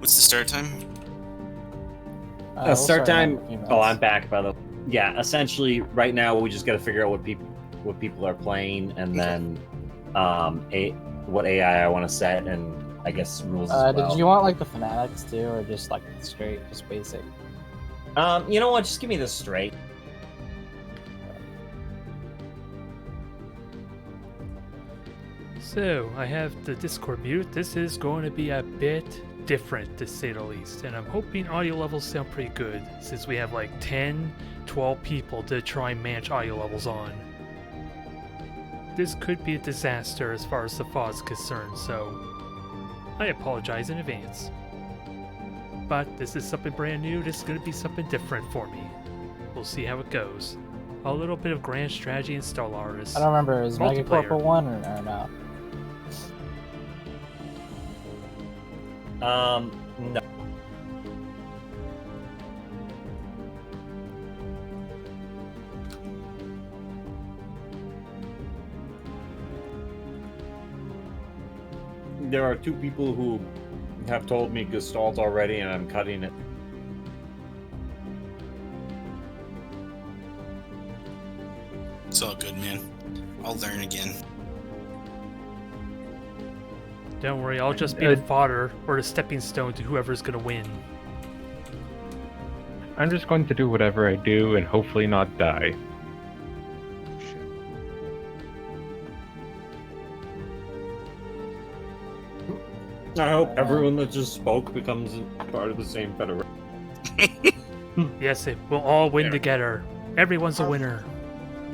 What's the start time? We'll Start start in time. a few Oh, minutes. I'm back by the. Yeah, essentially, right now we just got to figure out what people are playing, and then what AI I want to set, and I guess rules as well. Did you want like the fanatics too, or just like straight, just basic? You know what? Just give me this straight. So, I have the Discord mute. This is going to be a bit different, to say the least. And I'm hoping audio levels sound pretty good, since we have like 10, 12 people to try and manage audio levels on. This could be a disaster as far as the FOD is concerned, so I apologize in advance. But this is something brand new. This is going to be something different for me. We'll see how it goes. A little bit of grand strategy and Stellaris. I don't remember. Is Multiplayer. Megacorp one or no? No. There are two people who have told me Gestalt already, and I'm cutting it. It's all good, man. I'll learn again. Don't worry, I'll just be the fodder or the stepping stone to whoever's gonna win. I'm just going to do whatever I do and hopefully not die. I hope everyone that just spoke becomes part of the same federation. Yes, we'll all win together. Everyone's a winner.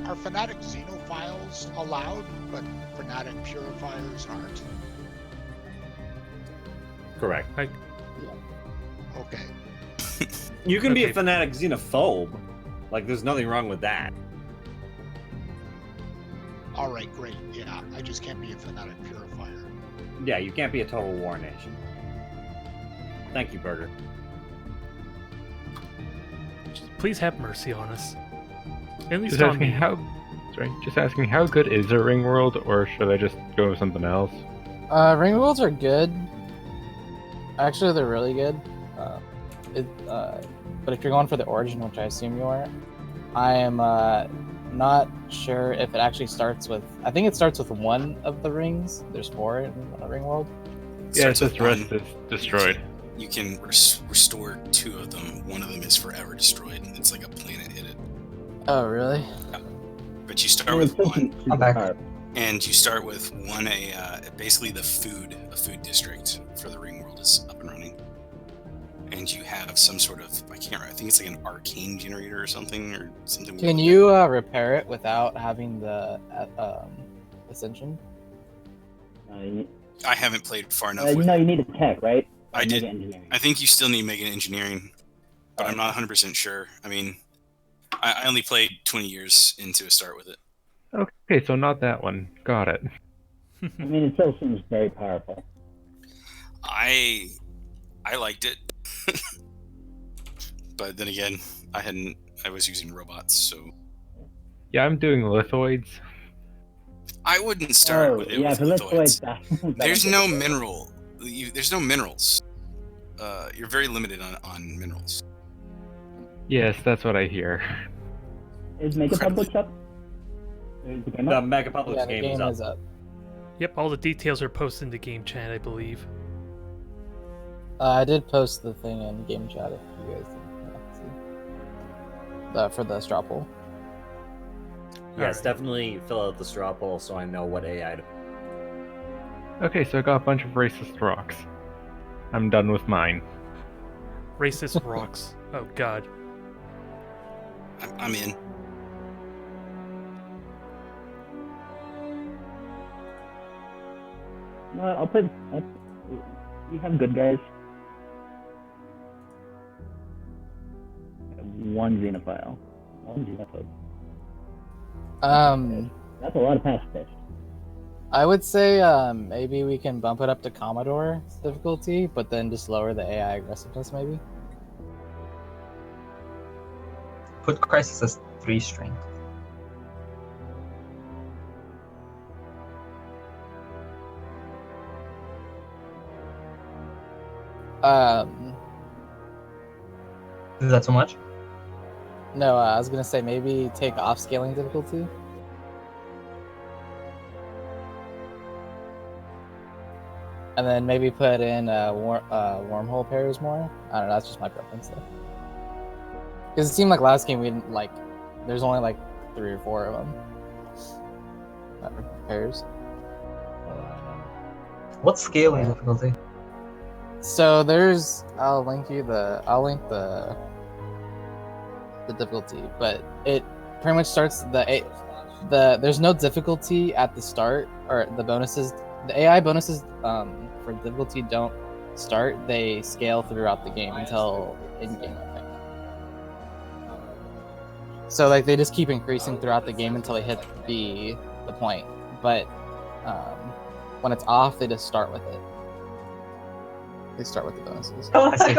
Are fanatic xenophiles allowed, but fanatic purifiers aren't? Correct. Okay. You can be a Okay. fanatic xenophobe. Like, there's nothing wrong with that. All right, great. Yeah, I just can't be a fanatic purifier. Yeah, you can't be a total war nation. Thank you, Burger. Please have mercy on us. At least Just on asking me. just asking how good is a ring world, or should I just go with something else? Ring worlds are good. Actually, they're really good. But if you're going for the origin, which I assume you are, I am not sure if it actually starts with. I think it starts with one of the rings. There's 4 in a ring world. Yeah, it Starts says with the rest one. is destroyed. You can restore 2 of them. One of them is forever destroyed. It's like a planet hit it. Oh, really? But you start with one, I'm back. and you start with one. Basically a food district for the ring world is up and running, and you have some sort of I think it's like an arcane generator or something Can weird. you repair it without having the ascension? I haven't played far enough. You with know, it. you need a tech, right? I did. Mega engineering. I think you still need Mega Engineering, but I'm not 100% sure. I mean, I only played 20 years into a start with it. Okay, so not that one. Got it. I mean, it still seems very powerful. I liked it, but then again, I was using robots, so Yeah, I'm doing lithoids. I wouldn't start with it yeah, with for lithoids. lithoids. There's no mineral. There's no minerals. You're very limited on minerals. Yes, that's what I hear. Is Mega Public up? Is the game The up? Mega Public's Yeah, the game game is is up. up. Yep, all the details are posted in the game chat, I believe. I did post the thing in game chat if you guys didn't see. For the straw poll. Yes, Alright. definitely fill out the straw poll so I know what AI to. Okay, so I got a bunch of racist rocks. I'm done with mine. Racist rocks. Oh god. I'm in. No, I'll play. You have good guys. One xenophile. One xenophobe. That's a lot of pacifist. I would say maybe we can bump it up to Commodore difficulty, but then just lower the AI aggressiveness, maybe. Put Crisis as 3 strength. Is that too much? No, I was gonna say maybe take off scaling difficulty. And then maybe put in wormhole pairs more. I don't know, that's just my preference though. Because it seemed like last game we didn't like, there's only like 3 or 4 of them. Pairs. What's scaling difficulty? So there's, I'll link the difficulty, but it pretty much starts there's no difficulty at the start, or the bonuses, the AI bonuses for difficulty don't start, they scale throughout the game until in-game, I think. So like they just keep increasing throughout the game until they hit the point, but when it's off, they just start with it. They start with the bonuses. I see.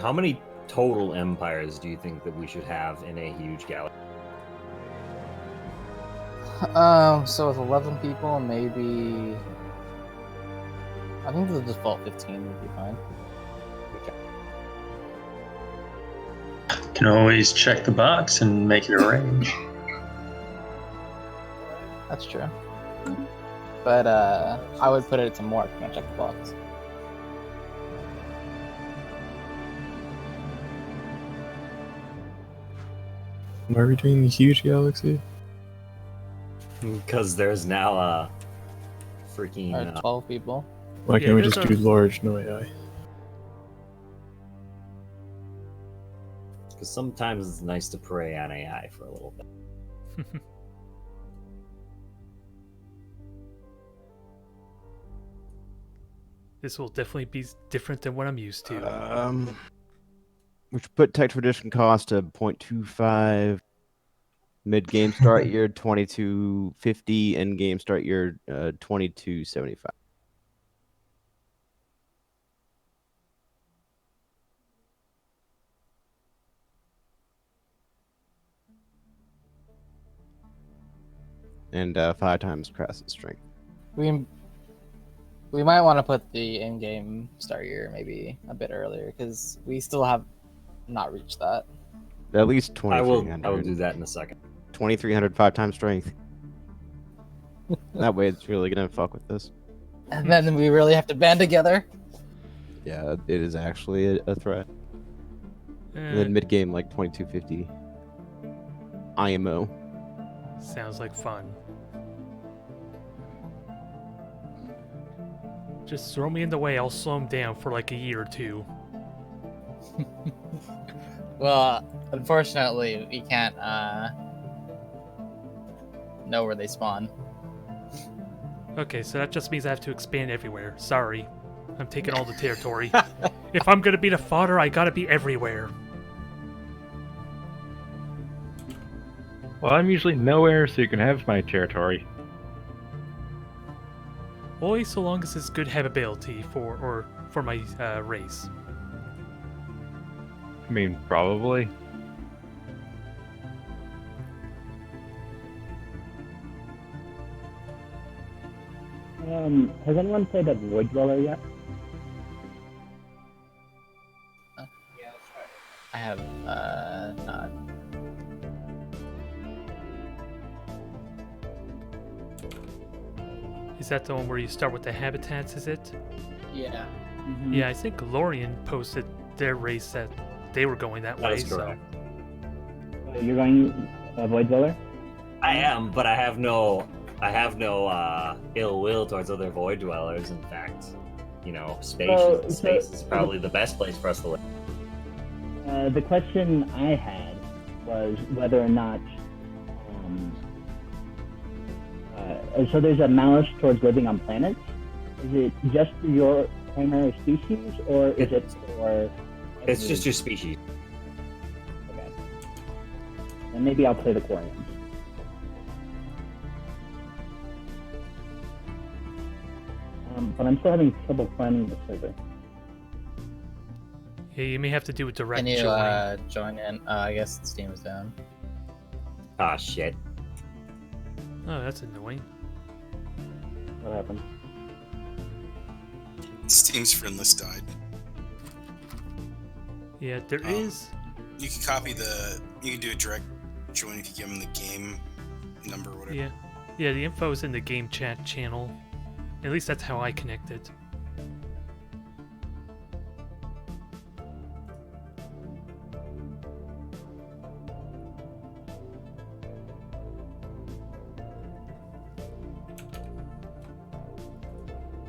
How many total empires do you think that we should have in a huge galaxy? So with 11 people, maybe I think the default 15 would be fine. Can always check the box and make it a range. That's true. But I would put it to more if you want to check the box. Why are we doing the huge galaxy? Because there's now a freaking 12 people. Why can't we there's just do large, no AI? Because sometimes it's nice to prey on AI for a little bit. This will definitely be different than what I'm used to. We should put tech tradition cost to 0.25. Mid game start year 2250, end game start year 2275. And 5 times Crassus strength. We might want to put the in-game start year maybe a bit earlier because we still have not reached that. At least I 2300. will do that in a second. 2300 5 times strength. That way it's really gonna fuck with this. And then we really have to band together. Yeah, it is actually a threat. And then mid game like 2250. IMO. Sounds like fun. Just throw me in the way, I'll slow him down for like a year or 2. Well, unfortunately, we can't know where they spawn. Okay, so that just means I have to expand everywhere. Sorry. I'm taking all the territory. If I'm gonna be the fodder, I gotta be everywhere. Well, I'm usually nowhere, so you can have my territory. Only so long as it's good habitability for my race. I mean, probably. Has anyone played a Void Dweller yet? I have not. Is that the one where you start with the habitats, is it? Yeah. Mm-hmm. Yeah, I think Lorien posted their race that they were going that way. is correct. So you're going Void Dweller? I am, but I have no ill will towards other void dwellers. In fact, space is probably the best place for us to live. The question I had was whether or not so there's a malice towards living on planets. Is it just for your primary species, or is it for... It's just your species. Okay. Then maybe I'll play the Quarians. but I'm still having trouble finding the server. Yeah, you may have to do a direct Can you join. join in? I guess Steam is down. Ah, shit. Oh, that's annoying. What happened? Steam's friend list died. Yeah, there is. You can copy the. You can do a direct join if you give them the game number or whatever. Yeah, the info is in the game chat channel. At least that's how I connected.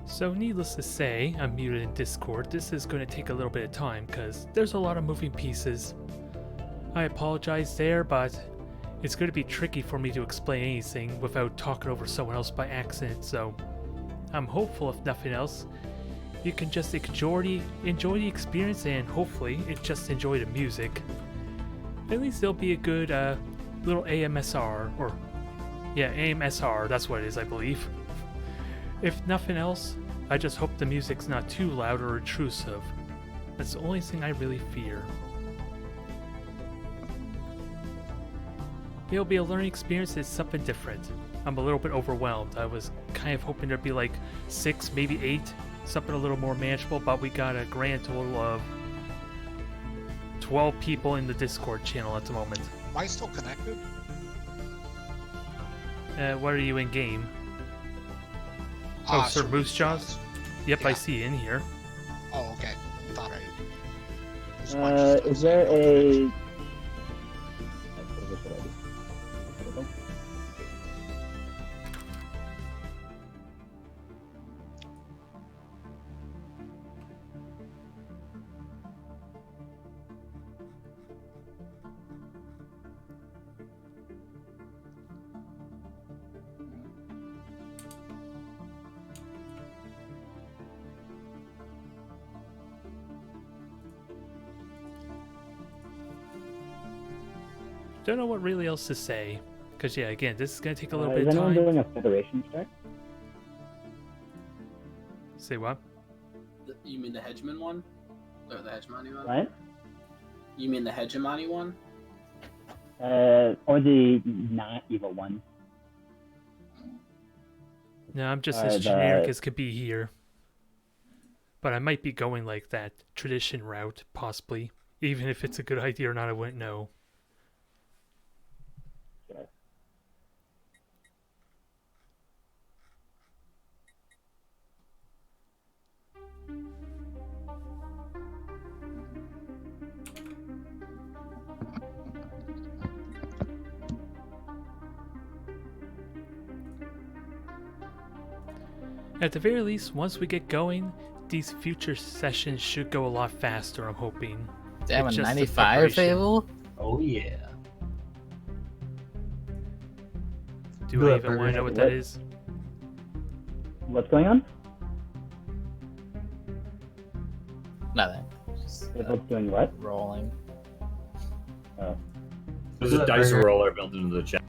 So needless to say, I'm muted in Discord. This is going to take a little bit of time because there's a lot of moving pieces. I apologize there, but it's going to be tricky for me to explain anything without talking over someone else by accident, so I'm hopeful, if nothing else, you can just enjoy the experience and hopefully just enjoy the music. At least there'll be a good little AMSR, or yeah, AMSR, that's what it is, I believe. If nothing else, I just hope the music's not too loud or intrusive. That's the only thing I really fear. It'll be a learning experience. It's something different. I'm a little bit overwhelmed. I was kind of hoping there'd be like 6, maybe 8, something a little more manageable, but we got a grand total of 12 people in the Discord channel at the moment. Am I still connected? What are you in game? Oh, Sir Moose Jaws? Yep, Yeah. I see you in here. Oh, okay. Thought Is there a... Don't know what really else to say. Because, yeah, again, this is going to take a little is bit of anyone time. doing a Federation start? Say what? You mean the Hegemon one? Or the Hegemony one? What? You mean the Hegemony one? Or the not evil one? No, I'm just the- as generic as could be here. But I might be going like that tradition route, possibly. Even if it's a good idea or not, I wouldn't know. Sure. At the very least, once we get going, these future sessions should go a lot faster, I'm hoping. Damn, It's a just the 95 preparation. Fable? Oh yeah. Do Do I it, even want Burger. to know what that is? What's going on? Nothing. Just What's doing what? rolling. Oh, There's a dice roller built into the chat.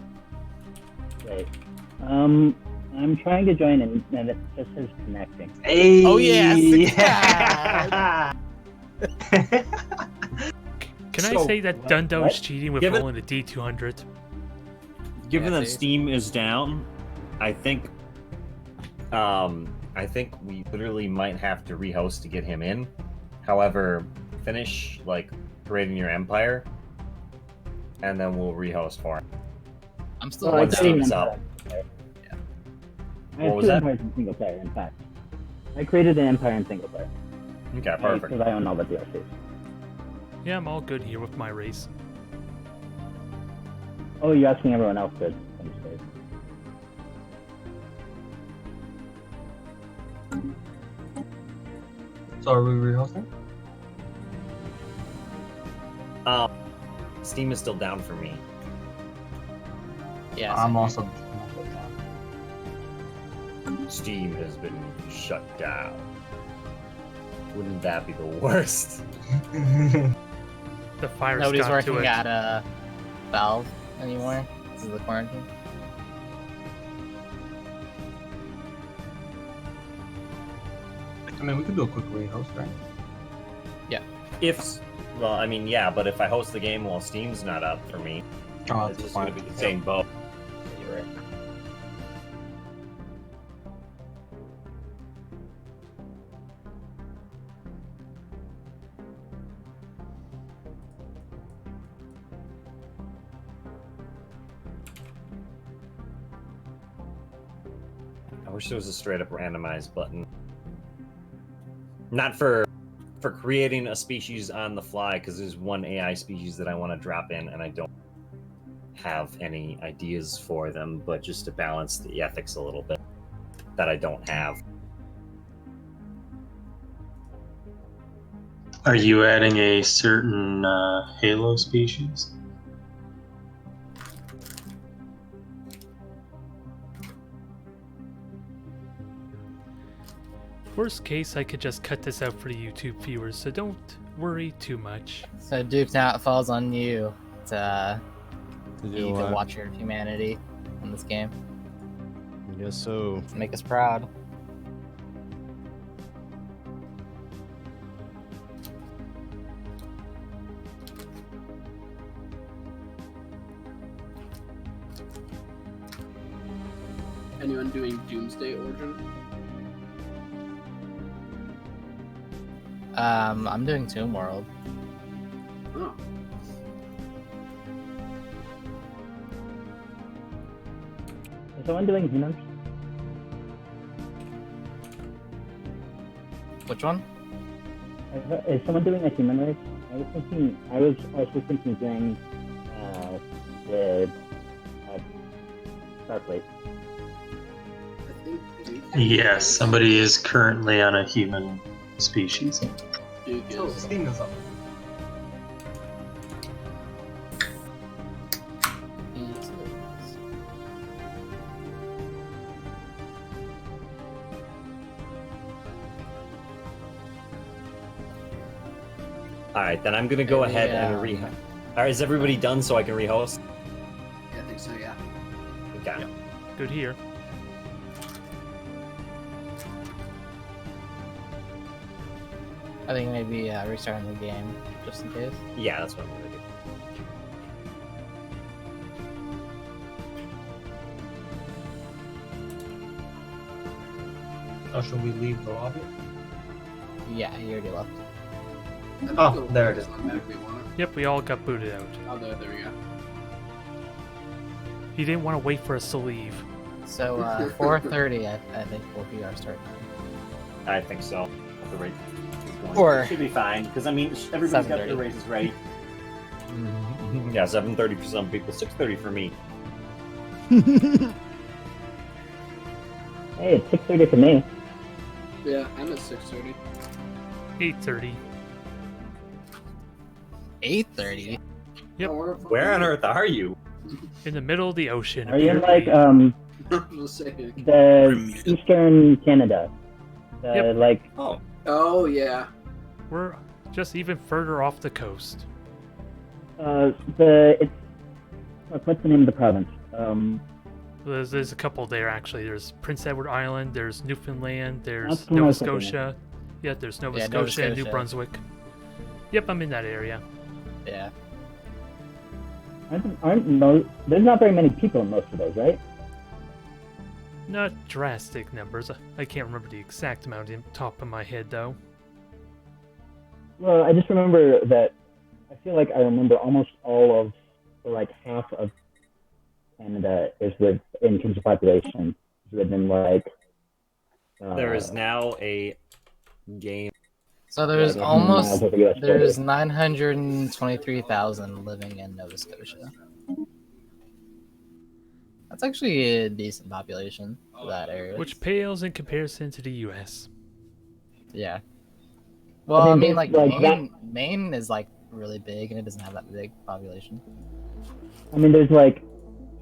right. I'm trying to join and it just says connecting. Hey! Oh, yes! Can I So, say that what? Dundo's What? cheating with Given- rolling the D200? Given Yeah, that see? Steam is down, I think we literally might have to rehost to get him in. However, finish like creating your empire, and then we'll rehost for him. I'm still Well, I Once created Steam's an up. empire in single player. I What have was two that? empires in single player, in fact. I created an empire in single player. Okay, perfect. Because I own all the DLCs. Yeah, I'm all good here with my race. Oh, you're asking everyone else to understand. So are we rehosting? Steam is still down for me. Yeah, I'm same. also. Steam has been shut down. Wouldn't that be the worst? The virus Nobody's got to working it. at Valve anymore. This is the quarantine. I mean, we could do a quick rehost, right? Well, I mean, yeah, but if I host the game while Steam's not up for me, Oh, it's that's just fine. going to be the same boat. You're right. I wish there was a straight up randomized button. Not for creating a species on the fly, because there's one AI species that I want to drop in and I don't have any ideas for them, but just to balance the ethics a little bit that I don't have. Are you adding a certain Halo species? Worst case, I could just cut this out for the YouTube viewers, so don't worry too much. So Duke, now it falls on you to To be do the what? watcher of humanity in this game. Yes, so. Make us proud. Anyone doing Doomsday Origin? I'm doing Tomb World. Oh. Is someone doing humans? Which one? Is someone doing a human race? I was also thinking doing the Starfleet. I think Duke Yes, somebody is currently on a human species. Duke Oh, is. Steam is up. Alright, then I'm gonna go ahead and Yeah. rehost. Alright, is everybody done so I can rehost? Yeah, I think so. Yeah. Okay. Good here. I think maybe restarting the game just in case. Yeah, that's what I'm gonna do. Oh, should we leave the lobby? Yeah, he already left. I think Oh, it'll there it just is. automatically want it. Yep, we all got booted out. Oh, there we go. He didn't want to wait for us to leave. So 4:30, I think will be our start time. I think so. At the rate it's going. Or It should be fine, because I mean, everybody's got their 7:30. races ready. Yeah, 7:30 for some people, 6:30 for me. Hey, it's 6:30 for me. Yeah, I'm at 6:30. 8:30. 8:30. Yep. Where on earth are you? In the middle of the ocean. Are you in apparently. like We'll say. the Eastern Canada? Yep. Like Oh yeah. We're just even further off the coast. it's what's the name of the province? There's a couple there actually. There's Prince Edward Island. There's Newfoundland. There's That's the one I Nova was thinking of. Scotia. Yeah, there's Nova Yeah, Nova Scotia and New Scotia. Brunswick. Yep, I'm in that area. Yeah. There's not very many people in most of those, right? Not drastic numbers. I can't remember the exact amount in top of my head though. Well, I just remember that. I feel like I remember almost all of, or like half of Canada is in terms of population, is within like. There is now a game. So there's Yeah, almost miles over US there's border. 923,000 living in Nova Scotia. That's actually a decent population for that area. Which pales in comparison to the US. Yeah. Well, I mean, like like Maine is like really big, and it doesn't have that big population. I mean, there's like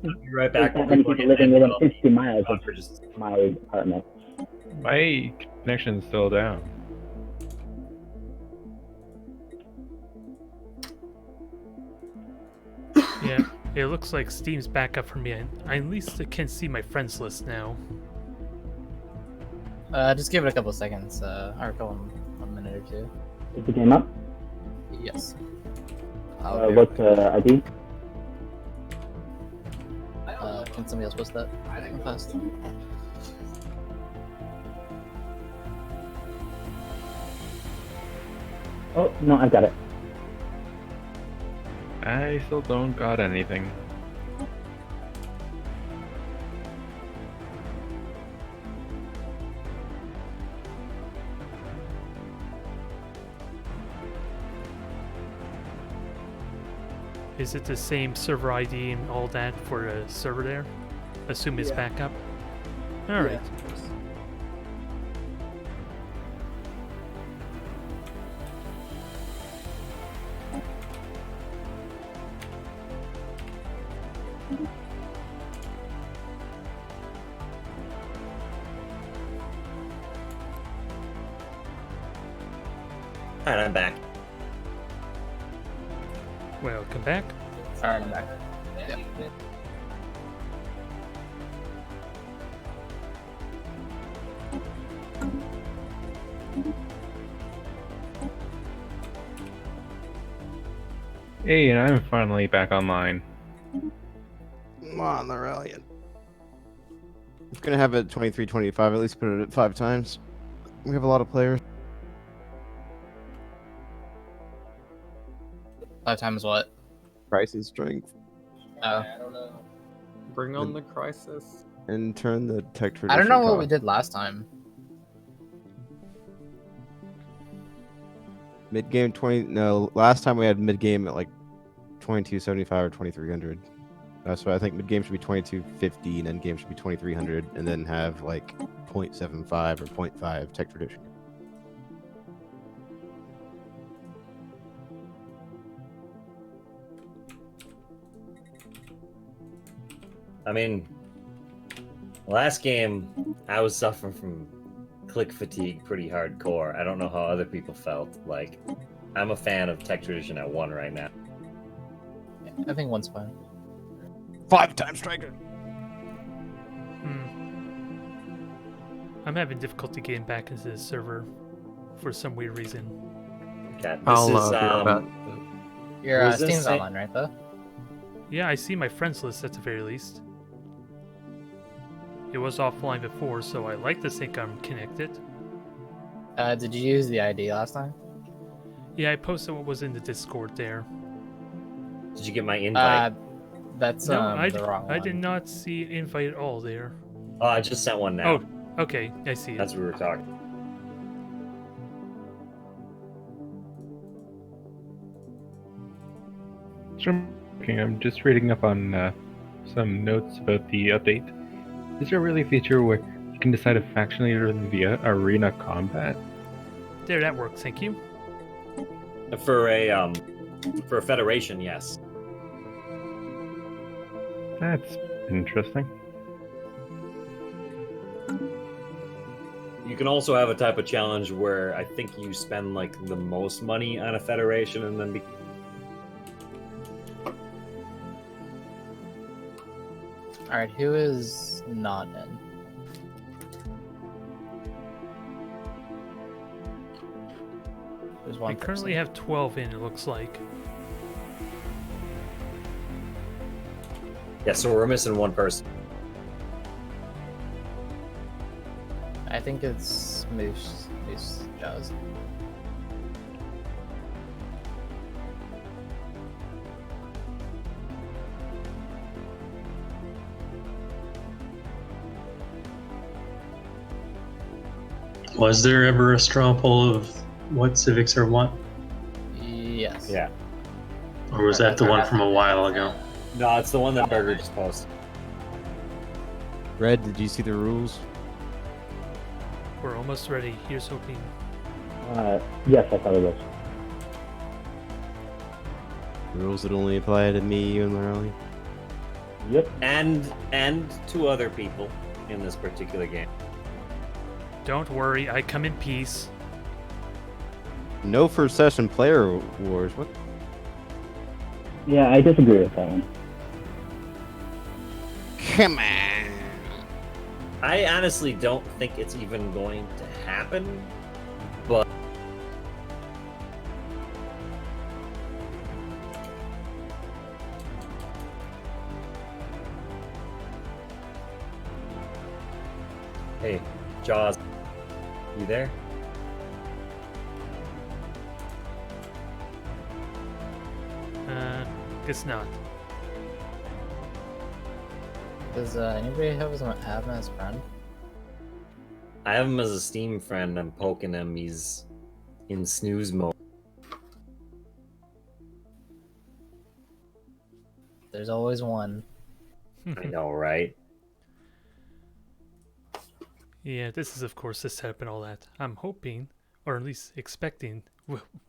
Be right there's back. that many people living within 50 miles of For just my apartment. My connection's still down. Yeah, it looks like Steam's back up for me. I at least can see my friends list now. Just give it a couple seconds, or a minute or two. Is the game up? Yes. What's ID? Can somebody else post that? Fast. Oh, no, I got it. I still don't got anything. Is it the same server ID and all that for a server there? Assume it's backup. All right. Alright, I'm back. Welcome back. Alright, I'm back. Yep. Hey, and I'm finally back online. Come on, Aurelian. It's gonna have it 23-25. At least put it at 5 times. We have a lot of players. 5 times what? Crisis strength. Oh. Bring on the crisis. And turn the tech tradition. I don't know what cost. we did last time. Mid game 20. No, last time we had mid game at like 2275 or 2300. So I think mid game should be 2250 and end game should be 2300, and then have like 0.75 or 0.5 tech tradition. I mean, last game, I was suffering from click fatigue pretty hardcore. I don't know how other people felt. Like, I'm a fan of tech tradition at 1 right now. I think 1's fine. 5 times striker. I'm having difficulty getting back into the server for some weird reason. Okay, I'll be right back. Your was this Steam's say- online, right, though? Yeah, I see my friends list at the very least. It was offline before, so I like to think I'm connected. Did you use the ID last time? Yeah, I posted what was in the Discord there. Did you get my invite? That's No, the wrong one. I did not see invite at all there. Oh, I just sent one now. Oh, okay, I see it. That's what we were talking. I'm just reading up on some notes about the update. Is there really a feature where you can decide a faction leader via arena combat? There, that works. Thank you. For a federation, yes. That's interesting. You can also have a type of challenge where I think you spend like the most money on a federation and then Alright, who is not in? There's one I currently have 12 in, it looks like. Yeah, so we're missing one person. I think it's Moose Jaws. Was there ever a straw poll of what civics are what? Yes. Yeah. Or was that the one from a while ago? No, it's the one that Burger just posted. Red, did you see the rules? We're almost ready. Here's hoping. Yes, I thought it was. Rules that only apply to me, you, and Lorelli? Yep. And 2 other people in this particular game. Don't worry, I come in peace. No first session player wars. What? Yeah, I disagree with that one. Come on. I honestly don't think it's even going to happen, but hey, Jaws, you there? Guess not. Does anybody have him as friend? I have him as a Steam friend. I'm poking him. He's in snooze mode. There's always one. I know, right? Yeah, this is of course the setup and all that. I'm hoping, or at least expecting,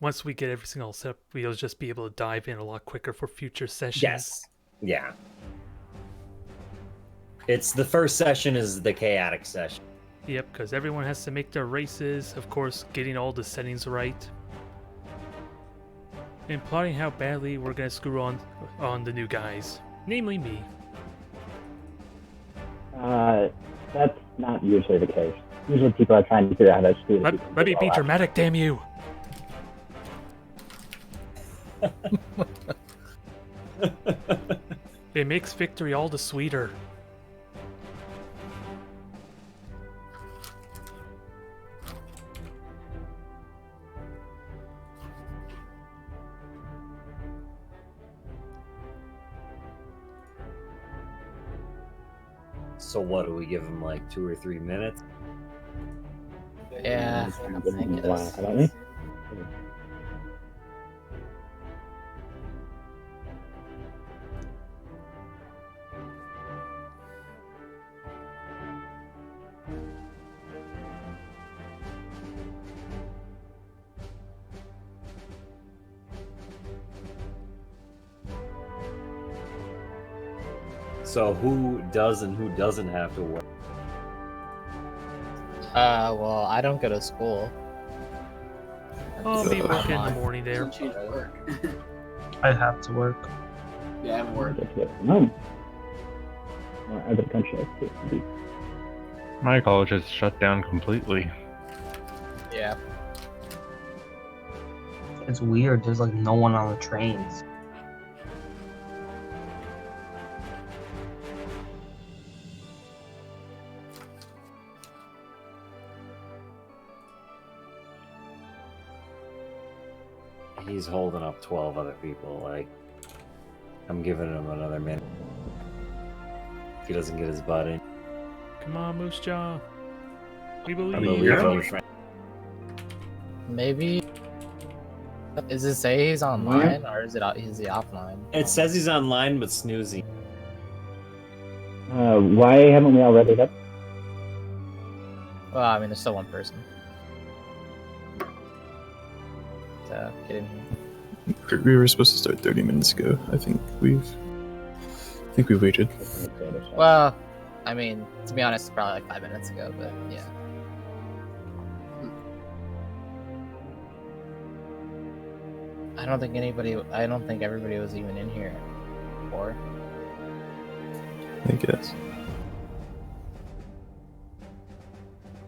once we get everything all set up, we'll just be able to dive in a lot quicker for future sessions. Yes. Yeah. It's the first session is the chaotic session. Yep, because everyone has to make their races, of course, getting all the settings right. And plotting how badly we're going to screw on the new guys. Namely me. That's not usually the case. Usually people are trying to figure out how to screw the people Let me all be out. dramatic, damn you! It makes victory all the sweeter. So what do we give him, like 2 or 3 minutes? Yeah, I think it is. Don't we? So who does and who doesn't have to work? Well, I don't go to school. I'll be working in the morning there. Doesn't change work. I have to work. Yeah, I haven't worked. No. Or other country. My college is shut down completely. Yeah. It's weird. There's like no one on the trains. He's holding up 12 other people. Like, I'm giving him another minute. If he doesn't get his butt in. Come on, Moose Jaw. We I believe. believe in you, friend. Maybe. Does it say he's online or is he offline? It says he's online, but snoozing. Why haven't we all read it up? Well, I mean, there's still one person. So, get in here. We were supposed to start 30 minutes ago. I think we've waited. Well, I mean, to be honest, probably like 5 minutes ago, but yeah. I don't think everybody was even in here before. I guess.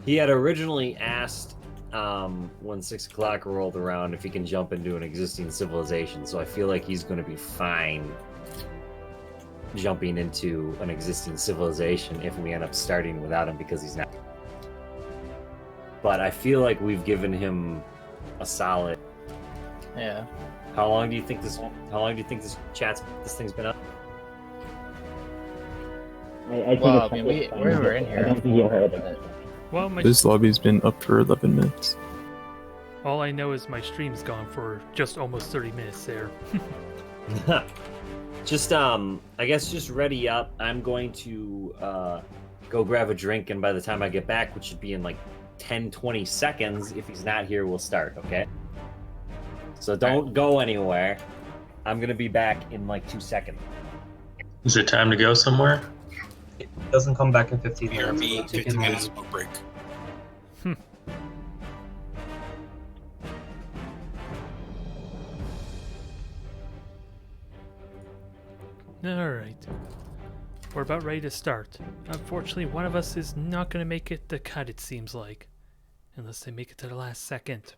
He had originally asked when 6 o'clock rolled around if he can jump into an existing civilization, so I feel like he's going to be fine jumping into an existing civilization if we end up starting without him because he's not. But I feel like we've given him a solid. Yeah. How long do you think this thing's been up? I think Well, it's I mean, like we it's fine. were in I here. don't think you heard of it. Well, This lobby's been up for 11 minutes. all I know is my stream's gone for just almost 30 minutes there. Just I guess just ready up. I'm going to go grab a drink, and by the time I get back, which should be in like 10-20 seconds, if he's not here, we'll start, okay? So don't go anywhere. I'm gonna be back in like 2 seconds. Is it time to go somewhere? It doesn't come back in 15 Hear minutes. me, 15 minutes of break. Alright. We're about ready to start. Unfortunately, one of us is not going to make it to cut, it seems like. Unless they make it to the last second.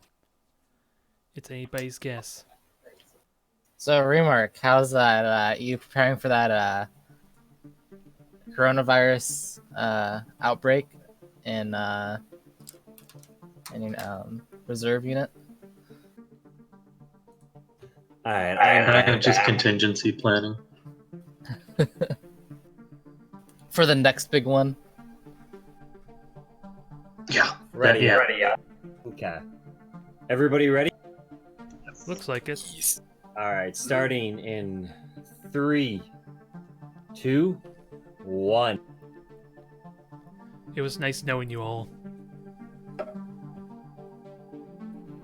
It's anybody's guess. So, Remark, how's that? You preparing for that coronavirus outbreak in reserve unit? All right, I have just contingency planning. For the next big one? Yeah. Ready, Yeah. ready, yeah. Okay. Everybody ready? Looks like it. All right, starting in 3, 2, 1. It was nice knowing you all.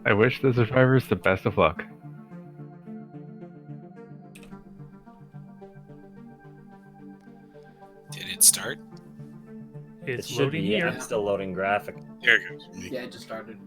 I wish the survivors the best of luck. Did it start? It's It should loading be. here. I'm still loading graphic. There it goes. Yeah, it just started.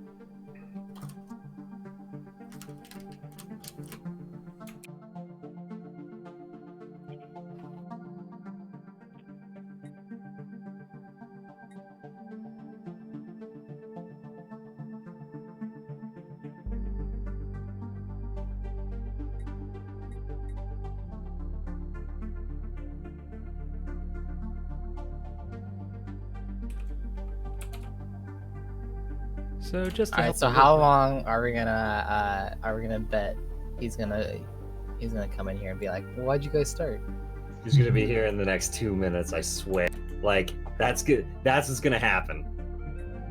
So just to All right. help So a how little long are we gonna bet he's gonna come in here and be like, well, "Why'd you guys start?" He's gonna be here in the next 2 minutes. I swear. Like that's good. That's what's gonna happen.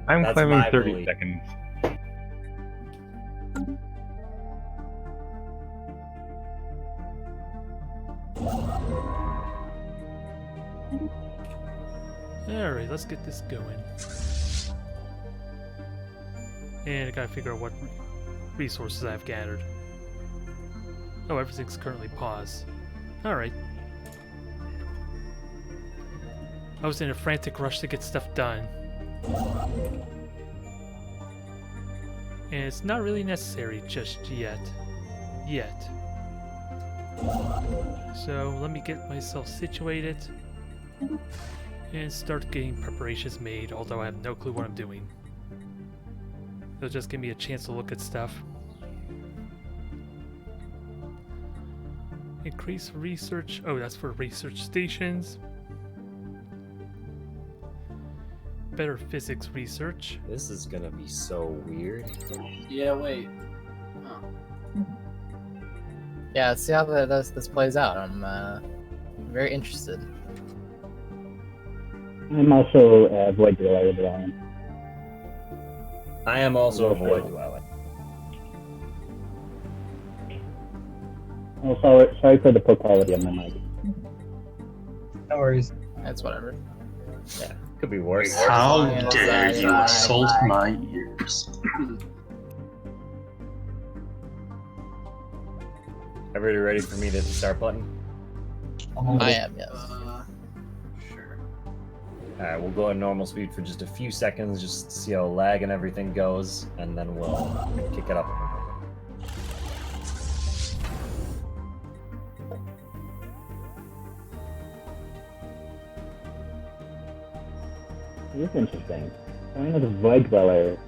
I'm That's claiming my 30 belief. seconds. Alright, let's get this going. And I gotta figure out what resources I've gathered. Oh, everything's currently paused. Alright. I was in a frantic rush to get stuff done. And it's not really necessary just yet. So let me get myself situated and start getting preparations made, although I have no clue what I'm doing. It'll just give me a chance to look at stuff. Increase research. Oh, that's for research stations. Better physics research. This is gonna be so weird. Yeah, wait. Yeah. Let's see how this plays out. I'm very interested. I'm also a void dweller dwelling. I am also a void dweller. Oh, sorry for the poor quality of my mic. No worries. That's whatever. Yeah, could be worse. How Yeah, dare yeah, you yeah. insult my ears? Everybody ready for me to hit the start button? I am. Yes. Sure. Alright, we'll go at normal speed for just a few seconds, just to see how lag and everything goes, and then we'll kick it up. This is interesting. Starting as a void dweller,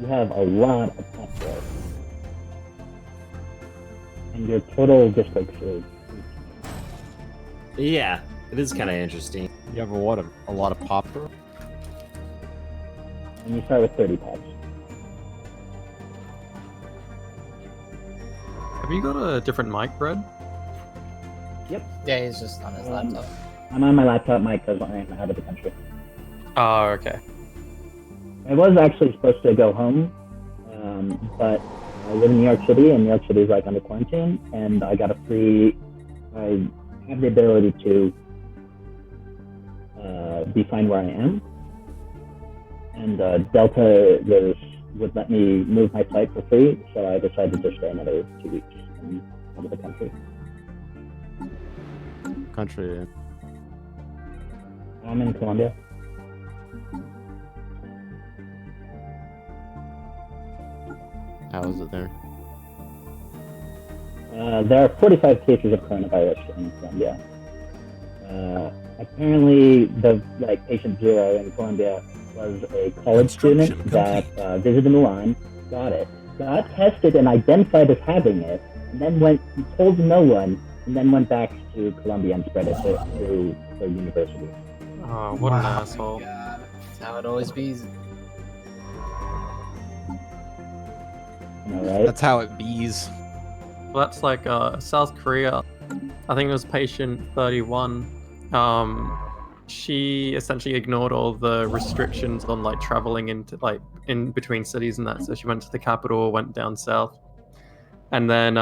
you have a lot of possible. And your total districts is Yeah, it is kind of interesting. You have a lot of popper. and you start with 30 pops. Have you got a different mic, Brad? Yeah, he's just on his laptop. I'm on my laptop mic because I'm out of the country. Oh, okay. I was actually supposed to go home, but I live in New York City, and New York City is like under quarantine, and I got a free. I have the ability to be fine where I am, and Delta would let me move my flight for free, so I decided to stay another 2 weeks out of the country. Country. I'm in Colombia. How is it there? There are 45 cases of coronavirus in Colombia. I apparently the patient zero in Colombia was a college student that visited Milan, got it, got tested and identified as having it, and then told no one, and then went back to Colombia and spread it to the university. Oh, what an asshole. That's how it always be. Right? That's how it bees. Well, that's like South Korea. I think it was patient 31. She essentially ignored all the restrictions on like traveling into like in between cities and that. So she went to the capital, went down south, and then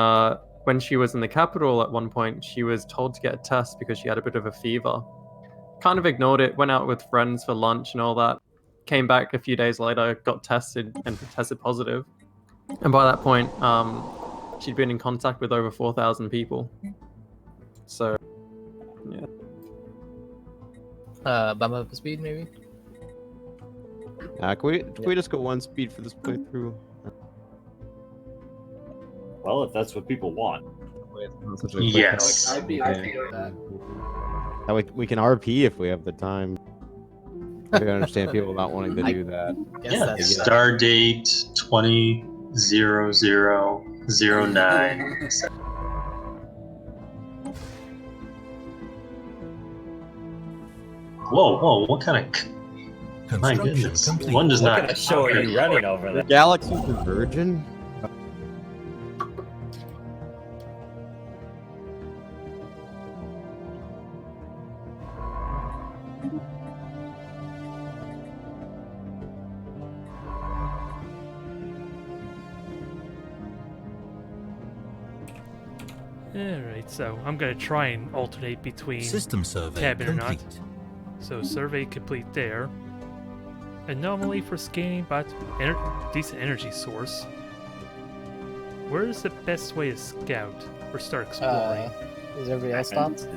when she was in the capital at one point, she was told to get a test because she had a bit of a fever. Kind of ignored it, went out with friends for lunch and all that. Came back a few days later, got tested and tested positive. And by that point, she'd been in contact with over 4,000 people. So, yeah. Bump up the speed, maybe? Can we just go 1 speed for this playthrough? Well, if that's what people want. Yes. I'd be okay with that. We can RP if we have the time. I can understand people not wanting to do that. Yeah, star date 200009. Whoa, what kind of... My goodness. One does What not... kind of show are you running over there? Galaxy Convergence? Alright, so I'm gonna try and alternate between System survey cabin or not. complete. So survey complete there. Anomaly for scanning, but decent energy source. Where is the best way to scout or start exploring? Is everybody else stopped?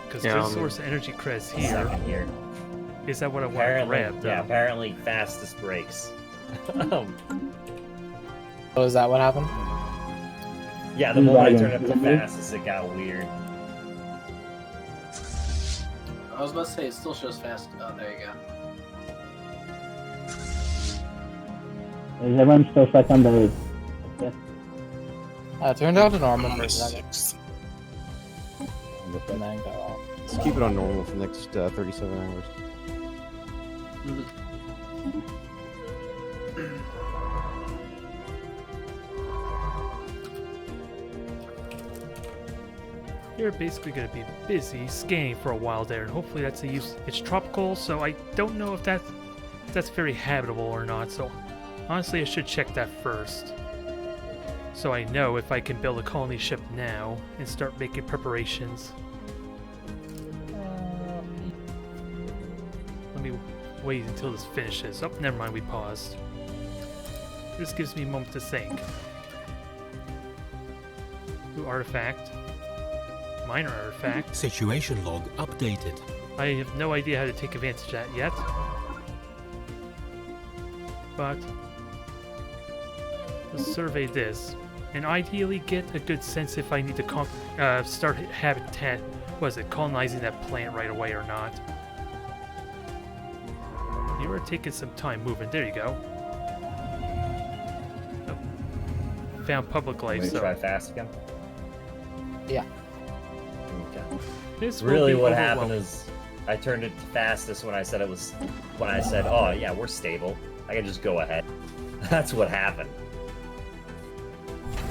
Because Yeah, good source of energy credits here. Second here. Is that what I want to Apparently, grab? Though? yeah, apparently fastest breaks. Oh, is that what happened? Yeah, the moment I turned up the fastest, it got weird. I was about to say it still shows fast. Oh, there you go. Is everyone still stuck on the... Turned out to normal for a the second. 6th. And then go off. Let's keep it on normal for the next 37 hours. You're basically going to be busy scanning for a while there, and hopefully that's a use. It's tropical, so I don't know if that's very habitable or not. So honestly, I should check that first, so I know if I can build a colony ship now and start making preparations. Let me wait until this finishes. Oh, never mind, we paused. This gives me a moment to think. Ooh, artifact. Minor artifact. Situation log updated. I have no idea how to take advantage of that yet. But let's survey this, and ideally get a good sense if I need to start habitat. Was it colonizing that plant right away or not? You are taking some time moving. There you go. Oh. Found public life. Let me So try fast again. Yeah. Okay. this will Really, be what happened overwhelming. is I turned it to fastest when I said it was. When I said, "Oh yeah, we're stable," I can just go ahead. That's what happened.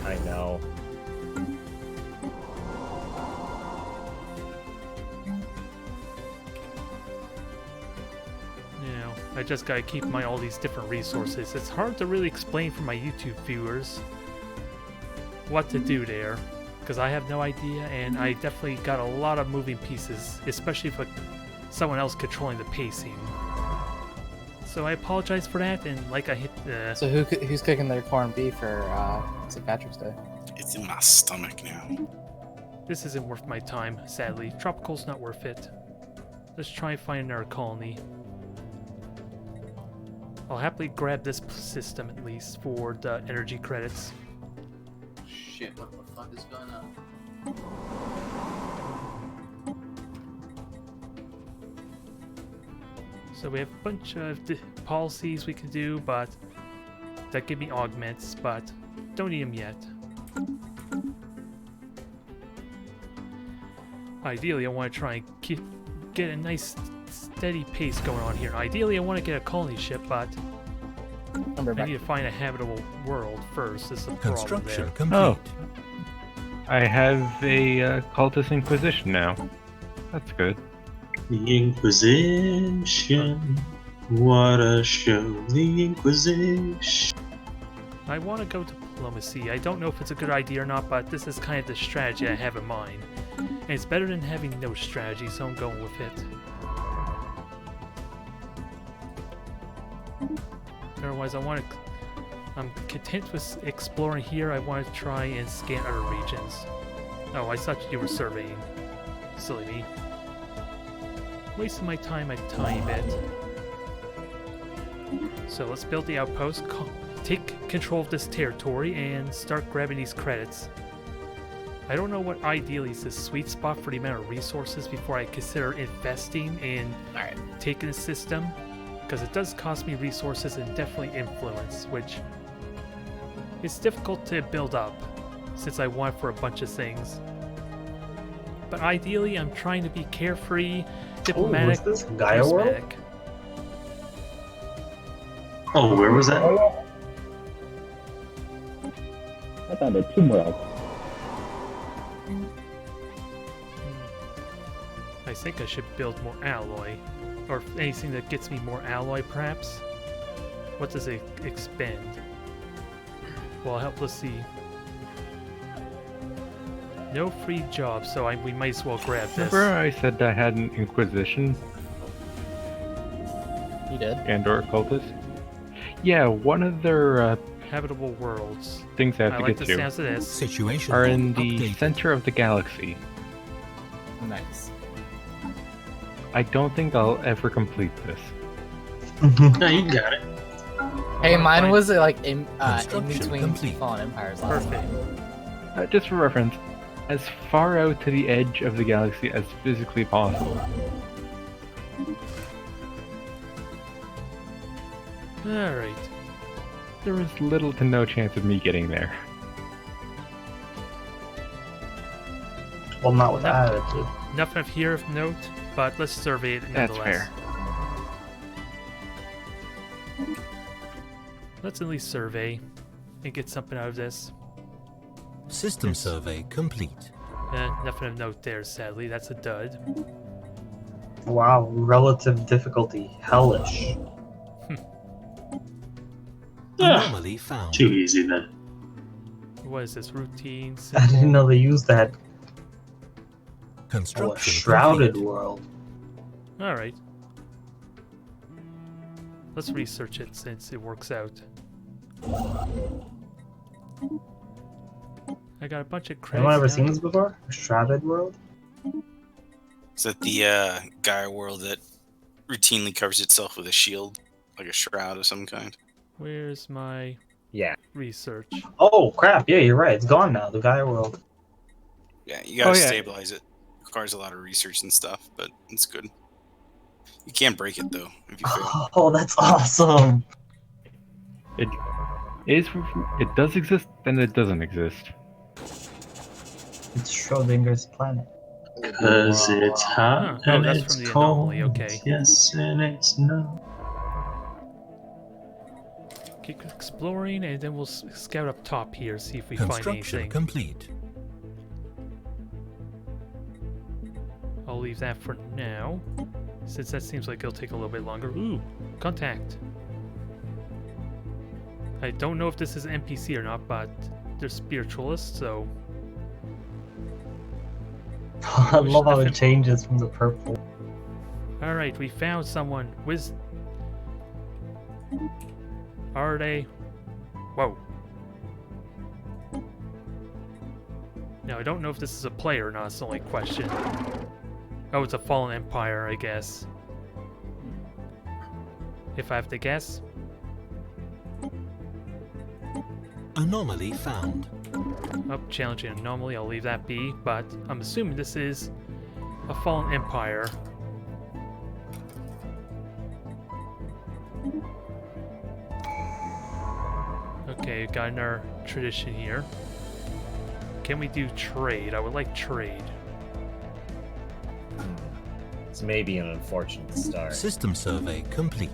I know. You know, I just gotta keep all these different resources. It's hard to really explain for my YouTube viewers what to do there, because I have no idea, and I definitely got a lot of moving pieces, especially for someone else controlling the pacing. So I apologize for that, and like I hit the... So who's cooking their corned beef for St. Patrick's Day? It's in my stomach now. This isn't worth my time, sadly. Tropical's not worth it. Let's try and find another colony. I'll happily grab this system at least for the energy credits. Shit, what the fuck is going on? So we have a bunch of policies we can do, but that give me augments, but don't need them yet. Ideally, I want to try and get a nice steady pace going on here. Ideally, I want to get a colony ship, but I need to find a habitable world first. This is a problem there. Oh, I have a cultist inquisition now. That's good. The Inquisition. What a show. The Inquisition. I want to go to diplomacy. I don't know if it's a good idea or not, but this is kind of the strategy I have in mind. And it's better than having no strategy, so I'm going with it. Otherwise, I'm content with exploring here. I want to try and scan other regions. Oh, I thought you were surveying. Silly me. Wasting my time a tiny bit. So let's build the outpost, take control of this territory, and start grabbing these credits. I don't know what ideally is the sweet spot for the amount of resources before I consider investing in taking the system, because it does cost me resources and definitely influence, which is difficult to build up since I want for a bunch of things. But ideally, I'm trying to be carefree, diplomatic, what's this? Gaia World? charismatic. Oh, where was that? I found a Tomb World. I think I should build more alloy, or anything that gets me more alloy, perhaps. What does it expend? Well, let's see. No free jobs, so we might as well grab this. Remember I said I had an inquisition? You did? And/or cultist? Yeah, one of their habitable worlds. Things I have to like get the to sounds of this. Situation are in the center of the galaxy. Nice. I don't think I'll ever complete this. No, you got it. Hey, mine was like in Construction between complete. Fallen Empires. Perfect. Just for reference, as far out to the edge of the galaxy as physically possible. Alright. There is little to no chance of me getting there. Well, not with that attitude. Nothing here of note, but let's survey it That's nonetheless. fair. Let's at least survey and get something out of this. System survey complete. Nothing of note there, sadly. That's a dud. Wow, relative difficulty. Hellish. Anomaly found. Too easy then. What is this? Routine? I didn't know they used that. Construction Shrouded complete. World. Alright. Let's research it since it works out. I got a bunch of credits. Anyone ever now. seen this before? Shrouded World? Is that the Gaia world that routinely covers itself with a shield, like a shroud of some kind? Where's my research? Oh crap! Yeah, you're right. It's gone now. The Gaia World. Yeah, you gotta yeah. stabilize it. Requires a lot of research and stuff, but it's good. You can't break it though if you fail. Oh, that's awesome. It does exist, then it doesn't exist. It's Schrodinger's planet. Cause it's hot Huh, and that's it's from the cold. anomaly, okay. Yes, and it's no. Keep exploring, and then we'll scout up top here, see if we find Construction anything. complete. I'll leave that for now, since that seems like it'll take a little bit longer. Ooh, contact. I don't know if this is an NPC or not, but they're spiritualists, so... I love how it changes from the purple. Alright, we found someone. Are they? Whoa. Now, I don't know if this is a player or not, it's the only question. Oh, it's a fallen empire, I guess. If I have to guess. Anomaly found. Oh, challenging anomaly, I'll leave that be, but I'm assuming this is a fallen empire. Okay, got our tradition here. Can we do trade? I would like trade. It's maybe an unfortunate start. System survey complete.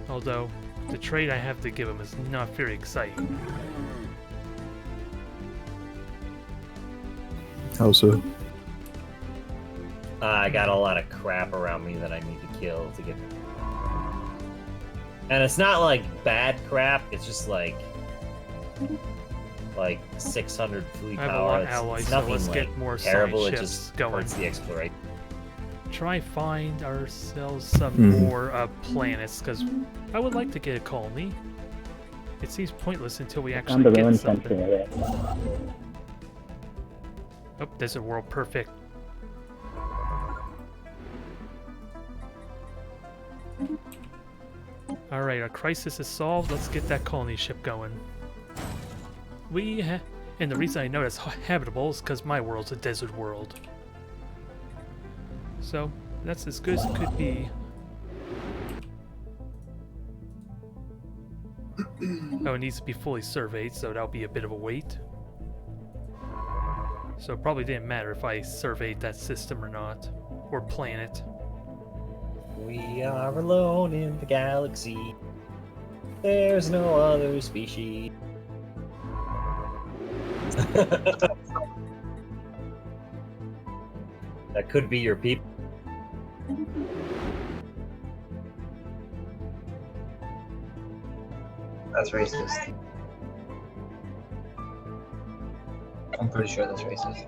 Although, the trade I have to give him is not very exciting. How so? I got a lot of crap around me that I need to kill to get. And it's not like bad crap. It's just like 600 fleet I have a power. lot of It's allies, so nothing let's like get more terrible. side It ships just going. hurts the exploration. Try find ourselves some Mhm. more planets, because I would like to get a colony. It seems pointless until we On actually the get ruin something. sanctuary. Oh, Desert World, perfect. Alright, our crisis is solved. Let's get that colony ship going. And the reason I know it's habitable is because my world's a desert world. So, that's as good as it could be. Oh, it needs to be fully surveyed, so that'll be a bit of a wait. So it probably didn't matter if I surveyed that system or not. Or planet. We are alone in the galaxy. There's no other species. That could be your people. That's racist. I'm pretty sure that's racist.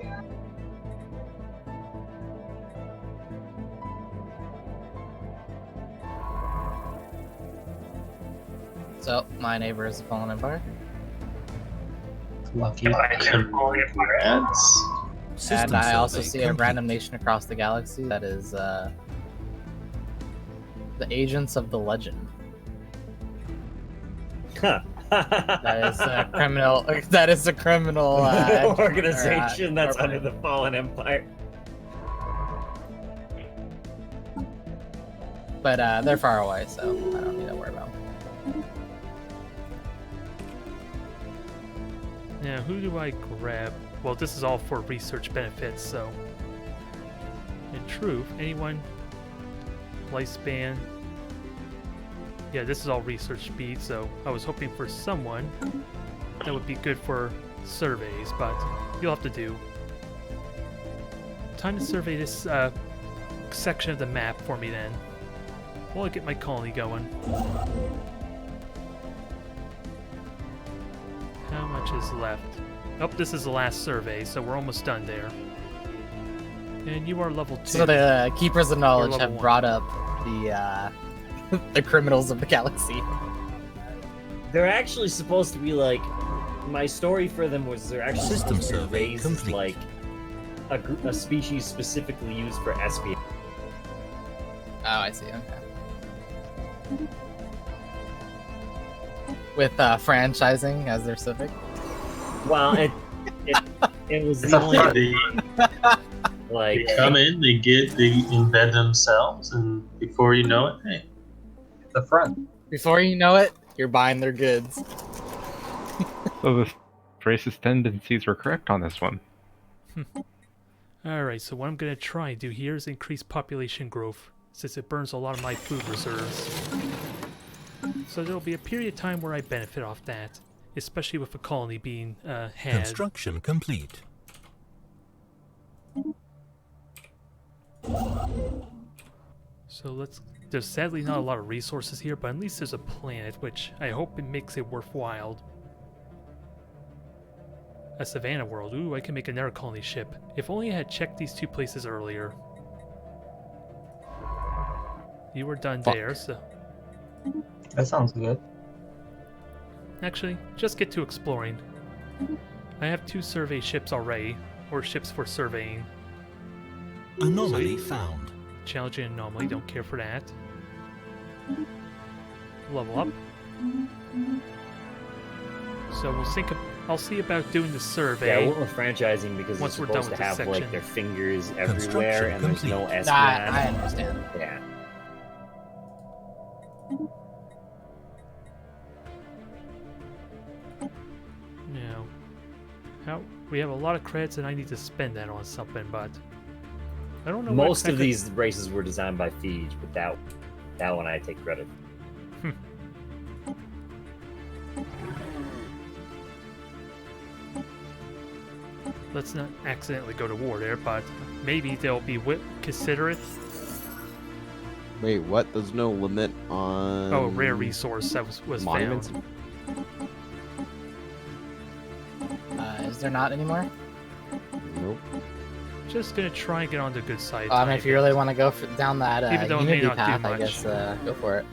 So, my neighbor is the Fallen Empire. Lucky. Congrats. And I also see a random nation across the galaxy that is the Agents of the Legend. That is a criminal. That is a criminal organization that's under the Fallen Empire. But they're far away, so I don't need to worry about them. Now, who do I grab? Well, this is all for research benefits, so... In truth, anyone... Lifespan... Yeah, this is all research speed, so I was hoping for someone that would be good for surveys, but you'll have to do. Time to survey this section of the map for me then. While I get my colony going. How much is left? Oh, this is the last survey, so we're almost done there. And you are level 2. So the Keepers of Knowledge You're have level 1. brought up the the criminals of the galaxy. They're actually supposed to be like. My story for them was they're actually System supposed to be survey raised complete. like a species specifically used for espionage. Oh, I see. Okay. With franchising as their civic. Well, it was It's the a only fun- like They come in, they embed themselves, and before you know it, hey, The front. Before you know it, you're buying their goods. So the racist tendencies were correct on this one. Alright, so what I'm going to try and do here is increase population growth, since it burns a lot of my food reserves. So there'll be a period of time where I benefit off that, especially with a colony being had. Construction complete. So there's sadly not a lot of resources here, but at least there's a planet, which I hope it makes it worthwhile. A Savannah world. Ooh, I can make another colony ship. If only I had checked these two places earlier. You were done there, so... That sounds good. Actually, just get to exploring. I have 2 survey ships already, or ships for surveying. Anomaly found. Challenging anomaly, don't care for that. Level up. So I'll see about doing the survey. Yeah, I went with franchising because once they're we're done supposed with to this have like section. their fingers everywhere and there's no espionage. I understand. Yeah. We have a lot of credits and I need to spend that on something, but I don't know. Most of these races were designed by Feige, but that one I take credit. Let's not accidentally go to war there, but maybe they'll be considerate. Wait, what? There's no limit on. Oh, rare resource that was monuments? found. Is there not anymore? Nope. Just gonna try and get on the good side. I mean, if you really want to go down that Even though it may Unity not do path, I much. guess go for it.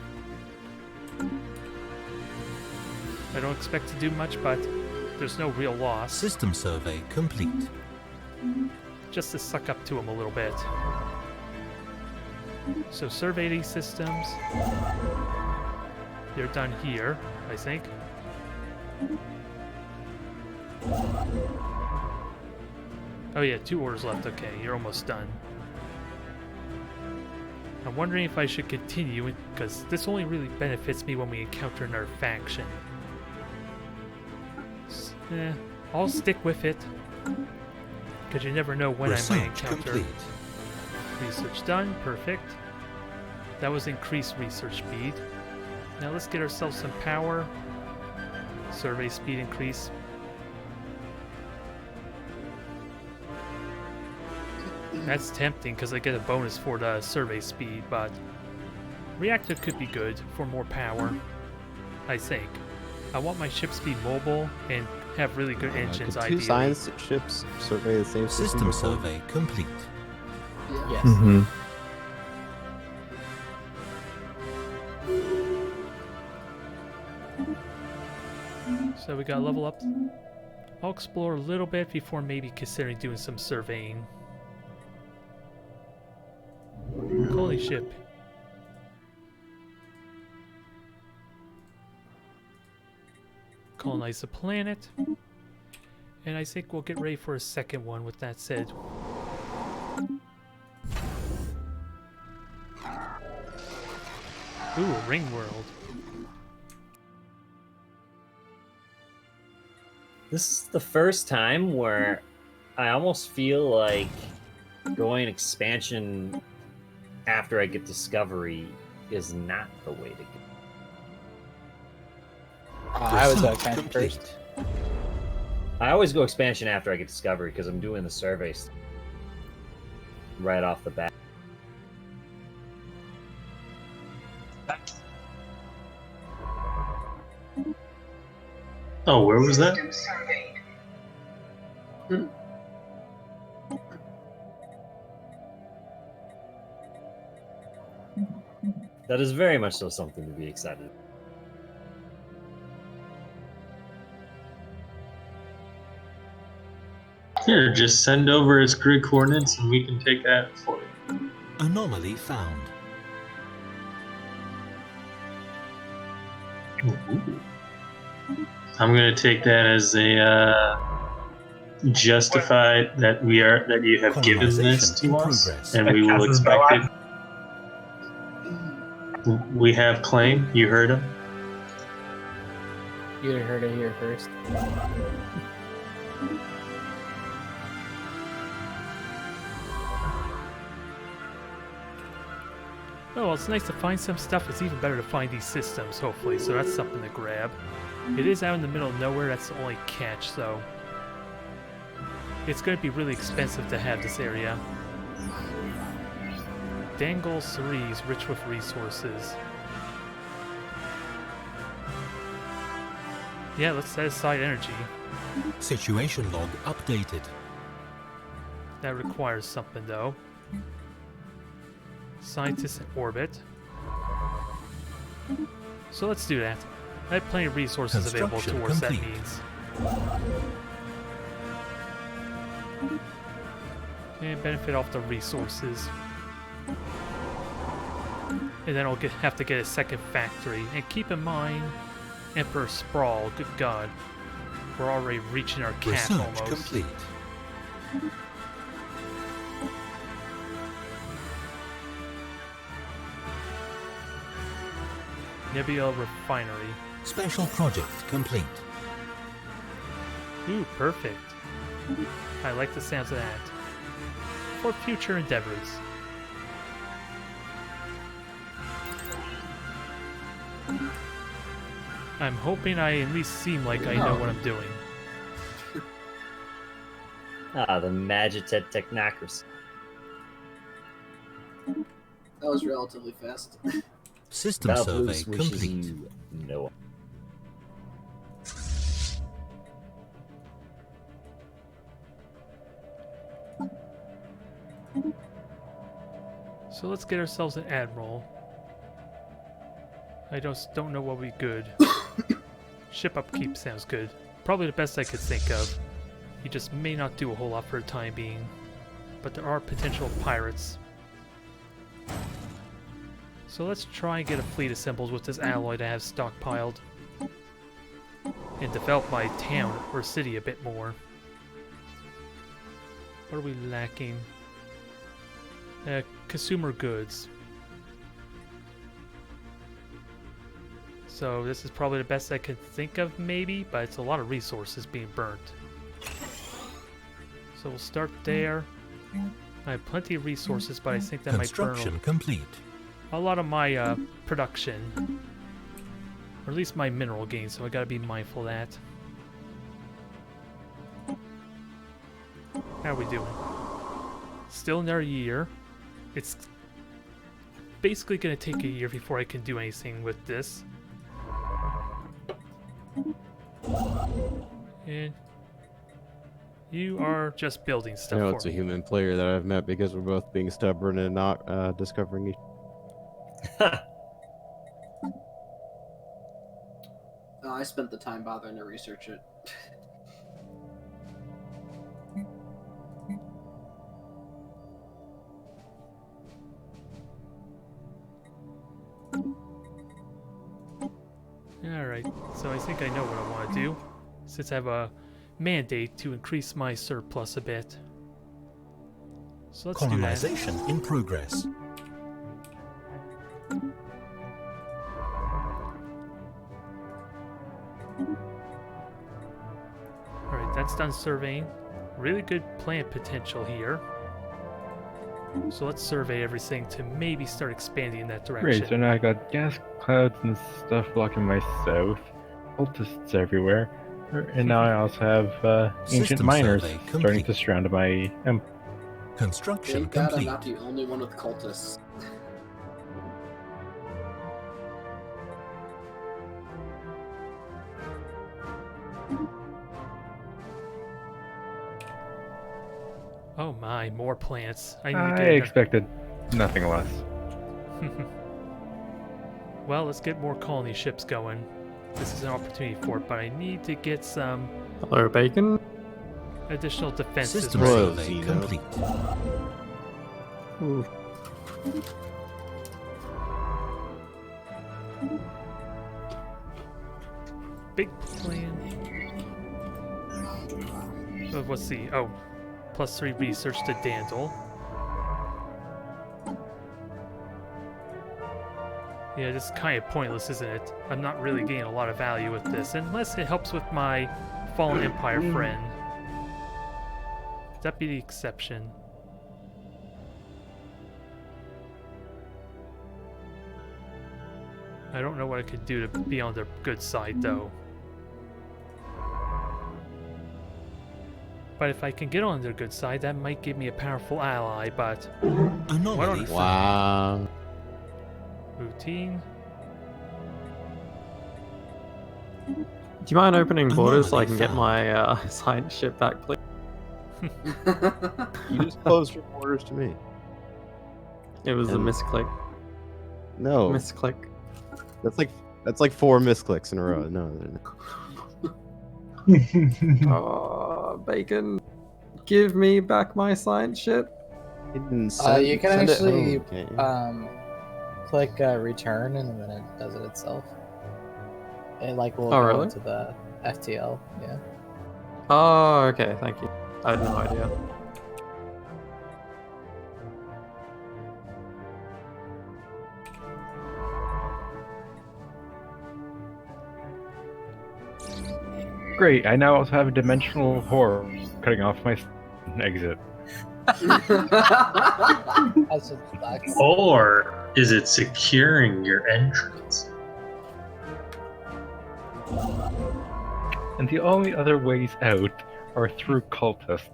I don't expect to do much, but there's no real loss. System survey complete. Just to suck up to them a little bit. So survey these systems. They're done here, I think. Oh yeah, 2 orders left. Okay, you're almost done. I'm wondering if I should continue, because this only really benefits me when we encounter another faction. I'll stick with it, because you never know when I might encounter. Complete. Research done, perfect. That was increased research speed. Now let's get ourselves some power. Survey speed increase. That's tempting because I get a bonus for the survey speed, but reactor could be good for more power, I think. I want my ships to be mobile and have really good engines, Could ideally. 2 science ships survey the same System before? survey complete. Yes. Mm-hmm. So we gotta level up. I'll explore a little bit before maybe considering doing some surveying. Holy ship. Colonize the planet. And I think we'll get ready for a second one with that said. Ooh, a ring world. This is the first time where I almost feel like going expansion after I get Discovery is not the way to go. I was expansion first. I always go expansion after I get Discovery because I'm doing the surveys right off the bat. Oh, where was that? That is very much so something to be excited about. Here, just send over its grid coordinates and we can take that for you. Anomaly found. Ooh. I'm gonna take that as a justified that you have given this to us, and we will expect it. We have claim. You heard him. You heard it here first. Oh, well, it's nice to find some stuff. It's even better to find these systems, hopefully, so that's something to grab. It is out in the middle of nowhere, that's the only catch, though. It's going to be really expensive to have this area. Dangle Ceres, rich with resources. Yeah, let's set aside energy. Situation log updated. That requires something, though. Scientists in orbit. So let's do that. I have plenty of resources available towards that means. And benefit off the resources. And then I'll have to get a second factory. And keep in mind, Emperor Sprawl, good god. We're already reaching our cap Research almost. complete. Nebula Refinery. Special project complete. Ooh, perfect. I like the sounds of that. For future endeavors. I'm hoping I at least seem like I know what I'm doing. Ah, the Magitet Technocracy. That was relatively fast. System survey complete. You know. So let's get ourselves an admiral. I just don't know what would be good. Ship upkeep sounds good. Probably the best I could think of. He just may not do a whole lot for the time being. But there are potential pirates. So let's try and get a fleet assembled with this alloy that I have stockpiled. And develop my town or city a bit more. What are we lacking? Consumer goods. So this is probably the best I could think of maybe, but it's a lot of resources being burnt. So we'll start there. I have plenty of resources, but I think that might burn Construction complete. a lot of my production. Or at least my mineral gain, so I gotta be mindful of that. How are we doing? Still another year. It's basically gonna take a year before I can do anything with this. And you are just building I stuff know for it's a me. human player that I've met because we're both being stubborn and not discovering each. I spent the time bothering to research it. Alright, so I think I know what I want to do, since I have a mandate to increase my surplus a bit. So let's do that. Colonization in progress. Alright, that's done surveying. Really good plant potential here. So let's survey everything to maybe start expanding in that direction. Great, so now I got gas clouds and stuff blocking my south, cultists everywhere, and now I also have ancient System miners survey starting complete. to surround my Construction Thank God I'm complete. not the only one with cultists. Oh my, more plants. I need to I get enough- expected nothing less. Well, let's get more colony ships going. This is an opportunity for it, but I need to get some Hello, Bacon. additional defenses System ready. survey complete. Ooh. Big plan. What's the... Oh, +3 research to Dandel. Yeah, this is kind of pointless, isn't it? I'm not really getting a lot of value with this, unless it helps with my Fallen Empire friend. That'd be the exception. I don't know what I could do to be on their good side, though. But if I can get on their good side, that might give me a powerful ally, but... Anomaly found. Wow. Routine. Do you mind opening borders so I Anomaly can get found. my science ship back, please? You just closed your borders to me. It was a And- misclick. No, Misclick. that's like 4 misclicks in a row. No, no. Oh, Bacon. Give me back my science ship. You can actually Okay. click return and then it does it itself. It like will Oh, go really? into the FTL. Yeah. Oh, okay, thank you. I had no idea. Great, I now also have a dimensional horror. cutting off my exit. That's just sucks. Or is it securing your entrance? And the only other ways out are through cultists.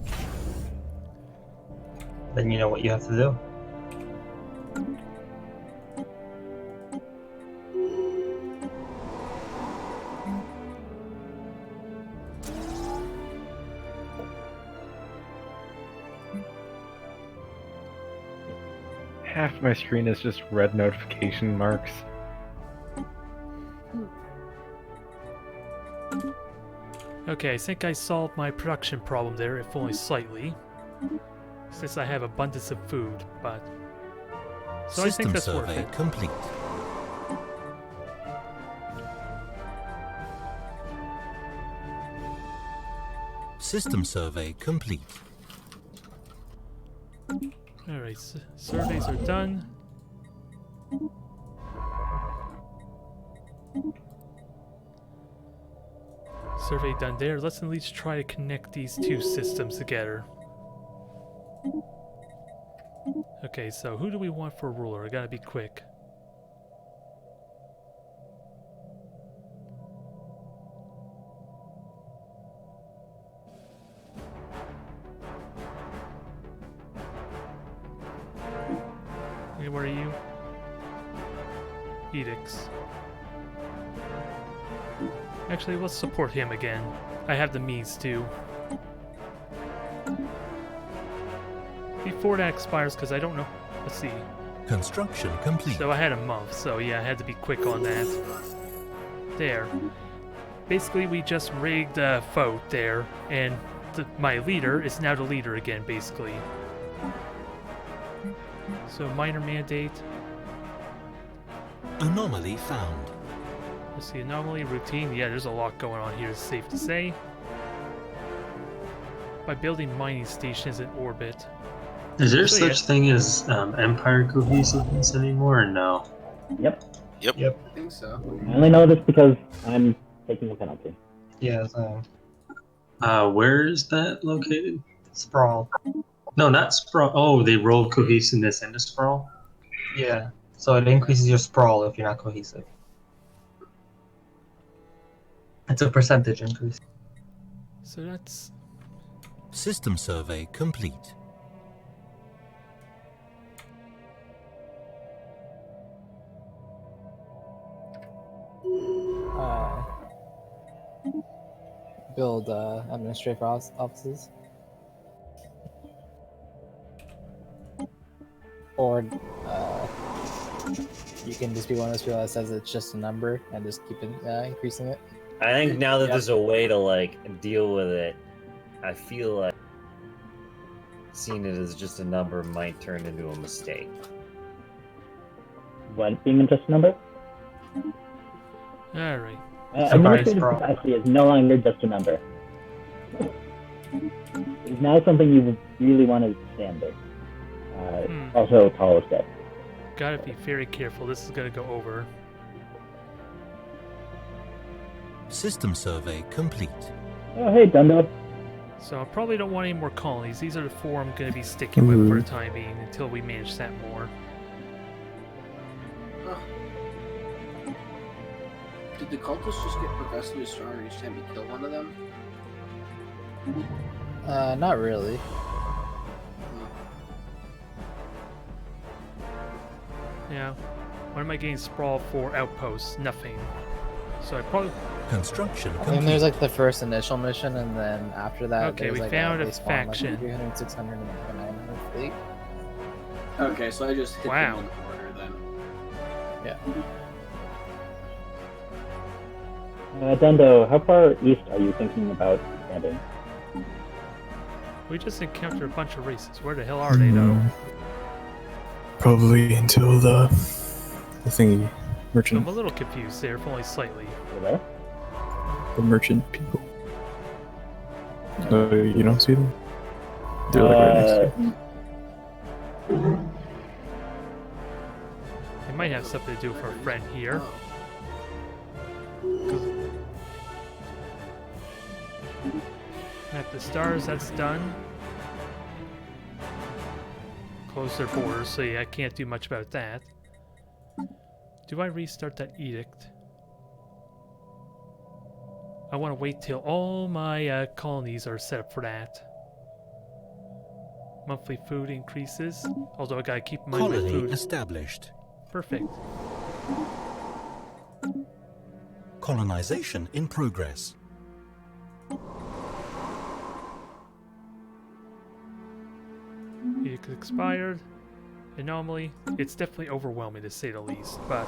Then you know what you have to do. Half my screen is just red notification marks. Okay, I think I solved my production problem there, if only slightly. Since I have abundance of food, but... So I think System that's worth survey it. complete. System survey complete. Alright, surveys are done. Survey done there. Let's at least try to connect these two systems together. Okay, so who do we want for ruler? I gotta be quick. Hey, where are you? Edicts. Actually, let's support him again. I have the means to. Before that expires, because I don't know. Let's see. Construction complete. So I had a month, so yeah, I had to be quick on that. There. Basically, we just rigged a vote there, and my leader is now the leader again, basically. So minor mandate. Anomaly found. Let's see, anomaly, routine. Yeah, there's a lot going on here, it's safe to say. By building mining stations in orbit. Is there So, such thing as empire cohesiveness anymore, or no? Yep. Yep. I think so. I only know this because I'm taking a penalty. Yeah, Where is that located? Sprawl. No, not sprawl. Oh, they rolled cohesiveness into sprawl. Yeah. So it increases your sprawl if you're not cohesive. It's a percentage increase. So that's... System survey complete. Build administrative offices. Or you can just be one of those people that says it's just a number and just keep increasing it. I think now that there's a way to like deal with it, I feel like seeing it as just a number might turn into a mistake. What being just a number? Alright. Administrative capacity is no longer just a number. It's now something you really want to standard. Also, tall as dead. Gotta be very careful, this is gonna go over. System survey complete. Oh, hey, Dundo. So I probably don't want any more colonies. These are the four I'm gonna be sticking with for the time being until we manage that more. Did the cultists just get progressively stronger each time you kill one of them? Not really. Yeah. What am I getting sprawl for outposts? Nothing. So I probably... Construction I complete. think there's like the first initial mission, and then after that, Okay, there's we like found a they spawn, faction. Like 300, 600, and 900 fleet. Okay, so I just hit Wow. them in order then. Yeah. Dundo, how far east are you thinking about expanding? We just encountered a bunch of races. Where the hell are they, though? Probably until the thingy merchant. I'm a little confused there, if only slightly. Where? The merchant people. You don't see them? They're like right next to you. It might have something to do with our friend here. I have The stars, that's done. Close their borders, so yeah, I can't do much about that. Do I restart that edict? I want to wait till all my colonies are set up for that. Monthly food increases, although I gotta keep in mind my Colony food. established. Perfect. Colonization in progress. Edict expired. Anomaly. It's definitely overwhelming to say the least, but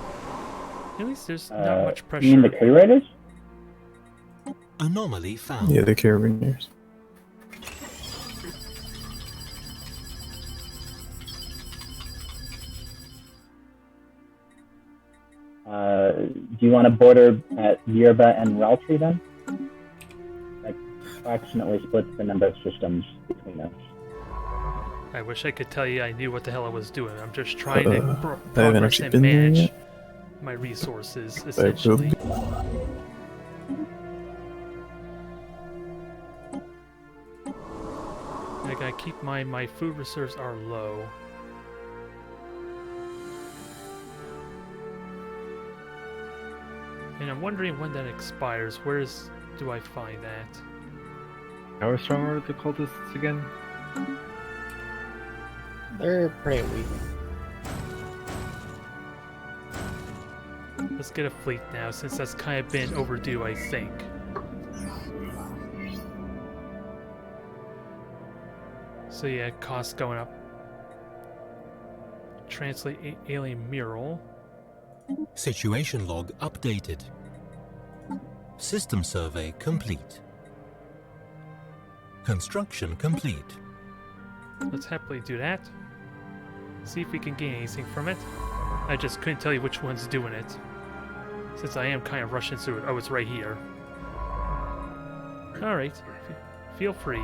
at least there's not much pressure. You mean the K-Riders? Anomaly found. Yeah, the Carabiniers. Do you want to border at Yerba and Reltry then? That approximately splits the number of systems between us. I wish I could tell you I knew what the hell I was doing. I'm just trying to I haven't progress actually and been there manage yet. my resources, But essentially. I gotta keep my food reserves are low. And I'm wondering when that expires. Do I find that? How strong are the cultists again? They're pretty weak. Let's get a fleet now, since that's kind of been overdue, I think. So yeah, costs going up. Translate alien mural. Situation log updated. System survey complete. Construction complete. Let's happily do that. See if we can gain anything from it. I just couldn't tell you which one's doing it, since I am kind of rushing through it. Oh, it's right here. Alright, feel free.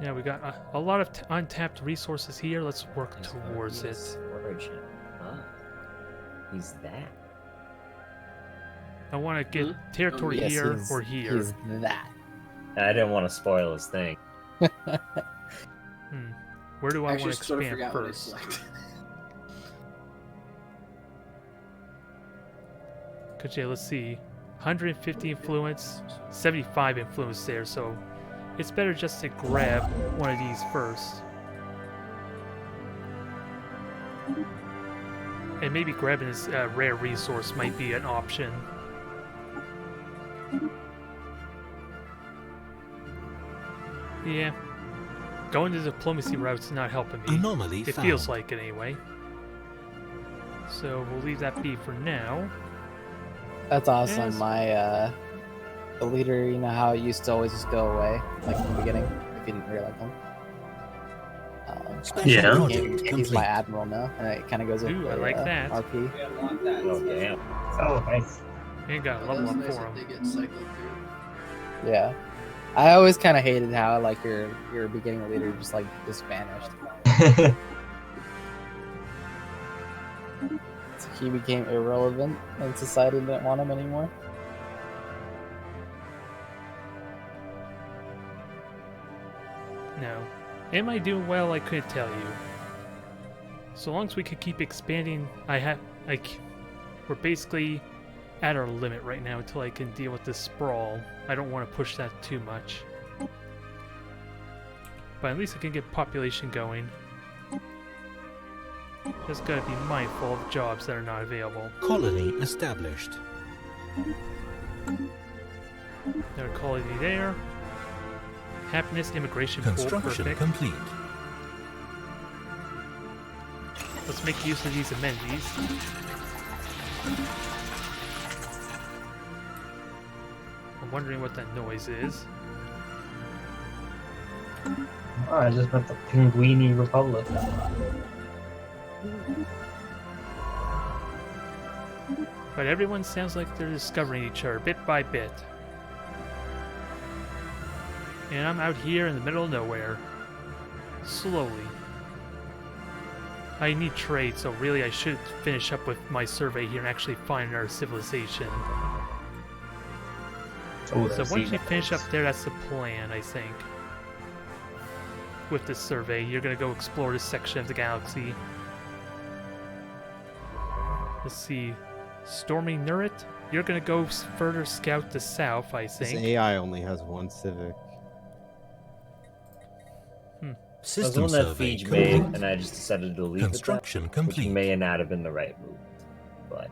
Yeah, we got a lot of untapped resources here. Let's work towards it. Origin. Ah, he's that. I want to get territory Yes, here he's- or here. He's that. I didn't want to spoil his thing. Where do I Actually, want to sort of expand forgot what I first? selected. Cause yeah, let's see. 150 influence, 75 influence there, so it's better just to grab one of these first. And maybe grabbing this rare resource might be an option. Yeah. Going the diplomacy route's not helping me. Anomaly It found. feels like it anyway. So we'll leave that be for now. That's awesome. Yes. My the leader, you know how it used to always just go away, like in the beginning, if you didn't realize them. Yeah. He's my admiral now, and it kind of goes with Ooh, I the, like that. RP. Oh damn. Oh, nice. And got a That level is up nice for that him. they get cycled through. Yeah, I always kind of hated how like your beginning leader just like just vanished. He became irrelevant, and society didn't want him anymore. No. Am I doing well? I couldn't tell you. So long as we can keep expanding, we're basically at our limit right now until I can deal with this sprawl. I don't want to push that too much. But at least I can get population going. Just gotta be mindful of jobs that are not available. Colony established. Their colony there. Happiness immigration pool, Construction perfect. complete. Let's make use of these amenities. I'm wondering what that noise is. Oh, I just met the Pinguini Republic. But everyone sounds like they're discovering each other bit by bit. And I'm out here in the middle of nowhere. Slowly. I need trade, so really I should finish up with my survey here and actually find our civilization. Oh, So once you finish up there, that's the plan, I think. With this survey, you're gonna go explore this section of the galaxy. Let's see. Stormy Nurit, you're gonna go further scout the south, I This think. AI only has one civic. That was the System one that survey Feige made, complete. and I just decided to leave Construction it that, which complete. may not have been the right move. But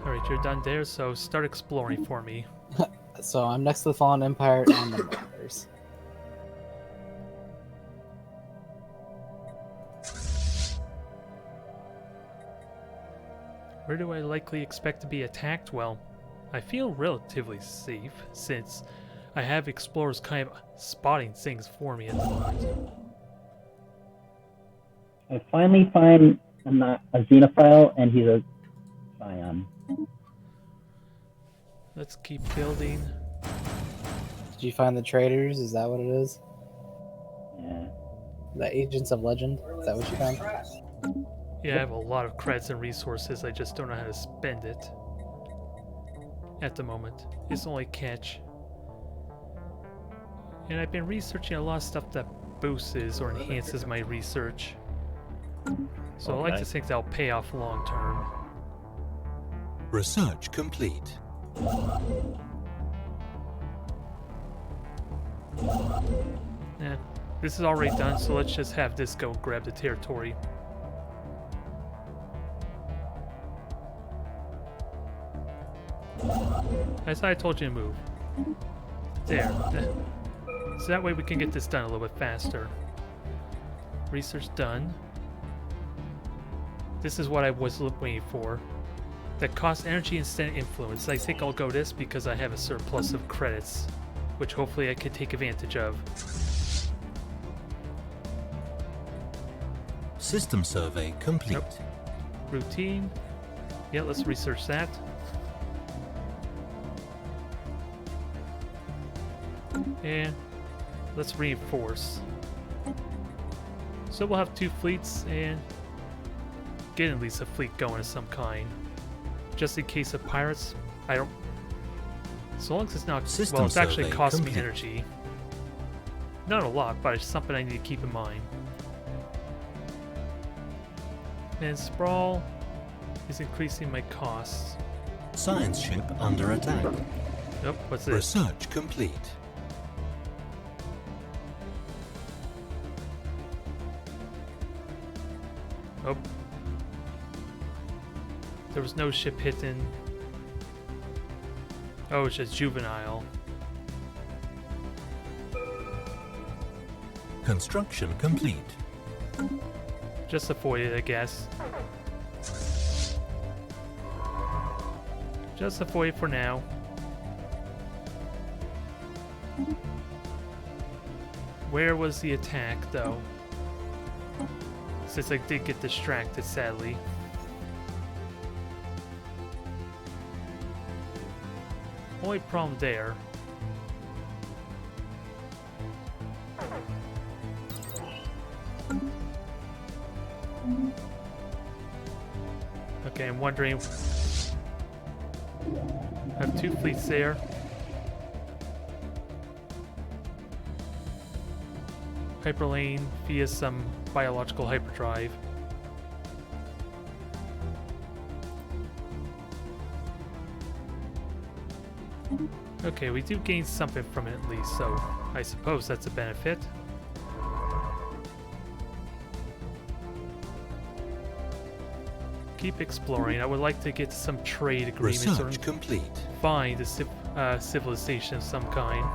Alright, you're done there, so start exploring for me. So I'm next to the Fallen Empire and the Marauders. Where do I likely expect to be attacked? Well, I feel relatively safe, since I have explorers kind of spotting things for me at the moment. I finally find a xenophile, and he's a scion. Let's keep building. Did you find the traders? Is that what it is? Yeah. The Agents of Legend? Is that what you found? Yeah, I have a lot of credits and resources, I just don't know how to spend it. At the moment. It's the only catch. And I've been researching a lot of stuff that boosts or enhances my research. So I like to think that'll pay off long term. Research complete. Yeah, this is already done, so let's just have this go grab the territory. I thought I told you to move. There. So that way we can get this done a little bit faster. Research done. This is what I was waiting for. That costs energy instead of influence. I think I'll go this because I have a surplus of credits, which hopefully I can take advantage of. System survey complete. Nope. Routine. Yeah, let's research that. And let's reinforce. So we'll have 2 fleets and get at least a fleet going of some kind. Just in case of pirates, I don't... So long as it's not... System well, it's actually survey cost me complete. energy. Not a lot, but it's something I need to keep in mind. And Sprawl is increasing my costs. Science ship under attack. Nope, what's this? Research complete. Oh. There was no ship hitting. Oh, it's just juvenile. Construction complete. Just avoid it, I guess. Just avoid it for now. Where was the attack, though? Since I did get distracted, sadly. Only problem there. Okay, I'm wondering. I have 2 fleets there. Hyperlane via some biological hyperdrive. Okay, we do gain something from it at least, so I suppose that's a benefit. Keep exploring. I would like to get some trade agreements Research or complete. find a civilization of some kind.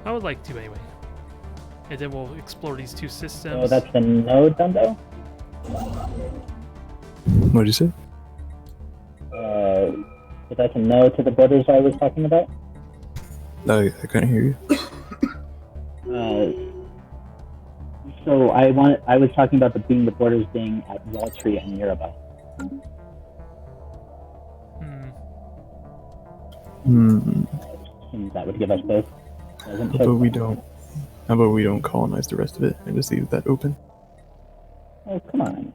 I would like to anyway. And then we'll explore these 2 systems. So that's the node done though? What did you say? So that's a no to the borders I was talking about? No, I couldn't hear you. So I was talking about the borders being at Waltree and Miraba. Seems that would give us both. How about we don't colonize the rest of it and just leave that open? Oh, come on.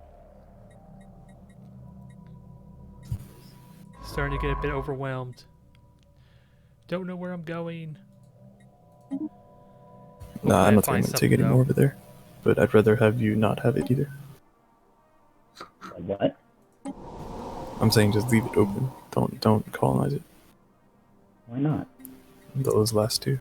Starting to get a bit overwhelmed. Don't know where I'm going. Nah, I don't think I'm find gonna take something, any though. more over there. But I'd rather have you not have it either. What? I'm saying just leave it open. Don't colonize it. Why not? Those last two.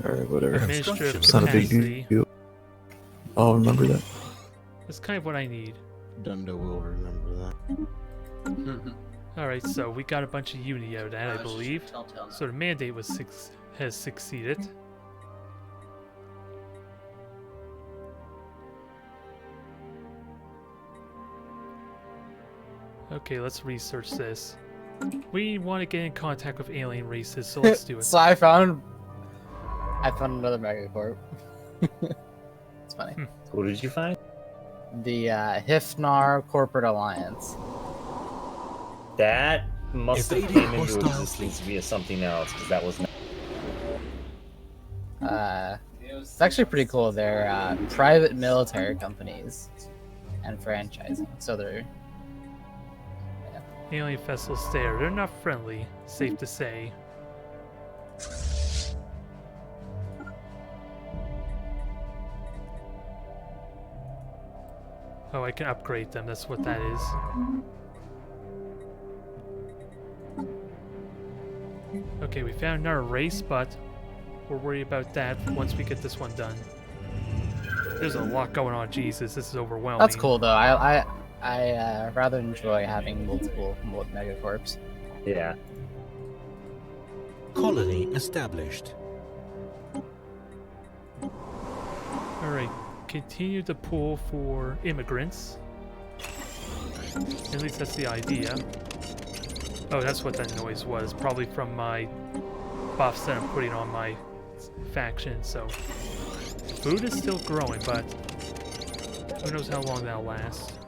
Alright, whatever. A Ministry of It's not a big Capacity. deal. I'll remember that. That's kind of what I need. Dundo will remember that. Alright, so we got a bunch of Unity out of that, I believe. Telltale now. So the mandate has succeeded. Okay, let's research this. We want to get in contact with alien races, so let's do it. So I found another megacorp. It's funny. Who did you find? The Hifnar Corporate Alliance. That must have Evading came into hostile existence via something else, because that was not. It's actually pretty cool. They're private military companies and franchising. So they're Alien vessels there. They're not friendly, safe to say. Oh, I can upgrade them. That's what that is. Okay, we found another race, but we'll worry about that once we get this one done. There's a lot going on. Jesus, this is overwhelming. that's cool though. I rather enjoy having multiple megacorps. Yeah. Colony established. Alright, continue to pull for immigrants. At least that's the idea. Oh, that's what that noise was. Probably from my buffs that I'm putting on my faction, so... Food is still growing, but... who knows how long that'll last.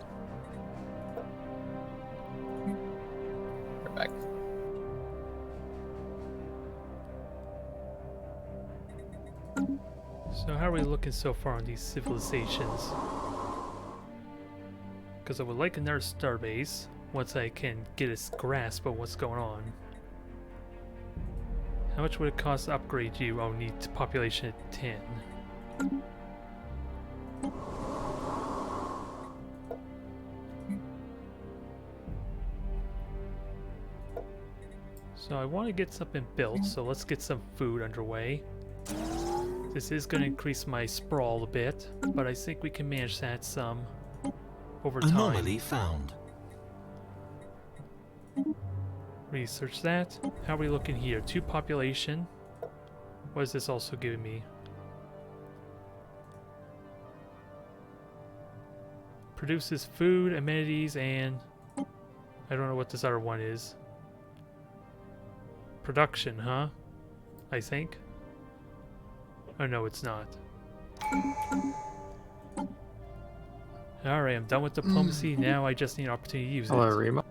Perfect. So how are we looking so far on these civilizations? Because I would like another starbase once I can get a grasp of what's going on. How much would it cost to upgrade you? I'll need population at 10. So I want to get something built, so let's get some food underway. This is going to increase my sprawl a bit, but I think we can manage that some over time. Anomaly found. Research that. How are we looking here? 2 population. What is this also giving me? Produces food, amenities, and... I don't know what this other one is. Production, huh? I think. Oh no, it's not. Alright, I'm done with diplomacy. Now I just need an opportunity to use Hello, it. Rima.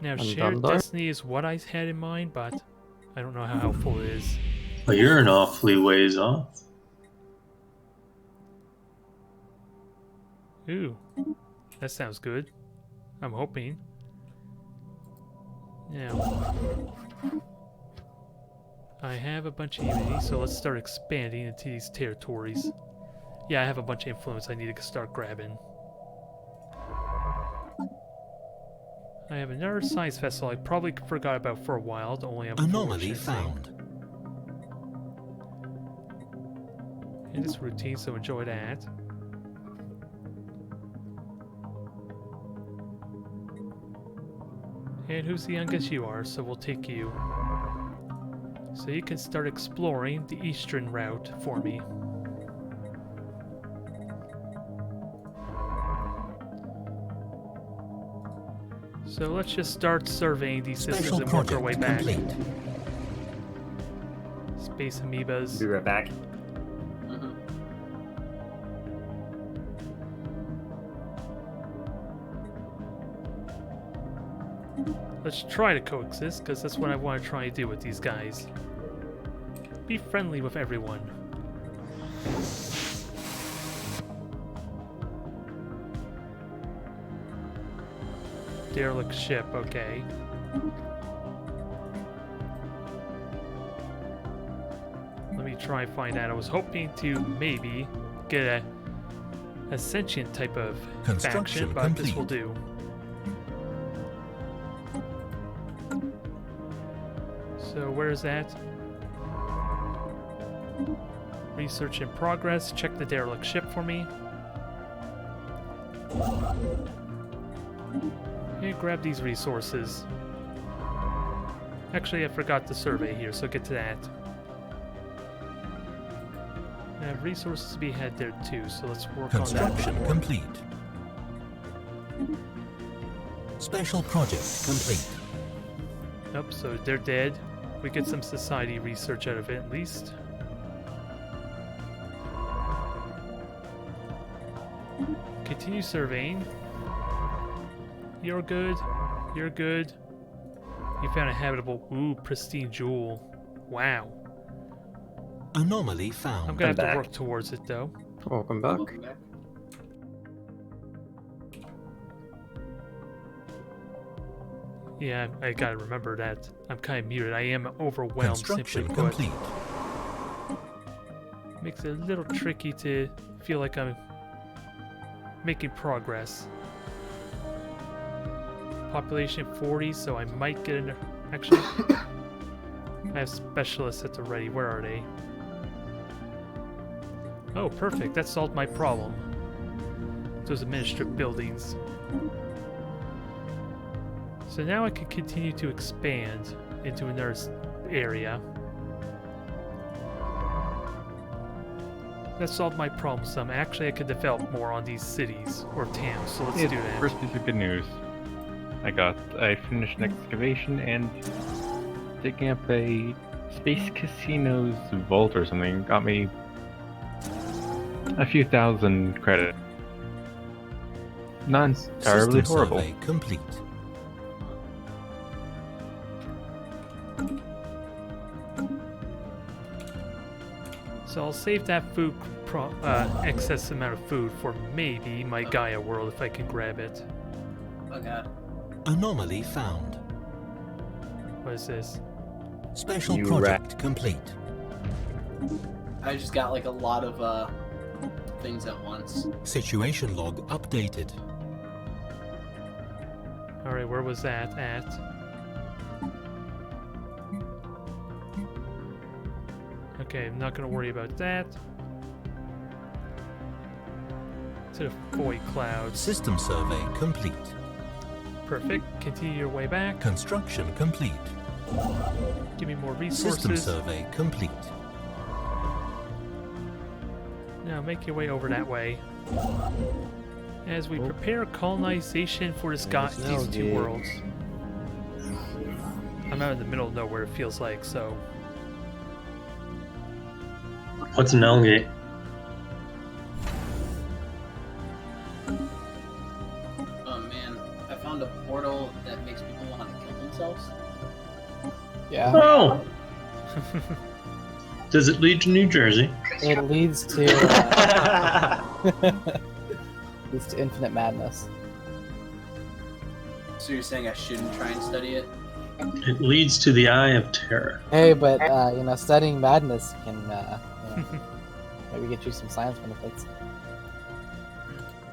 Now, I'm shared done there. destiny is what I had in mind, but I don't know how helpful it is. Well, you're an awfully ways off. Ooh, that sounds good. I'm hoping. Now, I have a bunch of unity, so let's start expanding into these territories. Yeah, I have a bunch of influence I need to start grabbing. I have another science vessel I probably forgot about for a while, the only Anomaly unfortunate thing. found. It is routine, so enjoy that. And who's the youngest? You are, so we'll take you. So you can start exploring the eastern route for me. So let's just start surveying these systems Special and work our way project back. complete. Space amoebas. Be right back. Let's try to coexist, because that's what I want to try and do with these guys. Be friendly with everyone. Derelict ship, okay. Let me try and find out. I was hoping to maybe get a sentient type of faction, but this will do. So where is that? Research in progress. Check the derelict ship for me. Okay, grab these resources. Actually, I forgot the survey here, so get to that. I have resources to be had there too, so let's work on that. Construction complete. Special project complete. Nope, so they're dead. We get some society research out of it at least. Continue surveying. You're good. You're good. You found a habitable, pristine jewel. Wow. Anomaly found. I'm gonna have to work towards it though. Welcome back. Yeah, I gotta remember that. I'm kind of muted. I am overwhelmed simply Construction put. complete. Makes it a little tricky to feel like I'm making progress. Population 40, so I might get in. Actually, I have specialists at the ready. Where are they? Oh, perfect. That solved my problem. Those administrative buildings. So now I can continue to expand into another area. That solved my problem some. Actually, I could develop more on these cities or towns, so let's do that. First piece of good news. I finished an excavation and digging up a Space Casino's vault or something got me a few thousand credit. Not entirely System horrible. survey complete. So I'll save that food excess amount of food for maybe my Gaia world if I can grab it. Oh god. Anomaly found. What is this? Special project complete. I just got like a lot of things at once. Situation log updated. Alright, where was that at? Okay, I'm not gonna worry about that. To the void clouds. System survey complete. Perfect. Continue your way back. Construction complete. Give me more resources. System survey complete. Now make your way over that way. As we prepare colonization for these two worlds. I'm out in the middle of nowhere, it feels like, so. What's an Elgate? Oh man, I found a portal that makes people want to kill themselves. Yeah. Oh! Does it lead to New Jersey? It leads to leads to infinite madness. So you're saying I shouldn't try and study it? It leads to the Eye of Terror. Hey, but studying madness can maybe get you some science benefits.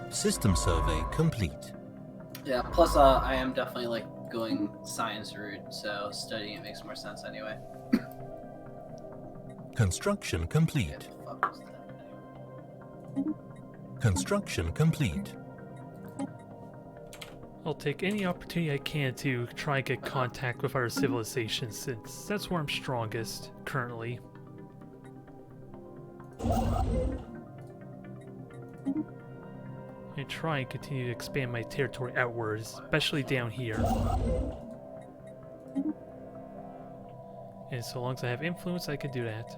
System survey complete. Yeah. Plus, I am definitely like going science route, so studying it makes more sense anyway. Construction complete. Construction complete. I'll take any opportunity I can to try and get contact with our civilization, since that's where I'm strongest currently. And try and continue to expand my territory outwards, especially down here. And so long as I have influence, I can do that.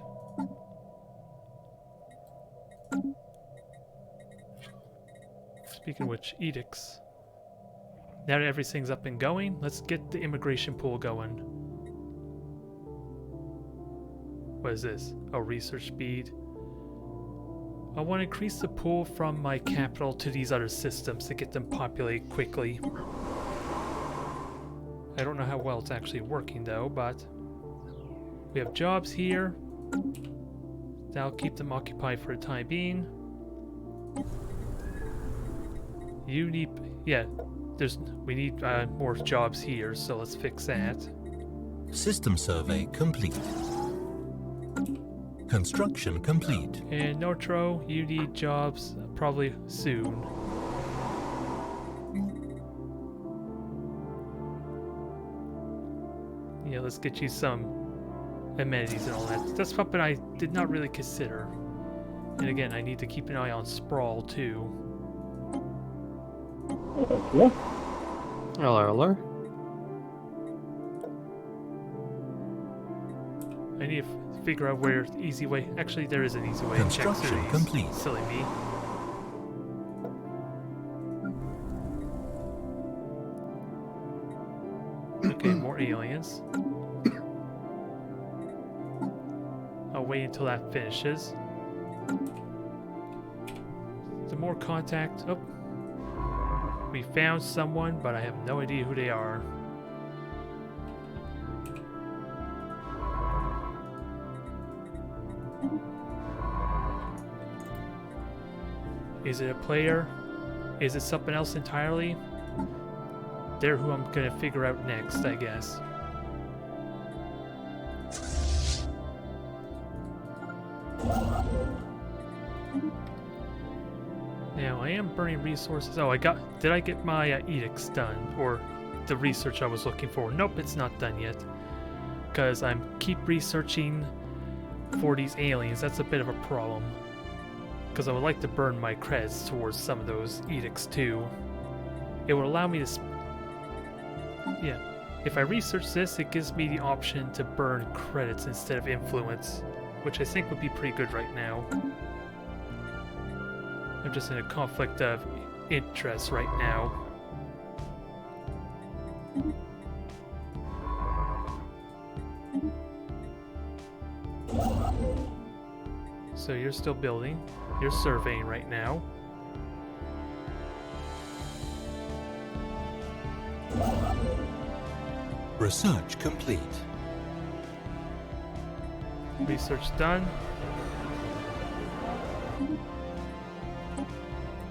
Speaking of which, edicts. Now that everything's up and going, let's get the immigration pool going. What is this? Oh, research speed. I want to increase the pull from my capital to these other systems to get them populated quickly. I don't know how well it's actually working though, but we have jobs here. That'll keep them occupied for the time being. You need, yeah, we need more jobs here, so let's fix that. System survey complete. Construction complete. And Notro, you need jobs probably soon. Yeah, let's get you some amenities and all that. That's something I did not really consider. And again, I need to keep an eye on sprawl too. Yeah. Hello. I need to figure out where the easy way. Actually, there is an easy way to check Construction cities. complete. Silly me. Okay, more aliens. I'll wait until that finishes. Some more contact. Oh, we found someone, but I have no idea who they are. Is it a player? Is it something else entirely? They're who I'm gonna figure out next, I guess. Now, I am burning resources. Oh, did I get my edicts done? Or the research I was looking for? Nope, it's not done yet. Because I'm keep researching for these aliens. That's a bit of a problem. Because I would like to burn my credits towards some of those edicts too. It would allow me to... Yeah, if I research this, it gives me the option to burn credits instead of influence, which I think would be pretty good right now. I'm just in a conflict of interest right now. So you're still building. You're surveying right now. Research complete. Research done.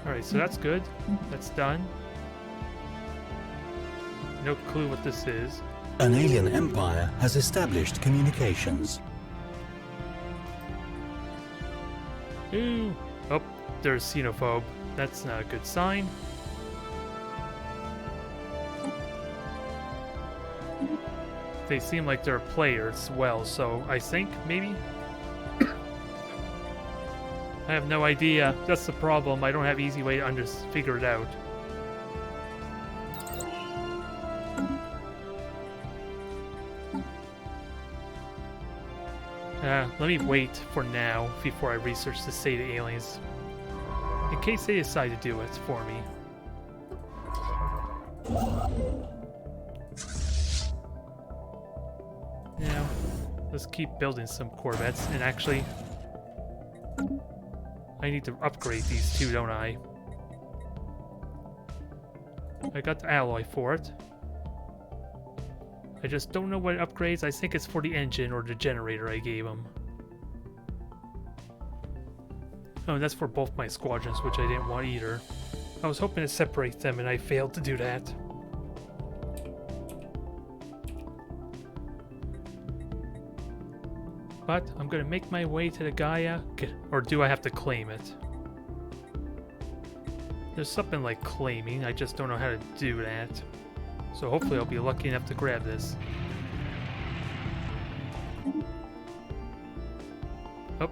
Alright, so that's good. That's done. No clue what this is. An alien empire has established communications. Ooh. Oh, there's xenophobe. That's not a good sign. They seem like they're players as well, so I think maybe? I have no idea. That's the problem. I don't have easy way to figure it out. Let me wait for now before I research the state of aliens. In case they decide to do it for me. Now, let's keep building some Corvettes, and actually, I need to upgrade these two, don't I? I got the alloy for it. I just don't know what it upgrades. I think it's for the engine or the generator I gave them. Oh, and that's for both my squadrons, which I didn't want either. I was hoping to separate them, and I failed to do that. But I'm gonna make my way to the Gaia, or do I have to claim it? There's something like claiming, I just don't know how to do that. So hopefully I'll be lucky enough to grab this. Oh.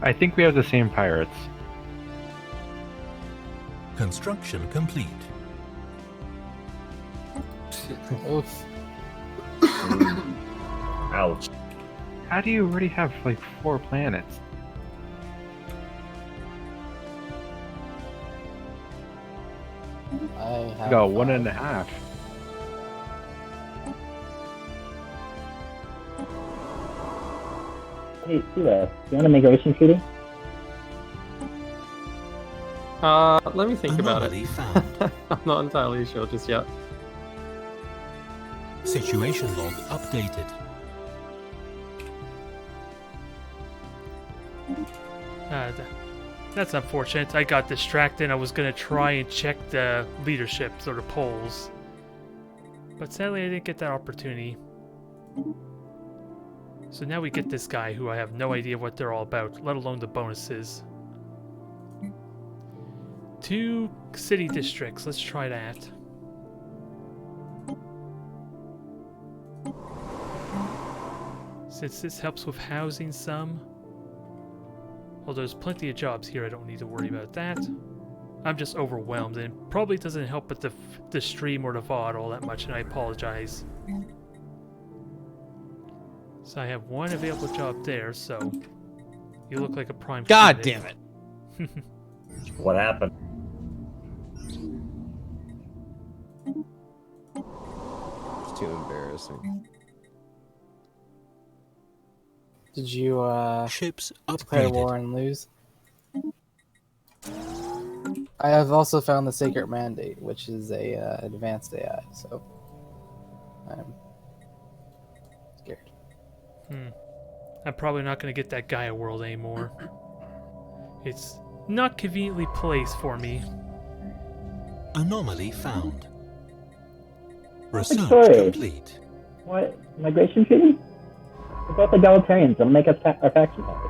I think we have the same pirates. Construction complete. Oof. Ouch. How do you already have like 4 planets? I have. I got 1.5. Hey, Siva, you want a migration treaty? Let me think about it. Anomaly found. I'm not entirely sure just yet. Situation log updated. That's unfortunate. I got distracted. I was gonna try and check the leadership or the polls, but sadly I didn't get that opportunity. So now we get this guy who I have no idea what they're all about, let alone the bonuses. 2 city districts. Let's try that. Since this helps with housing some. Although there's plenty of jobs here, I don't need to worry about that. I'm just overwhelmed, and it probably doesn't help with the stream or the VOD all that much, and I apologize. So I have 1 available job there, so you look like a prime God candidate. damn it! What happened? It's too embarrassing. Did you Ships declare upgraded. war and lose? I have also found the Sacred Mandate, which is a advanced AI, so I'm scared. I'm probably not going to get that Gaia world anymore. It's not conveniently placed for me. Anomaly found. Research Sorry. complete. What? Migration treaty? We're both egalitarians. Don't make us our faction happy.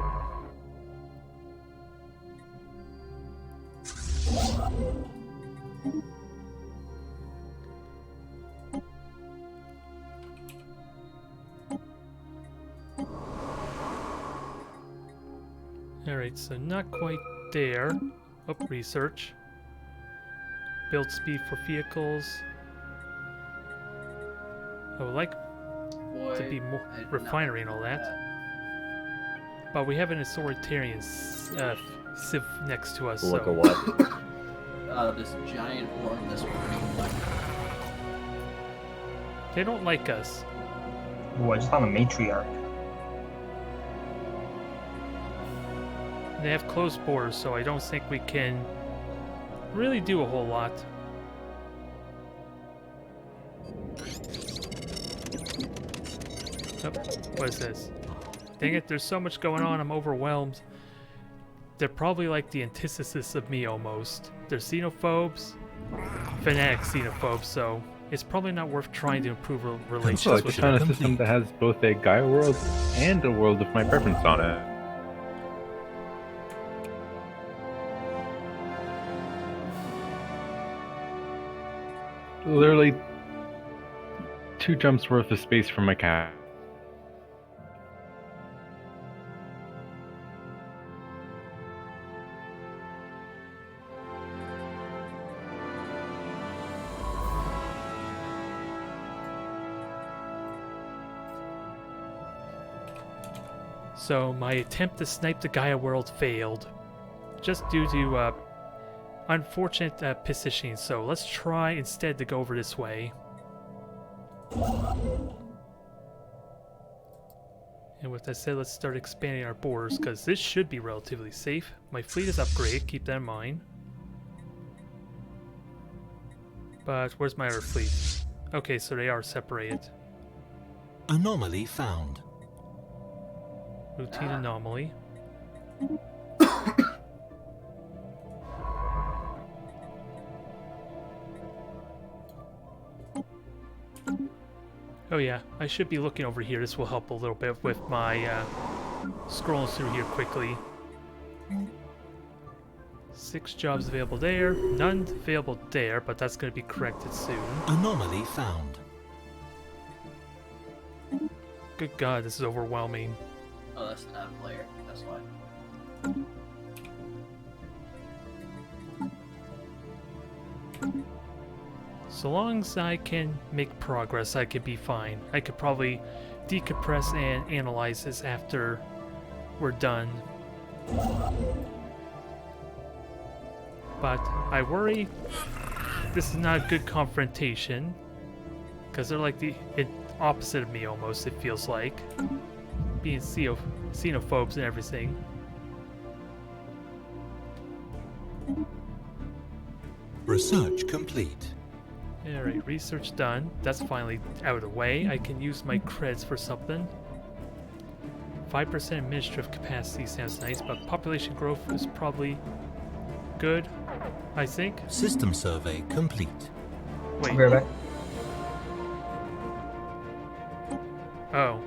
Alright, so not quite there. Up research. Build speed for vehicles. I would like to be more refinery and all that. But we have an authoritarian civ next to us, Look so... at what? This giant orb that's pretty like. They don't like us. Ooh, I just found a matriarch. They have closed borders, so I don't think we can really do a whole lot. Oh, what is this? Dang it, there's so much going on, I'm overwhelmed. They're probably like the antithesis of me almost. They're xenophobes, fanatic xenophobes, so it's probably not worth trying to improve relations So like with to find them. a system that has both a Gaia world and a world with my preference on it. Literally 2 jumps worth of space for my cat. So my attempt to snipe the Gaia world failed, just due to unfortunate positioning. So let's try instead to go over this way. And with that said, let's start expanding our borders, because this should be relatively safe. My fleet is upgraded, keep that in mind. But where's my other fleet? Okay, so they are separated. Anomaly found. Routine anomaly. Oh yeah, I should be looking over here. This will help a little bit with my scrolling through here quickly. 6 jobs available there, none available there, but that's going to be corrected soon. Anomaly found. Good God, this is overwhelming. Oh, that's an add player. That's why. So long as I can make progress, I could be fine. I could probably decompress and analyze this after we're done. But I worry this is not a good confrontation. Because they're like the opposite of me almost, it feels like. Being xenophobes and everything. Research complete. Alright, research done. That's finally out of the way. I can use my creds for something. 5% administrative capacity sounds nice, but population growth is probably good, I think. System survey complete. Wait. I'll be right back. Oh.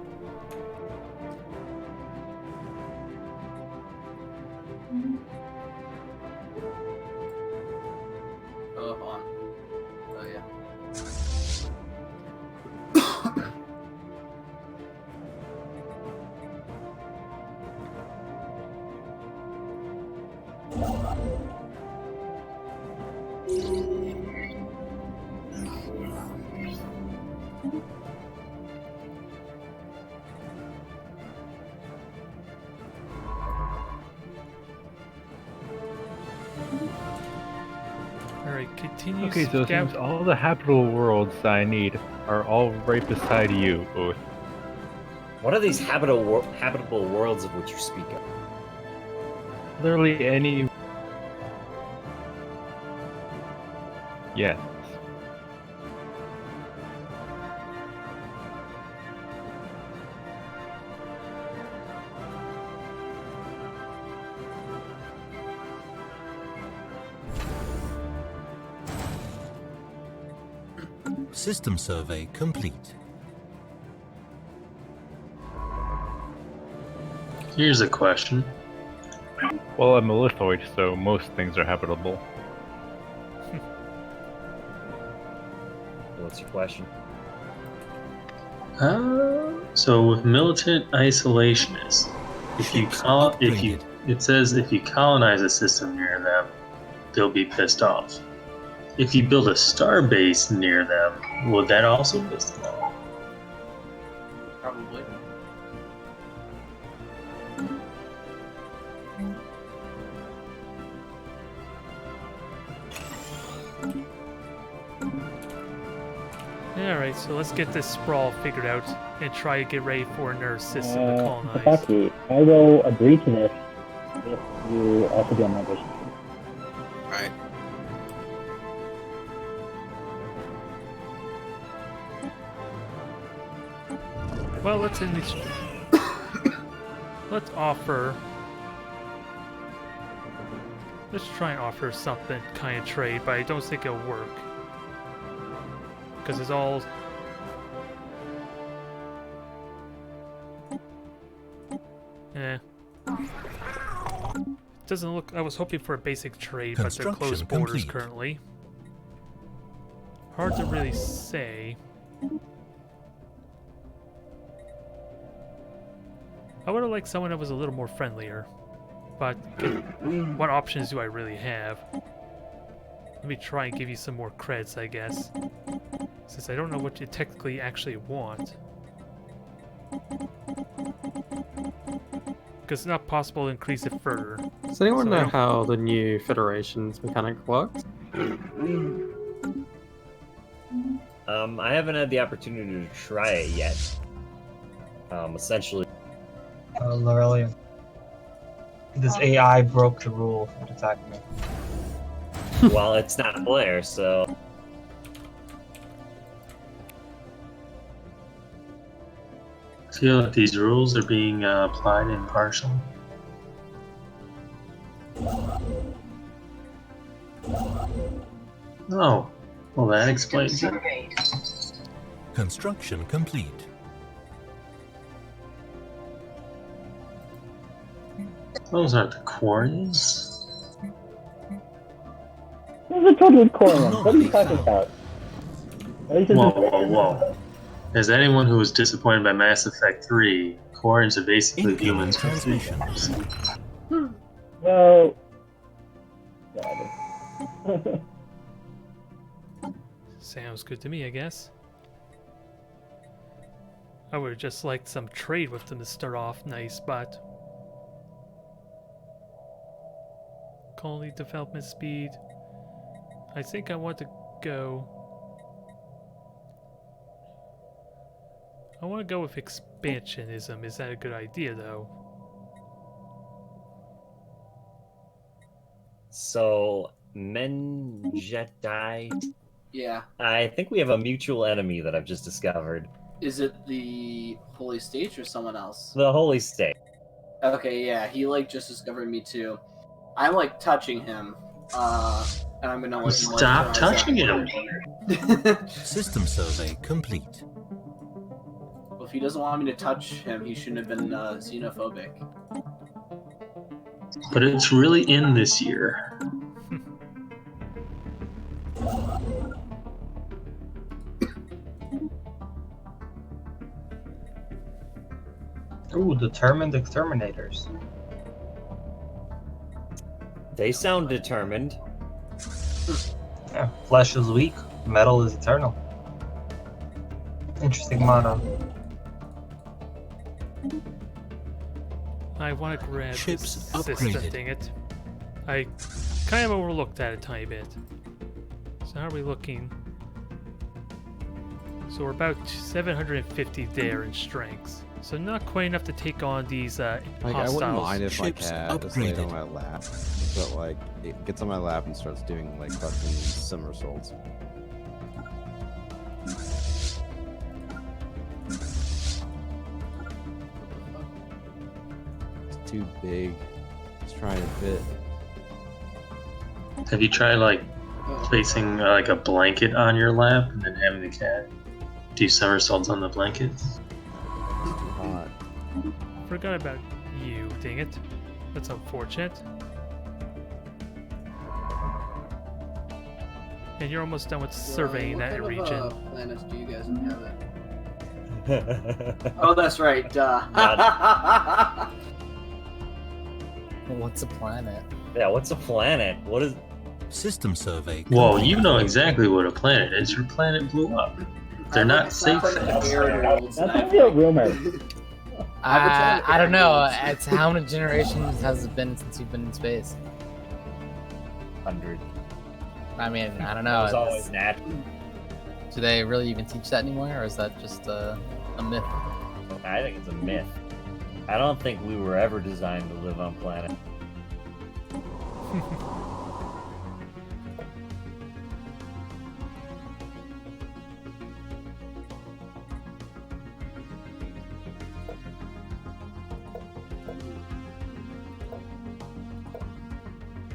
Oh, hold on. Oh, yeah. Alright, continue. Okay, so it seems all the habitable worlds I need are all right beside you, Oath. What are these habitable worlds of which you speak of? Literally any. Yes. System survey complete. Here's a question. Well, I'm a lithoid, so most things are habitable. What's your question? So with militant isolationists, it says if you colonize a system near them, they'll be pissed off. If you build a star base near them, will that also piss them off? Probably. Alright, so let's get this sprawl figured out and try to get ready for another system to colonize. Sasaki, I will agree to this if you also do a migration. Right. Well, let's at least let's offer. Let's try and offer something kind of trade, but I don't think it'll work because it's all. Doesn't look. I was hoping for a basic trade, but they're closed borders currently. Hard to really say. I would have liked someone that was a little more friendlier, but what options do I really have? Let me try and give you some more creds, I guess, since I don't know what you technically actually want. Because it's not possible to increase it further. Does anyone know how the new Federation's mechanic works? I haven't had the opportunity to try it yet. Essentially. Lorellian. This AI broke the rule of attacking me. Well, it's not a player, so. I feel that these rules are being applied impartially. Oh, well that explains it. Construction complete. Those aren't the Quarians. Those are totally Quarians. What are you talking about? Whoa. As anyone who was disappointed by Mass Effect 3, Quarians are basically humans. Well, Sounds good to me, I guess. I would have just liked some trade with them to start off nice, but colony development speed. I think I want to go. I want to go with expansionism. Is that a good idea, though? So, Menjeti. Yeah. I think we have a mutual enemy that I've just discovered. Is it the Holy Stage or someone else? The Holy State. Okay, yeah, he like just discovered me too. I'm like touching him, and I'm gonna like Stop touching him. System survey complete. Well, if he doesn't want me to touch him, he shouldn't have been xenophobic. But it's really in this year. Ooh, determined exterminators. They sound determined. Yeah, flesh is weak, metal is eternal. Interesting motto. I want to grab Ships this system, upgraded. dang it. I kind of overlooked that a tiny bit. So how are we looking? So we're about 750 there in strengths. So not quite enough to take on these Like, I hostiles. wouldn't mind if my Ships cat is laid on upgraded. my lap, but like it gets on my lap and starts doing like fucking somersaults. It's too big. It's trying to fit. Have you tried like placing like a blanket on your lap and then having the cat do somersaults on the blanket? Hot. Forgot about you, dang it. That's unfortunate. And you're almost done with surveying that what kind region. of, planets do you guys inhabit? Oh, that's right. Duh. What's a planet? Yeah, what's a planet? What is... System survey Whoa, complete. you know exactly what a planet is. Your planet blew up. They're not safe That's things. That's a real rumor. I don't know. It's how many generations has it been since you've been in space? 100. I mean, I don't It know. was always natural. Do they really even teach that anymore, or is that just a myth? I think it's a myth. I don't think we were ever designed to live on planet.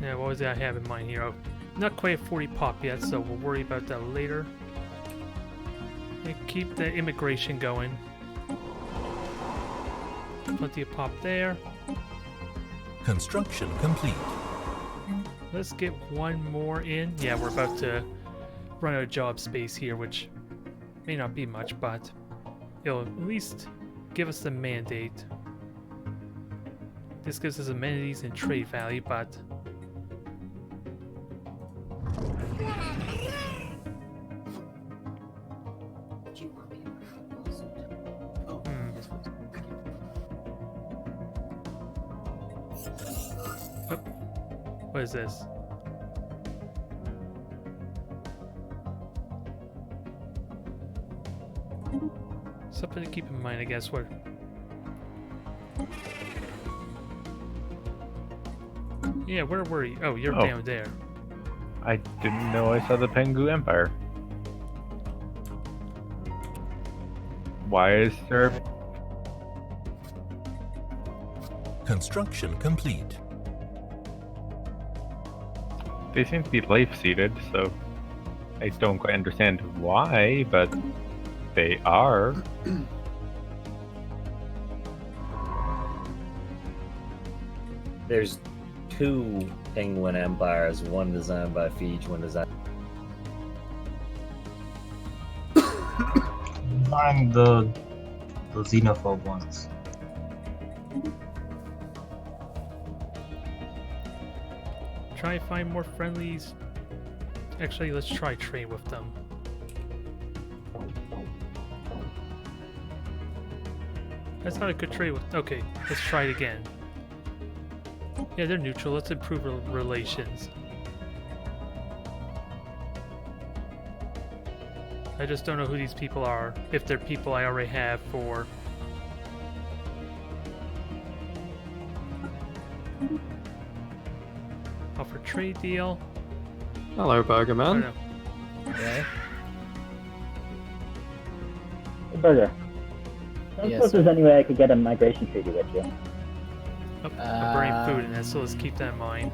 Yeah, what was it I have in mind here? Oh, not quite a 40 pop yet, so we'll worry about that later. And keep the immigration going. Plenty of pop there. Construction complete. Let's get one more in. Yeah, we're about to run out of job space here, which may not be much, but it'll at least give us the mandate. This gives us amenities and trade value, but what is this? Something to keep in mind, I guess. What? Yeah, where were you? Oh, you're down there. I didn't know I saw the Pengu Empire. Why is there... Construction complete. They seem to be life-seated, so I don't quite understand why, but they are. There's two Penguin Empires, one designed by Feige, one designed... Find the xenophobe ones. Try and find more friendlies. Actually, let's try trade with them. That's not a good trade with. Okay, let's try it again. Yeah, they're neutral. Let's improve relations. I just don't know who these people are. If they're people I already have for. Offer trade deal. Hello, Burger Oh, Man. no. Okay. Hey, Burger. Don't Yes, suppose there's sir. any way I could get a migration treaty with you. Oh, I'm burning food in it, so let's keep that in mind.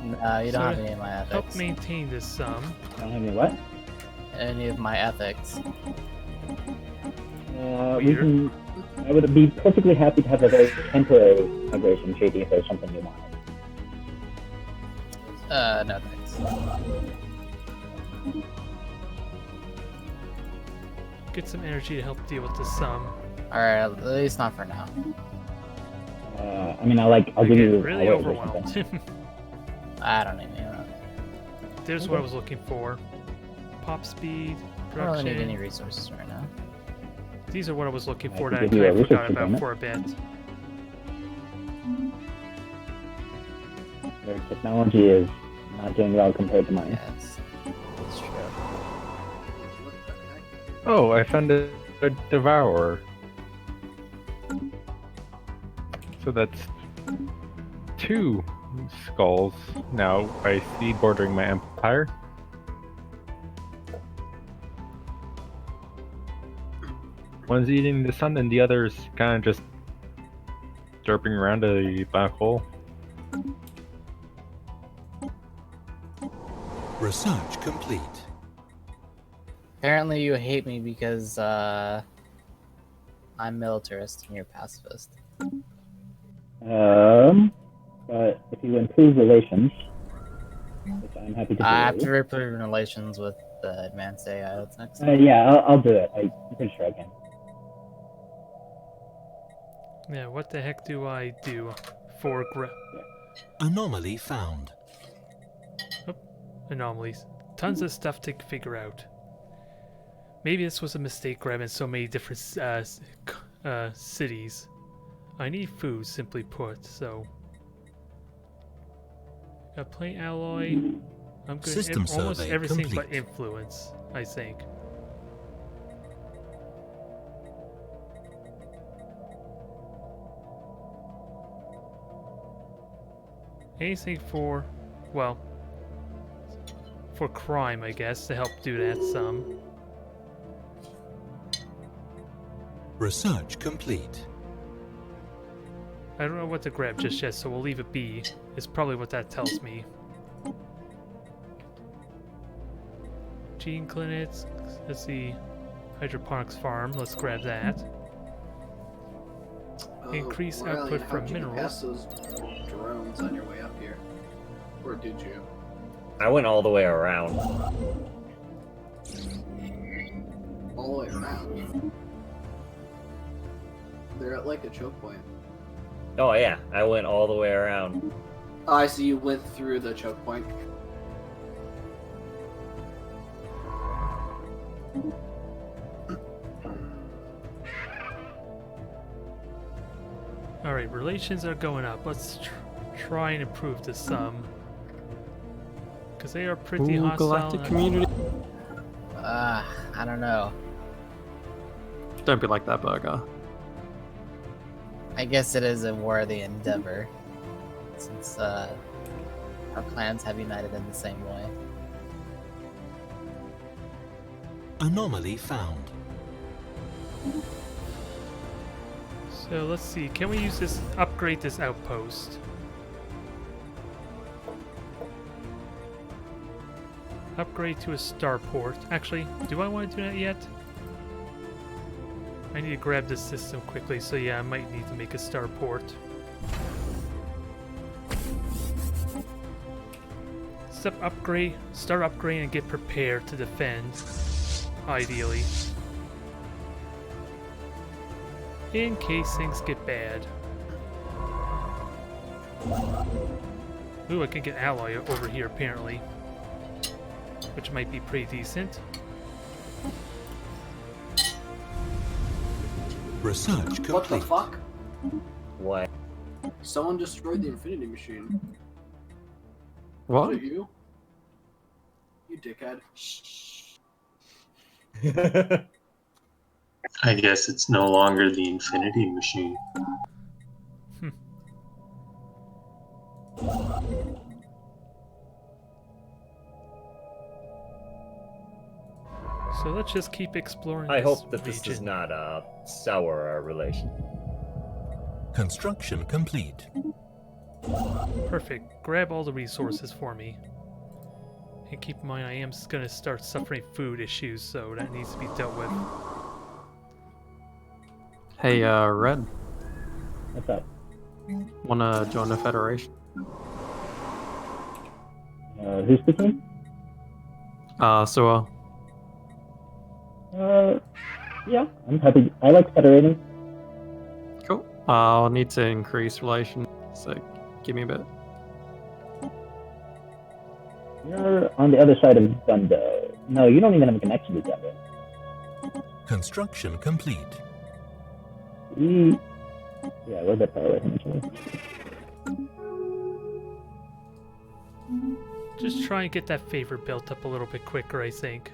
No, you don't So, have any of my ethics. Help maintain this sum. I don't have any what? Any of my ethics. We can. I would be perfectly happy to have a very temporary migration treaty if there's something you want. No thanks. Get some energy to help deal with the sum. Alright, at least not for now. I mean, I'll give Get you really hours or something. overwhelmed. I don't even know. There's what I was looking for. Pop speed, I don't really need production. any resources right now. These are what I was looking I for can that I give you kind a of forgot research about component. for a bit. Their technology is not doing well compared to mine. Yes, it's true. Oh, I found a devourer. So that's 2 skulls now I see bordering my empire. One's eating the sun and the other's kind of just derping around a black hole. Research complete. Apparently you hate me because, I'm militarist and you're pacifist. But if you improve relations, which I'm happy to do. I have to improve relations with the advanced AI that's next. Yeah, I'll do it. I'm pretty sure I can. Yeah, what the heck do I do for Anomaly found. anomalies? Tons of stuff to figure out. Maybe this was a mistake grabbing so many different cities. I need food, simply put, so... Got plain alloy. I'm good System at almost survey everything but complete. influence, I think. Anything for, well, for crime, I guess, to help do that some. Research complete. I don't know what to grab just yet, so we'll leave it be. Is probably what that tells me. Gene clinics. Let's see. Hydroponics farm. Let's grab that. Increase Riley, output from how'd you minerals. pass those drones on your way up here? Or did you? I went all the way around. All the way around. They're at like a choke point. Oh yeah, I went all the way around. Oh, I see you went through the choke point. Alright, relations are going up. Let's try and improve the sum. Because they are pretty Ooh, hostile. galactic and- community. I don't know. Don't be like that, Burger. I guess it is a worthy endeavor, since our plans have united in the same way. Anomaly found. So let's see, can we use this, upgrade this outpost? Upgrade to a starport. Actually, do I want to do that yet? I need to grab this system quickly, so yeah, I might need to make a starport. Start upgrading and get prepared to defend, ideally. In case things get bad. Ooh, I can get alloy over here apparently. Which might be pretty decent. Research complete. What the fuck? What? Someone destroyed the Infinity Machine. What? Was it you? You dickhead. I guess it's no longer the Infinity Machine. So let's just keep exploring. I this hope that this region. does not sour our relation. Construction complete. Perfect. Grab all the resources for me. And keep in mind, I am going to start suffering food issues, so that needs to be dealt with. Hey, Red. What's up? Wanna join the Federation? Who's speaking? So, Yeah, I'm happy. I like federating. cool. I'll need to increase relations, so give me a bit. You're on the other side of Gundo. No, you don't even have a connection to Gundo. Construction complete. Yeah, we're a bit far away from each other. Just try and get that favor built up a little bit quicker, I think.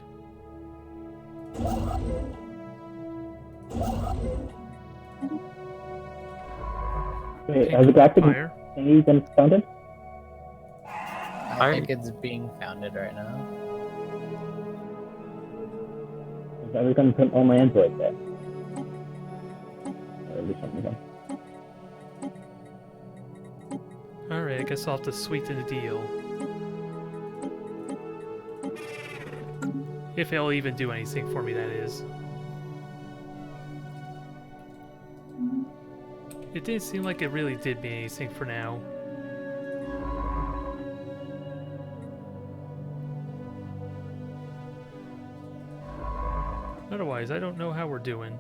Wait, has the galactic Fire. thingy been founded? I think it's being founded right now. I was going to put all my androids there. Or at least some of them. Alright, I guess I'll have to sweeten the deal. If it'll even do anything for me, that is. It didn't seem like it really did mean anything for now. Otherwise, I don't know how we're doing.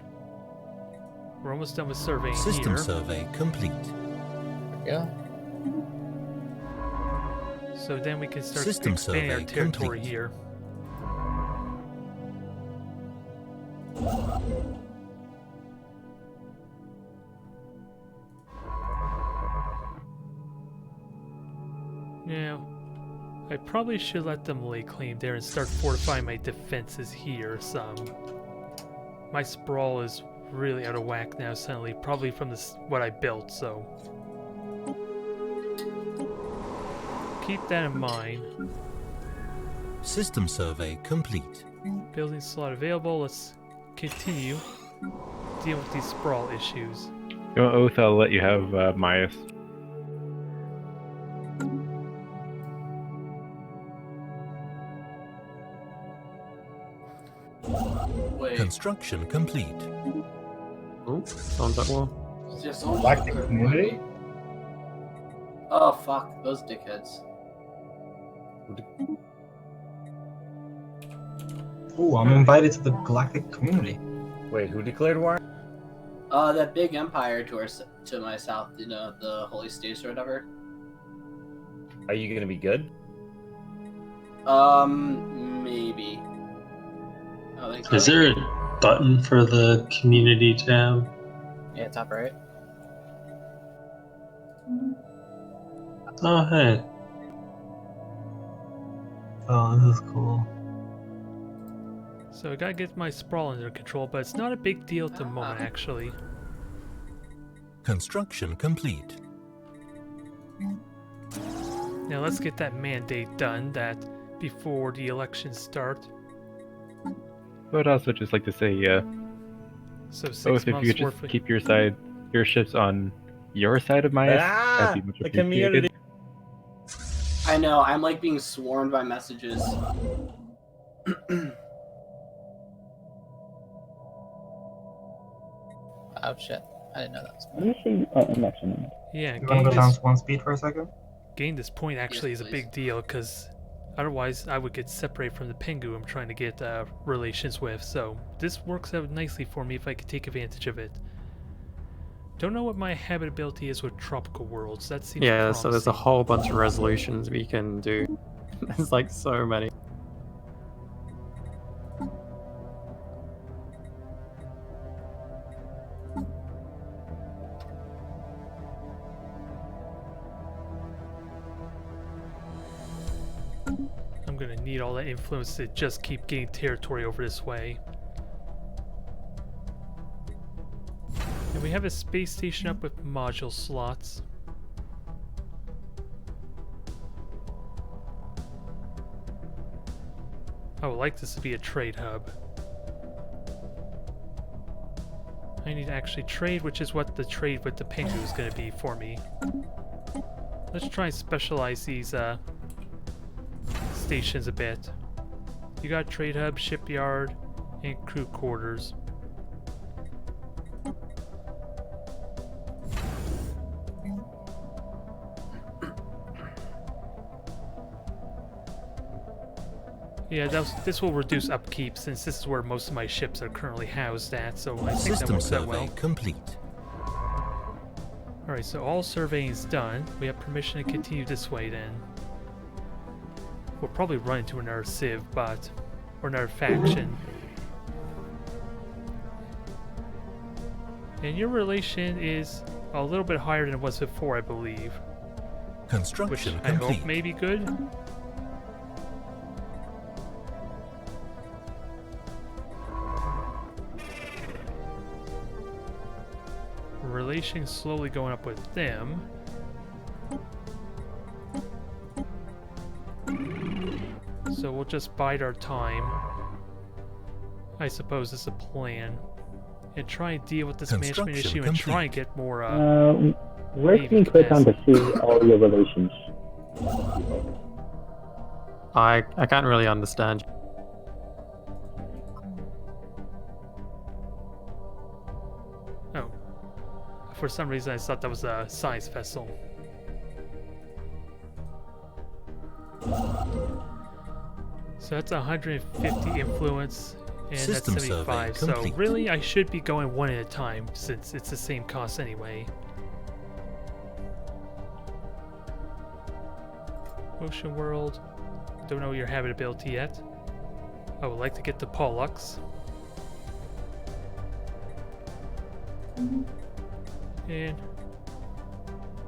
We're almost done with surveying System here. survey complete. Yeah. So then we can start System expanding our survey territory complete. here. Now, I probably should let them lay claim there and start fortifying my defenses here some. My sprawl is really out of whack now suddenly, probably from this what I built, so keep that in mind. System survey complete. Building slot available. Let's continue deal with these sprawl issues. You want Oath, I'll let you have Myas. Wait. Construction complete. Oh, sounds like war. Is there someone Galactic just- community? Oh fuck, those dickheads. Ooh, I'm invited to the galactic community. Wait, who declared war? That big empire to my south, you know, the Holy States or whatever. Are you gonna be good? Maybe. I think Is there a button for the community tab? Yeah, top right. Oh, hey. Oh, this is cool. So I gotta get my sprawl under control, but it's not a big deal at the moment, actually. Construction complete. Now let's get that mandate done, that before the elections start. I would also just like to say, So 6 Oath, if you months could worth just of... keep your ships on your side of Myas, that'd be much the appreciated. community. I know, I'm like being swarmed by messages. Oh shit, I didn't know that was Let me see. Oh, I'm actually not. Yeah, You wanna go down to 1 speed for a second? gain this point actually Yes, is a please. big deal, because otherwise I would get separated from the Pengu I'm trying to get relations with, so this works out nicely for me if I could take advantage of it. Don't know what my habitability is with tropical worlds. That seems Yeah, so there's a promising. whole bunch of resolutions we can do. There's like so many. I'm gonna need all that influence to just keep getting territory over this way. And we have a space station up with module slots. I would like this to be a trade hub. I need to actually trade, which is what the trade with the Pengu is going to be for me. Let's try and specialize these stations a bit. You got trade hub, shipyard, and crew quarters. Yeah, this will reduce upkeep since this is where most of my ships are currently housed at, so I think that works out well. Complete. Alright, so all surveying is done. We have permission to continue this way then. We'll probably run into another civ, but... or another faction. And your relation is a little bit higher than it was before, I believe. Construction which I hope may be good. Relation slowly going up with them. So we'll just bide our time. I suppose is a plan. And try and deal with this management issue and try and get more where can you click on to see all your relations? I can't really understand. Oh. For some reason I thought that was a science vessel. So that's 150 influence, and System that's 75. survey So complete. really I should be going one at a time since it's the same cost anyway. Ocean World. Don't know your habitability yet. I would like to get the Pollux. And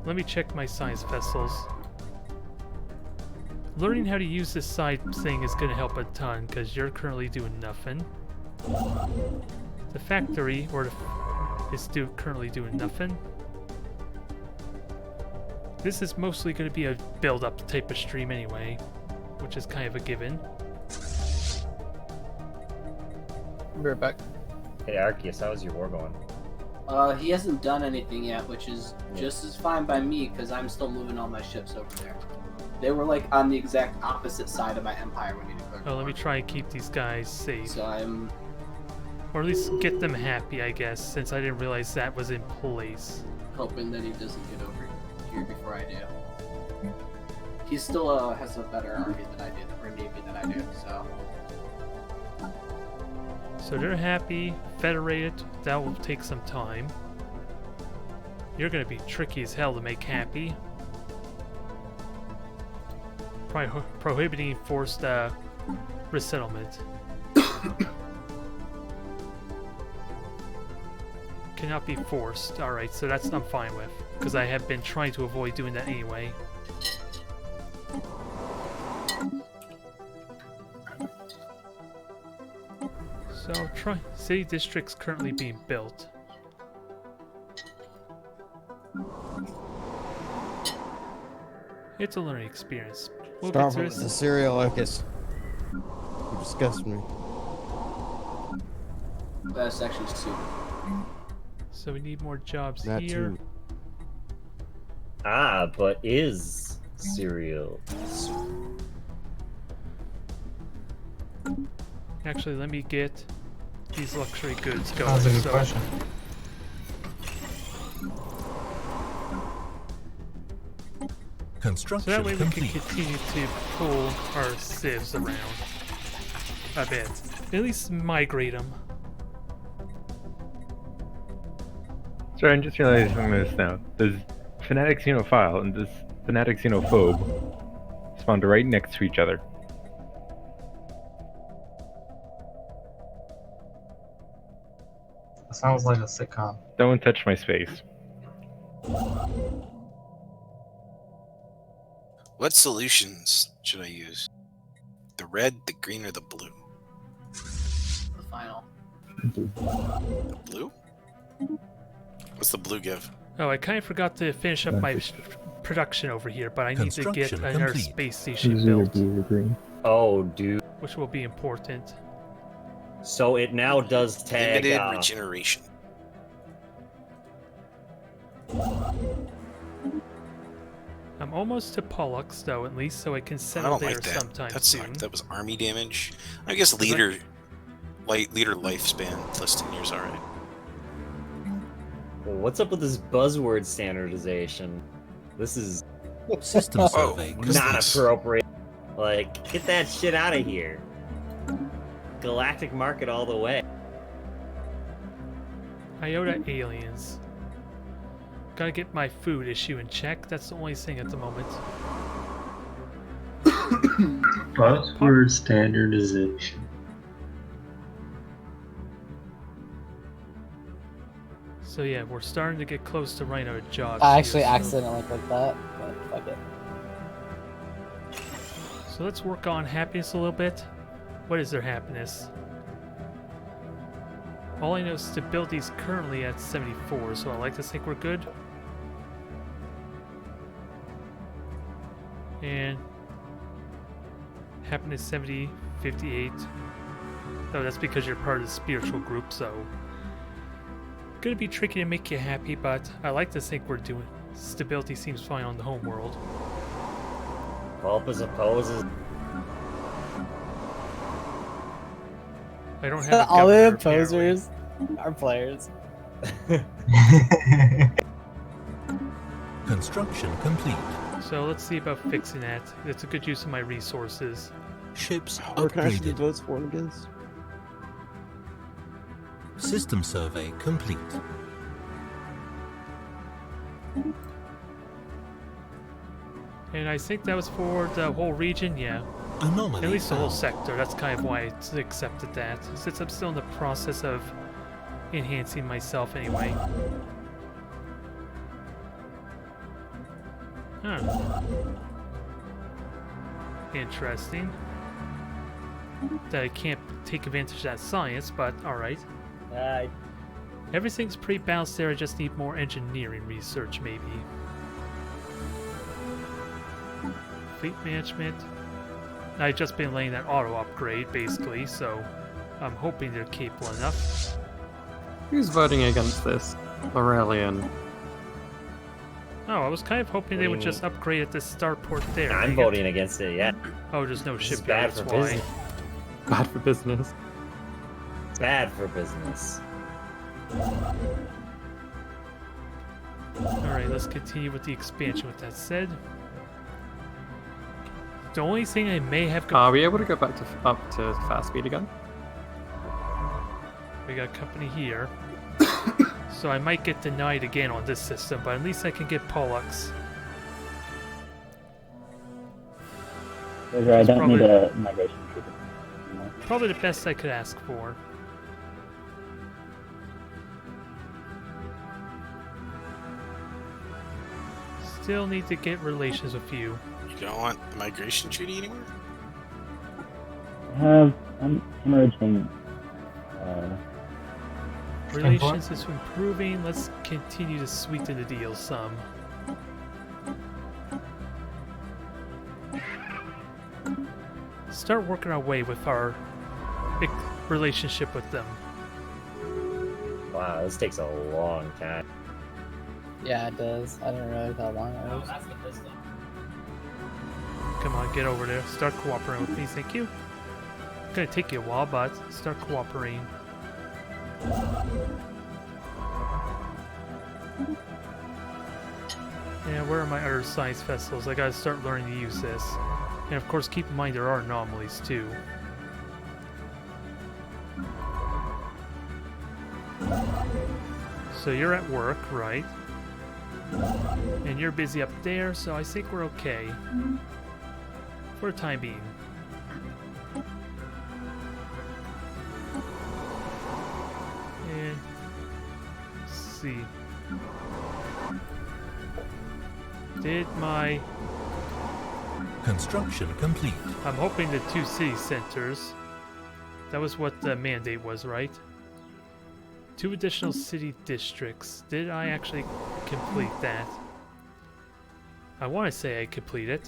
let me check my science vessels. Learning how to use this side thing is going to help a ton because you're currently doing nothing. The factory is currently doing nothing. This is mostly going to be a build-up type of stream anyway, which is kind of a given. Be right back. Hey Arceus, how's your war going? He hasn't done anything yet, which is just as fine by me because I'm still moving all my ships over there. They were like on the exact opposite side of my empire when he declared war. Oh, let me try and keep these guys safe. So I'm... Or at least get them happy, I guess, since I didn't realize that was in place. hoping that he doesn't get over here before I do. He still has a better army than I do, or navy than I do, so... So they're happy, federated, that will take some time. You're gonna be tricky as hell to make happy. Prohibiting forced resettlement. Cannot be forced. Alright, so that's I'm fine with, because I have been trying to avoid doing that anyway. So, city districts currently being built. It's a learning experience. We'll get Start through with this. the serial locus. You disgust me. That's actually super. So we need more jobs That here. too. Ah, but is cereal? Actually, let me get these luxury goods going. That's a good So- question. Construction So that way we can complete. continue to pull our civs around a bit. At least migrate them. Sorry, I'm just realizing this now. There's Fanatic Xenophile and this Fanatic Xenophobe spawned right next to each other. That sounds like a sitcom. Don't touch my space. What solutions should I use? red, the green, or the blue? The final. The blue? What's the blue give? Oh, I kind of forgot to finish up my production over here, but I need to get Construction another complete. space station It's either built, blue or green. Oh, dude. which will be important. So it now does tag. Limited regeneration. I'm almost to Pollux, though, at least, so I can I settle don't there like that. sometime That soon. sucked. That was army damage. I guess leader lifespan plus 10 years, alright. What's up with this buzzword standardization? This is System survey. not appropriate. Like, get that shit out of here. Galactic market all the way. Iota aliens. Gotta get my food issue in check. That's the only thing at the moment. Buzzword standardization. So yeah, we're starting to get close to running out of jobs. I actually here, so- accidentally clicked that, but fuck it. So let's work on happiness a little bit. What is their happiness? All I know is stability is currently at 74, so I like to think we're good. And happiness 70, 58. Oh, that's because you're part of the spiritual group, so gonna be tricky to make you happy, but I like to think we're doing. Stability seems fine on the home world. Pulpus opposes. I don't have a All the governor, apparently. opposers are players. Construction complete. So let's see about fixing that. It's a good use of my resources. Ships Or can I actually upgraded. votes for and against? System survey complete. And I think that was for the whole region, yeah. Anomaly At least the whole found. sector. That's kind of why I accepted that. Since I'm still in the process of enhancing myself anyway. Huh. Interesting. That I can't take advantage of that science, but alright. Everything's pretty balanced there, I just need more engineering research, maybe. Fleet management. I've just been laying that auto upgrade, basically, so I'm hoping they're capable enough. Who's voting against this? Aurelian. Oh, I was kind of hoping they would just upgrade at the starport there. I'm Dang it. voting against it, yeah. Oh, there's no This is shipyard, bad for that's why. business. Bad for business. Bad for business. Alright, let's continue with the expansion with that said. The only thing I may have... Are we able to go back to up to fast speed again? We got a company here. So I might get denied again on this system, but at least I can get Pollux. I don't need a migration treatment. Probably the best I could ask for. Still need to get relations with you. You don't want the migration treaty anywhere? I'm hemorrhaging. Relations is improving. Let's continue to sweeten the deal some. Start working our way with our relationship with them. Wow, this takes a long time. Yeah, it does. I didn't realize how long it was. Come on, get over there. Start cooperating with me, thank you. It's gonna take you a while, but start cooperating. Yeah, where are my other science festivals? I gotta start learning to use this. And of course, keep in mind there are anomalies too. So you're at work, right? And you're busy up there, so I think we're okay. For the time being. And let's see. Did my Construction complete. I'm hoping the 2 city centers. That was what the mandate was, right? 2 additional city districts. Did I actually complete that? I want to say I completed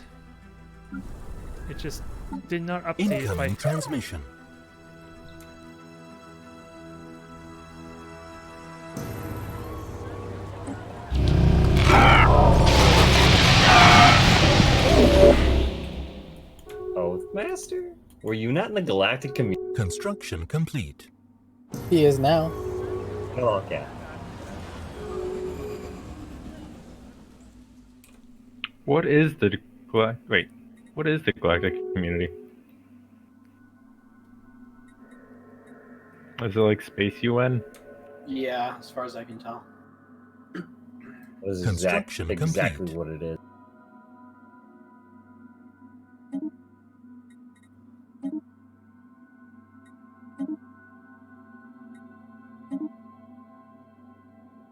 it. It just did not update. Incoming transmission. Oathmaster? Were you not in the Galactic Community? Construction complete. He is now. Oh, okay. What is the What is the Galactic Community? Is it like Space UN? Yeah, as far as I can tell. This is Construction exactly complete. what it is.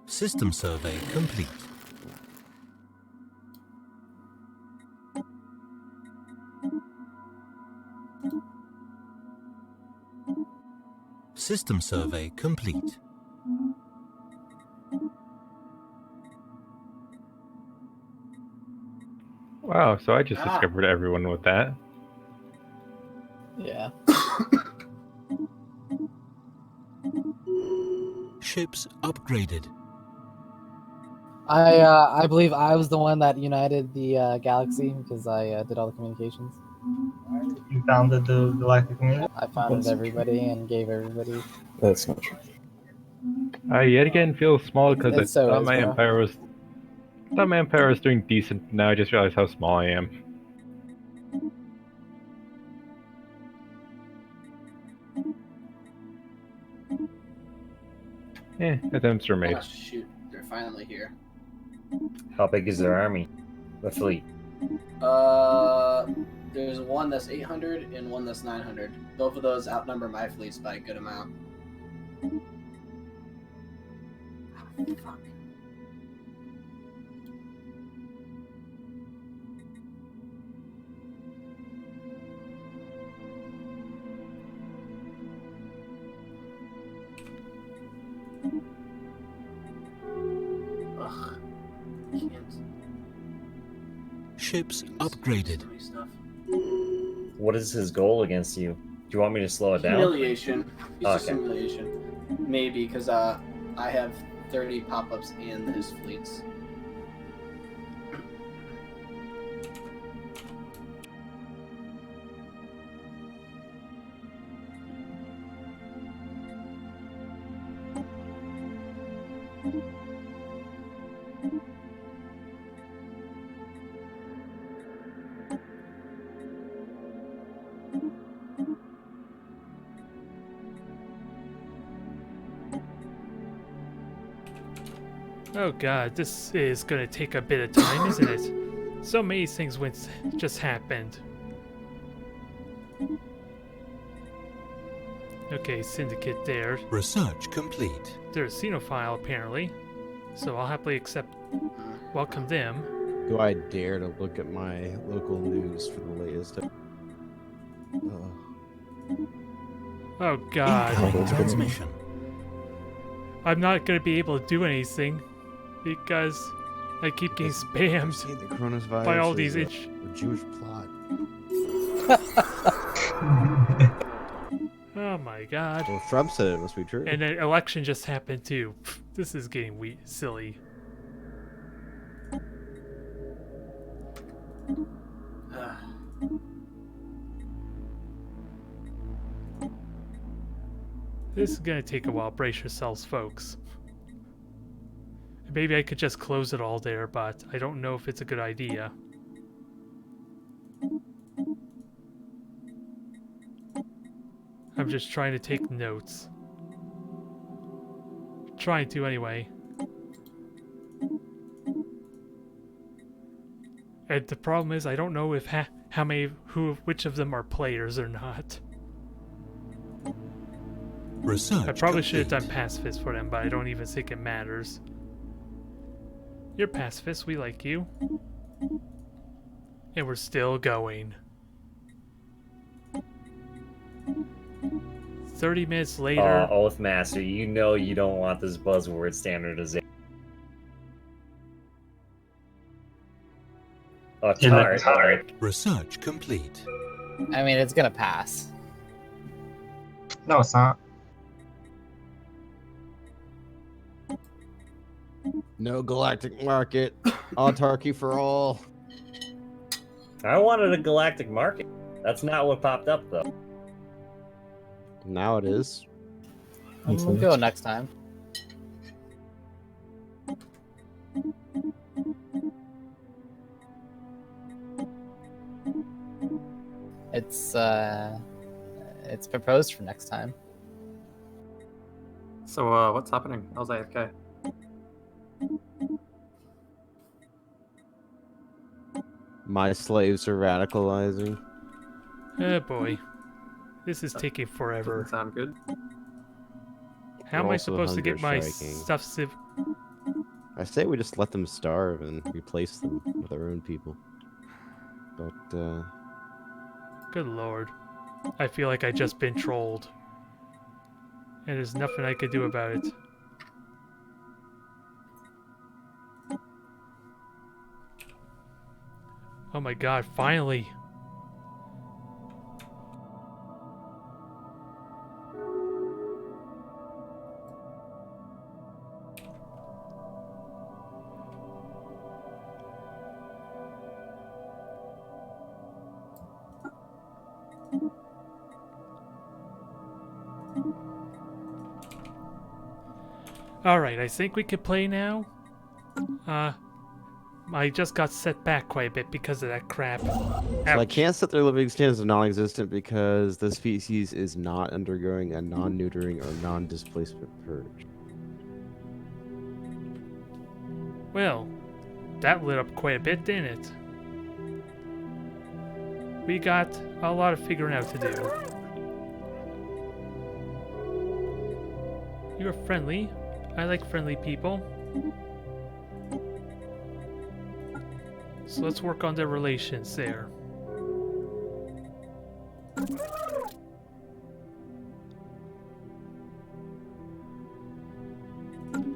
System survey complete. System survey complete. Wow, so I just discovered everyone with that. Yeah. Ships upgraded. I believe I was the one that united the galaxy because I did all the communications. You founded the Galactic Community? I founded everybody and gave everybody. That's not true. I yet again feel small because I It so thought is, my bro. empire was doing decent. Now I just realized how small I am. Attempts were made. Oh, shoot. They're finally here. How big is their army? The fleet? There's one that's 800 and one that's 900. Both of those outnumber my fleets by a good amount. Fuck. Ugh. Can't. Ships upgraded. What is his goal against you? Do you want me to slow it down? Humiliation. It's just Okay. humiliation. Maybe, because I have 30 pop-ups in his fleets. Oh god, this is gonna take a bit of time, isn't it? So many things just happened. Okay, Syndicate there. Research complete. They're a Xenophile, apparently. So I'll happily welcome them. Do I dare to look at my local news for the latest? Oh god. Incoming transmission. I'm not gonna be able to do anything because I keep getting spammed The coronavirus by all is these a Jewish plot. Oh my god. Well, if Trump said it must be true. And then election just happened too. This is getting silly. This is gonna take a while. Brace yourselves, folks. Maybe I could just close it all there, but I don't know if it's a good idea. I'm just trying to take notes. Trying to, anyway. And the problem is, I don't know if which of them are players or not. Research I probably should have complete. done pacifist for them, but I don't even think it matters. You're pacifist, we like you. And we're still going. 30 minutes later. Oath Master, you know you don't want this buzzword standardization. Oh, tart. Research complete. I mean, it's gonna pass. No, it's not. No galactic market. Autarky for all. I wanted a galactic market. That's not what popped up, though. Now it is. We'll go next time. It's proposed for next time. So, what's happening? I was AFK. My slaves are radicalizing. Oh boy. This is taking forever. Doesn't sound good. How am I supposed to get my stuff civ? I say we just let them starve and replace them with our own people. But, Good lord. I feel like I just been trolled. And there's nothing I could do about it. Oh my god, finally! Alright, I think we could play now. I just got set back quite a bit because of that crap. so I can't set their living standards as non-existent because the species is not undergoing a non-neutering or non-displacement purge. Well, that lit up quite a bit, didn't it? We got a lot of figuring out to do. You're friendly. I like friendly people. So let's work on their relations there.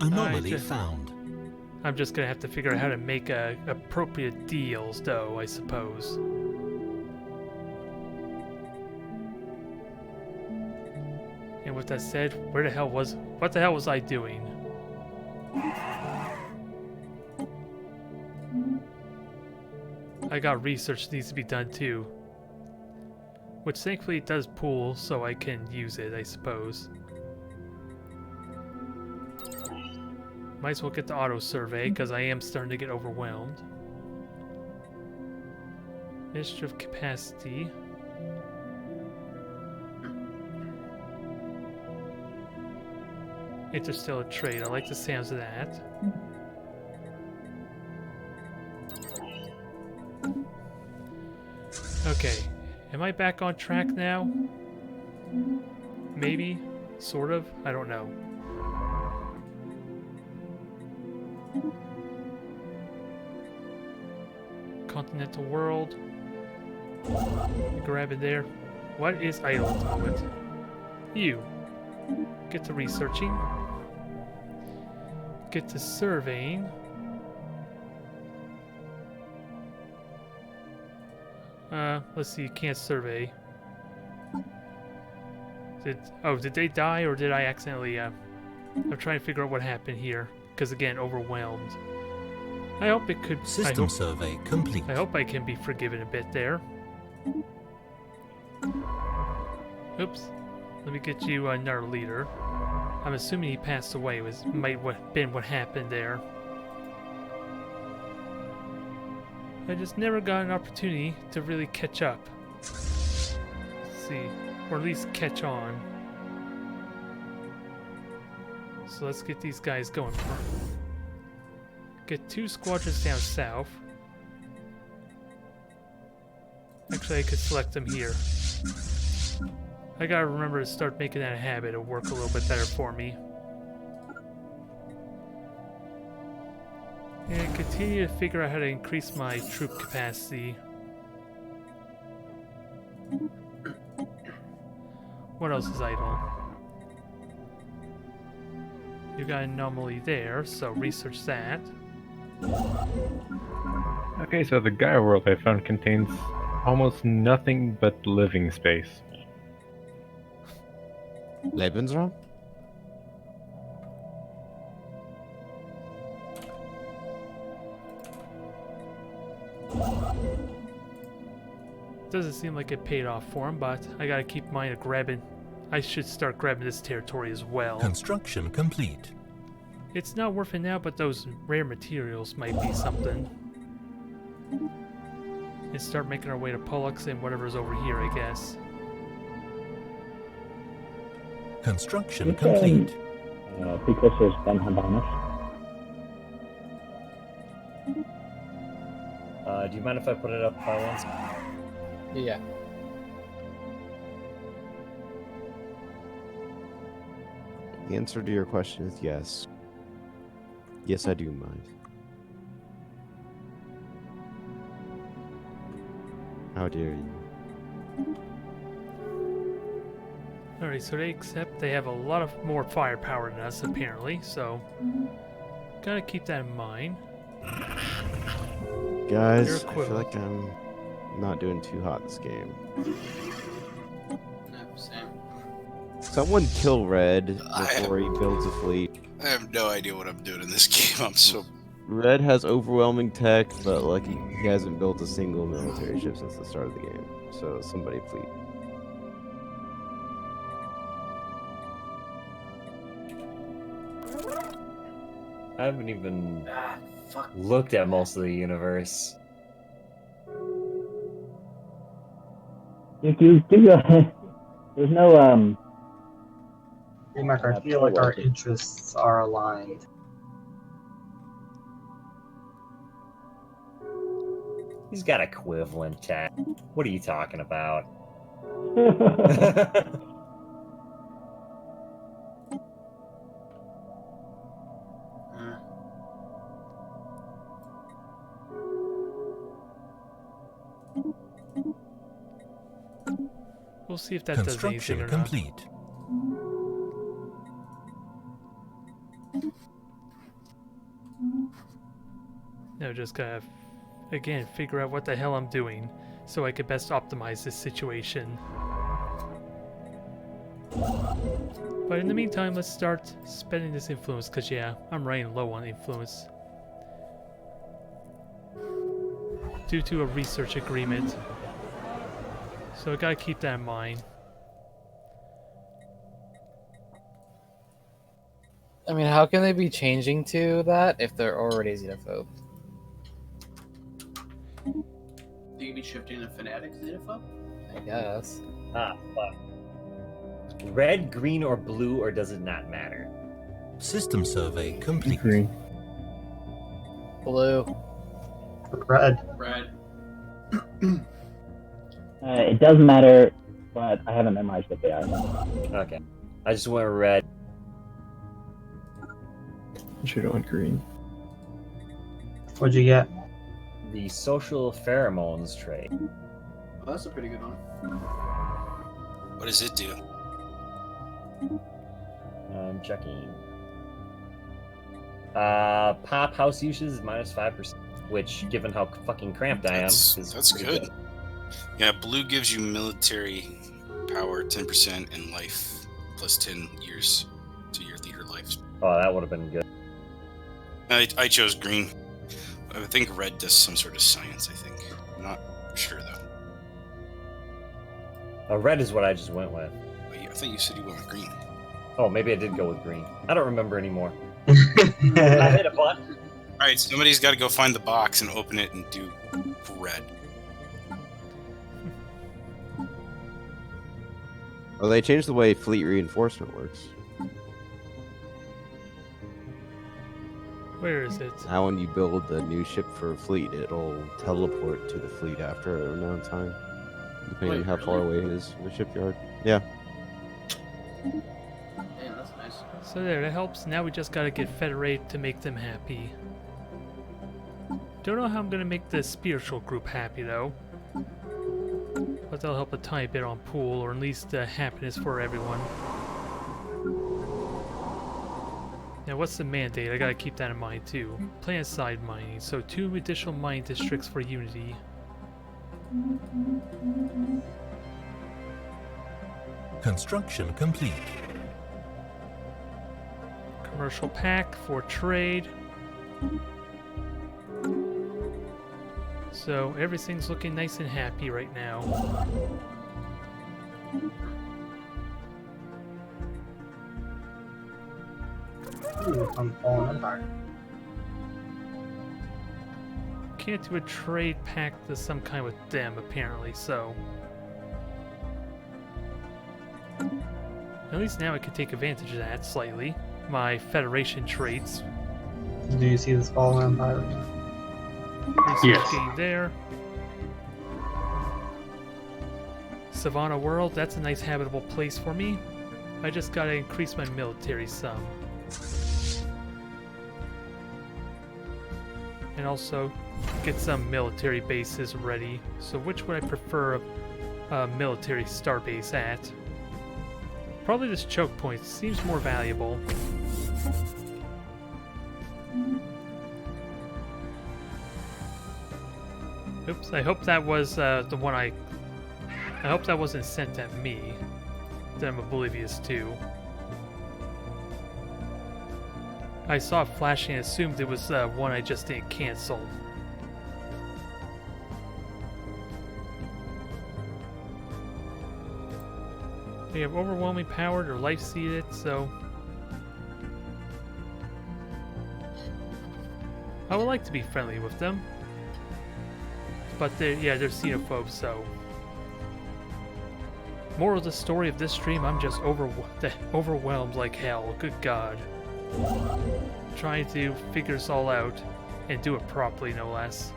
Anomaly found. I'm just gonna have to figure out how to make appropriate deals, though, I suppose. And with that said, what the hell was I doing? I got research that needs to be done too. Which thankfully it does pool, so I can use it, I suppose. Might as well get the auto survey, because I am starting to get overwhelmed. Administrative capacity. Interstellar trade, I like the sounds of that. Okay, am I back on track now? Maybe? Sort of? I don't know. Continental world. Grab it there. What is idle at the moment? You. Get to researching. Get to surveying. Let's see, you can't survey. Did they die or did I accidentally, I'm trying to figure out what happened here. Because again, overwhelmed. I hope it could... System survey complete. I hope I can be forgiven a bit there. Oops. Let me get you another leader. I'm assuming he passed away. Might have been what happened there. I just never got an opportunity to really catch up. Let's see. Or at least catch on. So let's get these guys going. Get 2 squadrons down south. Actually, I could select them here. I gotta remember to start making that a habit. It'll work a little bit better for me. And continue to figure out how to increase my troop capacity. What else is idle? You got an anomaly there, so research that. Okay, so the Gaia world I found contains almost nothing but living space. Lebensraum? Doesn't seem like it paid off for him, but I gotta keep in mind of grabbing. I should start grabbing this territory as well. Construction complete. It's not worth it now, but those rare materials might be something. And start making our way to Pollux and whatever's over here, I guess. Construction complete. Precursors Ben Habanis. Do you mind if I put it up once? Yeah. The answer to your question is yes. Yes, I do mind. How dare you? Alright, so they accept they have a lot of more firepower than us, apparently, so gotta keep that in mind. Guys, Your I feel equivalent. like I'm not doing too hot this game. No, same. Someone kill Red before he builds a fleet. I have no idea what I'm doing in this game. I'm so. Red has overwhelming tech, but like he hasn't built a single military ship since the start of the game. So somebody fleet. I haven't even looked at most of the universe. There's no Hey, Mark, I feel like our interests are aligned. He's got equivalent tech. What are you talking about? We'll see if that does anything or not. Complete. No, just gotta, again, figure out what the hell I'm doing so I could best optimize this situation. But in the meantime, let's start spending this influence, because yeah, I'm running low on influence. Due to a research agreement. So I gotta keep that in mind. I mean, how can they be changing to that if they're already xenophobe? You could be shifting to Fnatic xenophobe? I guess. Ah, fuck. Red, green, or blue, or does it not matter? System survey complete. Green. Blue. Red. Red. it doesn't matter, but I haven't memorized what they are. Okay. I just went red. You should have went green. What'd you get? The social pheromones trait. Oh, that's a pretty good one. What does it do? I'm checking. Pop house usage is -5%, which, given how fucking cramped I am, is That's pretty good. Yeah, blue gives you military power 10% and life plus 10 years to your leader life. Oh, that would have been good. I chose green. I think red does some sort of science, I think. I'm not sure, though. Red is what I just went with. Wait, I thought you said you went with green. Oh, maybe I did go with green. I don't remember anymore. I hit a button. Alright, somebody's got to go find the box and open it and do red. Well, they changed the way fleet reinforcement works. Where is it? Now when you build a new ship for a fleet, it'll teleport to the fleet after a amount of time, depending on how far away it is from the shipyard. Yeah. Damn, that's nice. So there, that helps. Now we just gotta get Federate to make them happy. Don't know how I'm gonna make the spiritual group happy, though. But that'll help a tiny bit on pool, or at least happiness for everyone. Now, what's the mandate? I gotta keep that in mind too. Planet-side mining, so 2 additional mining districts for Unity. Construction complete. Commercial pack for trade. So everything's looking nice and happy right now. Ooh, I'm falling apart. Can't do a trade pact of some kind with them, apparently, so... At least now I can take advantage of that slightly. My Federation traits. Do you see this fallen empire? Yes. There. Savannah World, that's a nice habitable place for me. I just gotta increase my military some. And also get some military bases ready. So which would I prefer a military starbase at? Probably this choke point seems more valuable. Oops, I hope that was the one I hope that wasn't sent at me. That I'm oblivious to. I saw it flashing and assumed it was one I just didn't cancel. They have overwhelming power, they're life seeded, so I would like to be friendly with them. But they're xenophobes, so moral of the story of this stream, I'm just overwhelmed like hell. Good God. Trying to figure this all out and do it properly, no less.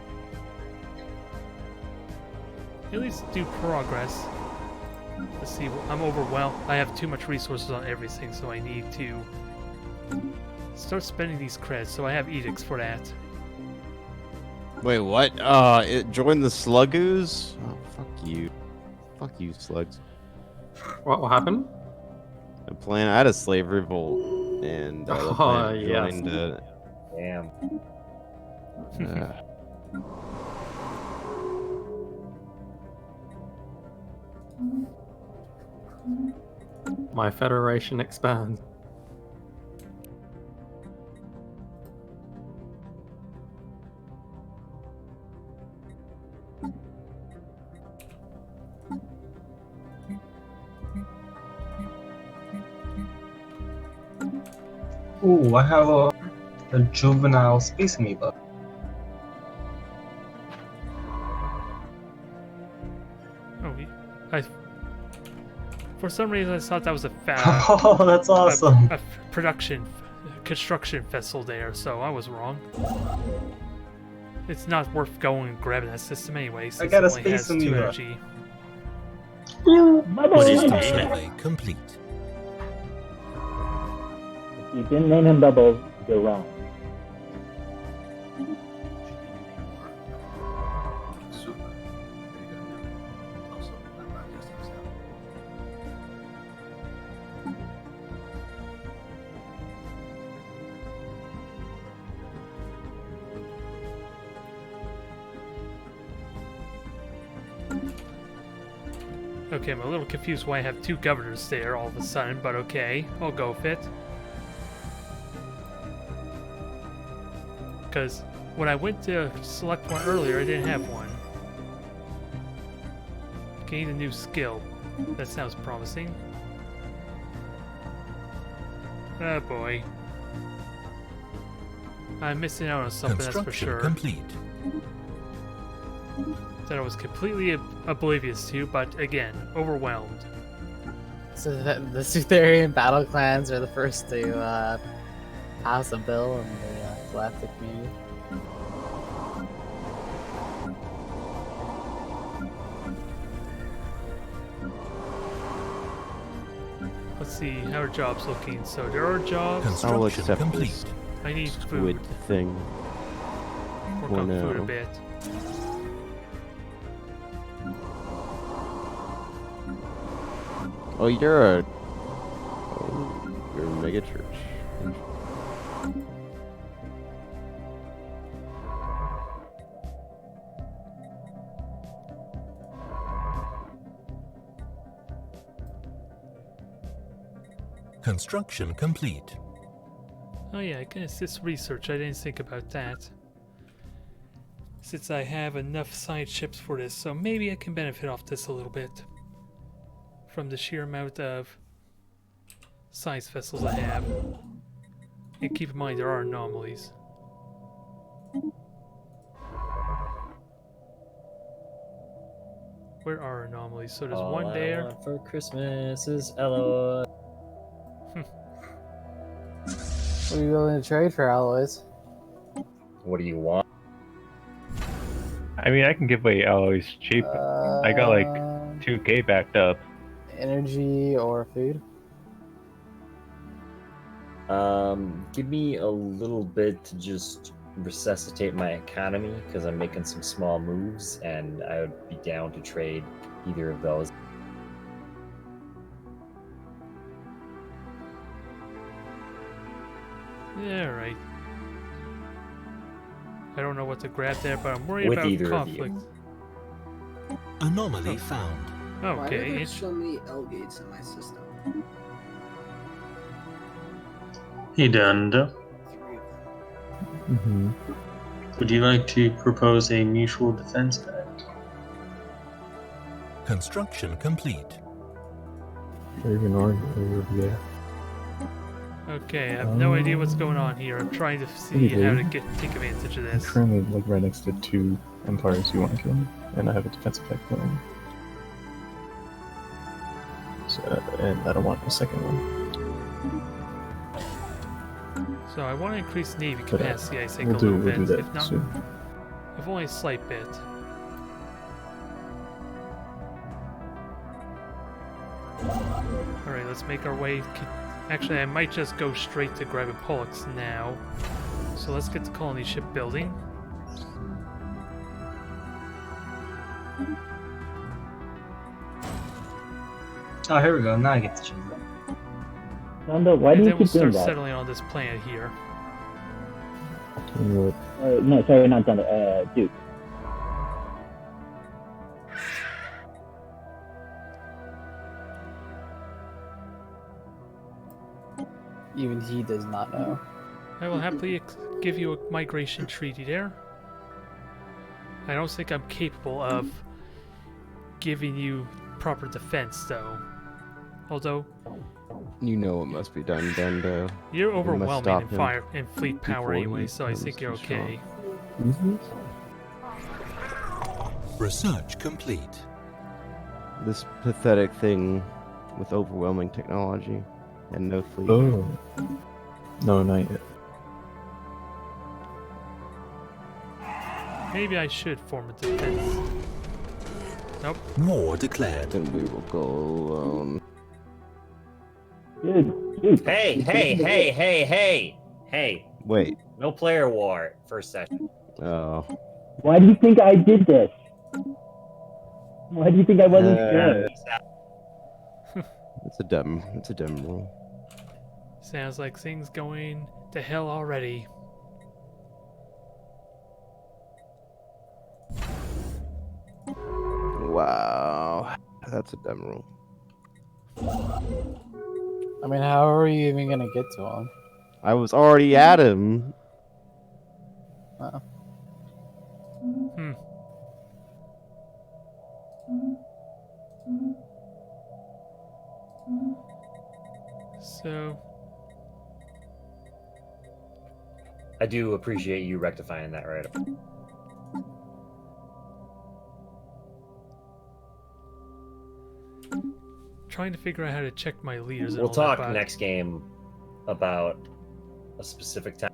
At least do progress. Let's see, I'm overwhelmed. I have too much resources on everything, so I need to start spending these credits, so I have edicts for that. Wait, what? Join the Sluggoos? Oh, fuck you. Fuck you, Slugs. What happened? I had a slave revolt, and joined. Damn. My federation expands. Ooh, I have a juvenile space amoeba. For some reason, I thought that was a Oh, that's awesome. A construction vessel there, so I was wrong. It's not worth going and grabbing that system anyway, since I got it a only has space 2 amoeba. energy. What is the survey complete? If you didn't name him Bubbles, you're wrong. Okay, I'm a little confused why I have 2 governors there all of a sudden, but okay, I'll go with it. Because when I went to select one earlier, I didn't have one. Gain a new skill. That sounds promising. Oh boy. I'm missing out on something, that's for sure. Complete. That I was completely oblivious to, but again, overwhelmed. So the Sutherian battle clans are the first to pass a bill in the galactic community. Let's see, how are jobs looking? So there are jobs. I'll accept complete. this I need squid food. thing. Work For on food a now. bit. Oh, you're a mega church. Construction complete. Oh yeah, I can assist research. I didn't think about that. Since I have enough science ships for this, so maybe I can benefit off this a little bit. From the sheer amount of science vessels I have. And keep in mind there are anomalies. Where are anomalies? So there's one there. I want for Christmas is alloy. What are you willing to trade for alloys? What do you want? I mean, I can give away alloys cheap. I got like 2k backed up. Energy or food? Give me a little bit to just resuscitate my economy because I'm making some small moves, and I would be down to trade either of those. Yeah, right. I don't know what to grab there, but I'm worried With about either of you. conflict. Anomaly found. Why are Okay, there it's so many L gates in my system? Hey, Dunda. 3 of them. Mm-hmm. Would you like to propose a mutual defense pact? Construction complete. Yeah. okay. I have no idea what's going on here. I'm trying to see Okay. how to take advantage of I'm this. currently like right next to 2 empires you want to kill, and I have a defense pact going. So, and I don't want a second one. So I want to increase Navy But, capacity, I think, we'll a little do bit. that If not, soon. if only a slight bit. Alright, let's make our way. Actually, I might just go straight to grabbing Pollux now. So let's get to colony shipbuilding. Oh, here we go. Now I get to choose it. Nando, why and do you then we'll keep doing start that? settling on this planet here. No, sorry, not Nando. Duke. Even he does not know. I will happily give you a migration treaty there. I don't think I'm capable of giving you proper defense, though. Although You know what must be done, Dendo. you're We must overwhelming stop in him fire and fleet power before he anyway, so I becomes think you're too strong. okay. Research complete. This pathetic thing with overwhelming technology and no fleet. Oh. No, not yet. Maybe I should form a defense. Nope. War declared. Then we will go alone. Dude. Hey! Wait. No player war first session. Oh. Why do you think I did this? Why do you think I wasn't sure? It's a dumb rule. Sounds like things going to hell already. Wow. That's a dumb rule. I mean, how are you even gonna get to him? I was already at him. Uh-oh. So I do appreciate you rectifying that right up. trying to figure out how to check my leaders. And We'll all talk that, but next game about a specific time.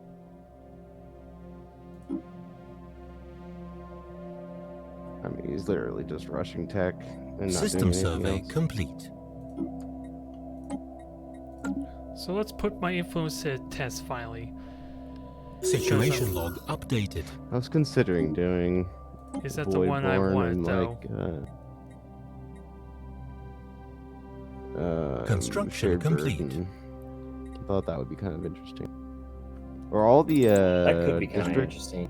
I mean, he's literally just rushing tech and not System doing anything survey else. complete. So let's put my influence to test finally. Situation log updated. I was considering doing. Is that the one I Voidborn wanted, and, though? Construction shared complete. burden. I thought that would be kind of interesting. Are all the That could be kind of districts? interesting.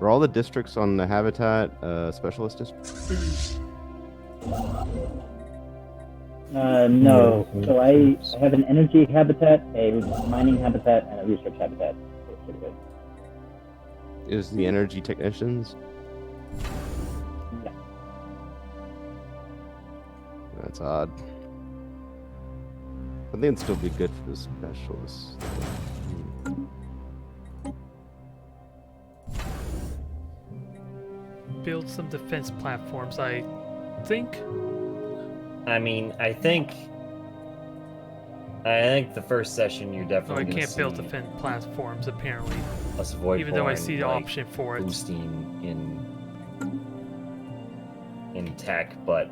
Are all the districts on the habitat specialist district? No. So I have an energy habitat, a mining habitat, and a research habitat. Is the energy technicians? Yeah. That's odd. I think it'd still be good for the specialists. Build some defense platforms, I think. I mean, I think the first session you're No, definitely. I gonna can't build see defense platforms apparently. us avoid Even though I foreign, see the like, option for it. boosting in tech, but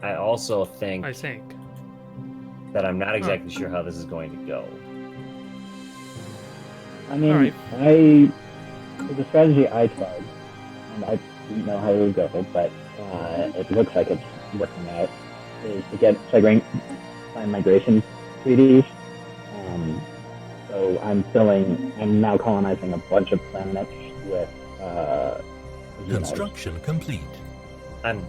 I also think that I'm not exactly sure how this is going to go. I mean, the strategy I tried, and I didn't know how it would go, but it looks like it's working out, is to get Segring time migration treaties. So I'm now colonizing a bunch of planets with Construction complete. I'm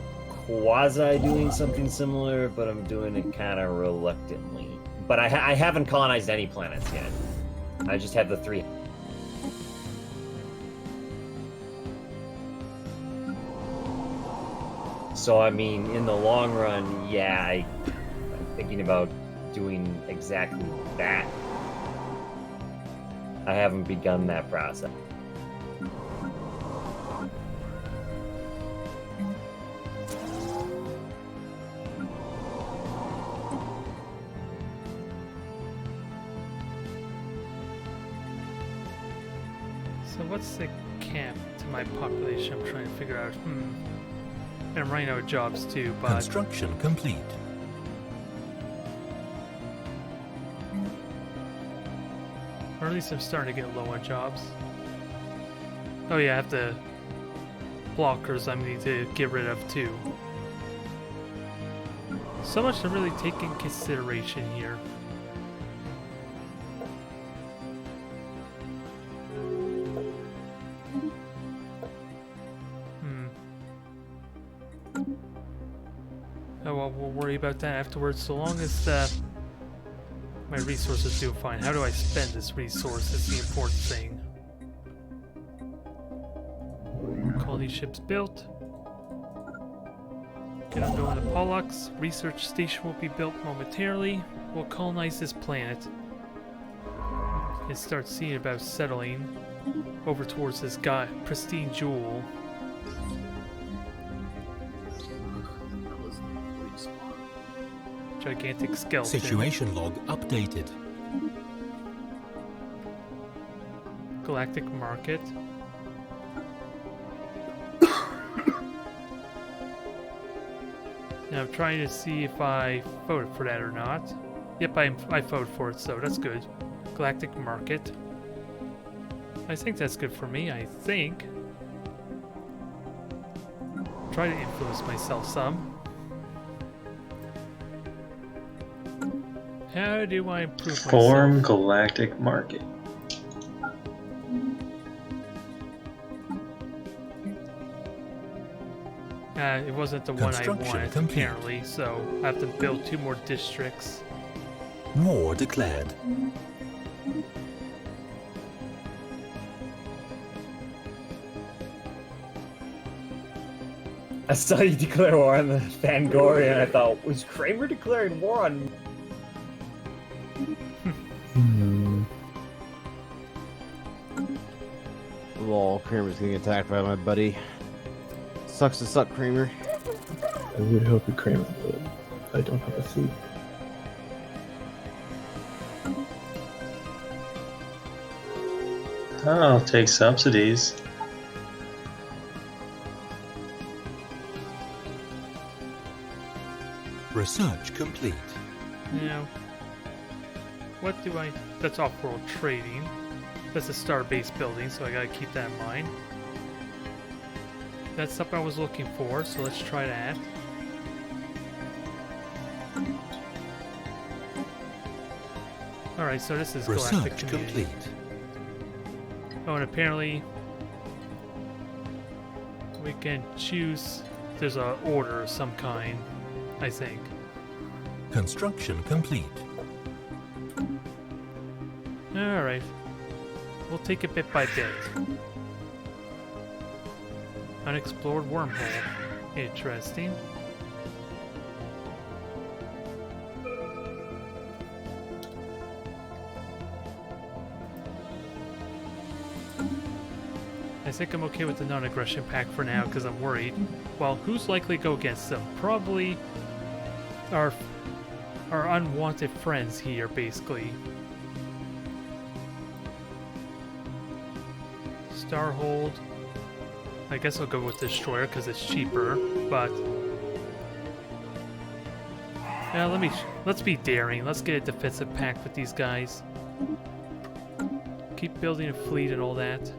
quasi doing something similar, but I'm doing it kind of reluctantly. But I haven't colonized any planets yet. I just have the 3. So I mean, in the long run, yeah, I'm thinking about doing exactly that. I haven't begun that process. So what's the cap to my population? I'm trying to figure out. And I'm running out of jobs too, but Construction complete. or at least I'm starting to get low on jobs. Oh yeah, I have the blockers I need to get rid of too. So much to really take in consideration here. Oh well, we'll worry about that afterwards. So long as my resources do fine. How do I spend this resource is the important thing. Colony ships built. Get them going to Pollux. Research station will be built momentarily. We'll colonize this planet and start seeing about settling over towards this pristine jewel. Gigantic skeleton. Situation log updated. Galactic market. Now I'm trying to see if I voted for that or not. Yep, I voted for it, so that's good. Galactic market. I think that's good for me, I think. Try to influence myself some. How do I improve myself? Form Galactic Market. It wasn't the one I wanted, apparently, so I have to build 2 more districts. War declared. I saw you declare war on the Fangoria, and I thought, was Kramer declaring war on me? Lol, Kramer's getting attacked by my buddy. Sucks to suck, Kramer. I would help you, Kramer, but I don't have a fleet. I'll take subsidies. Research complete. Now, what do I... That's off-world trading. That's a star-based building, so I gotta keep that in mind. That's something I was looking for, so let's try that. Alright, so this is Galactic Research Community. complete. Oh, and apparently we can choose. There's a order of some kind, I think. Construction complete. Alright. We'll take it bit by bit. Unexplored wormhole. Interesting. I think I'm okay with the non-aggression pact for now because I'm worried. Well, who's likely to go against them? Probably our unwanted friends here, basically. Starhold. I guess I'll go with Destroyer because it's cheaper, but yeah, let's be daring. Let's get a defensive pact with these guys. Keep building a fleet and all that.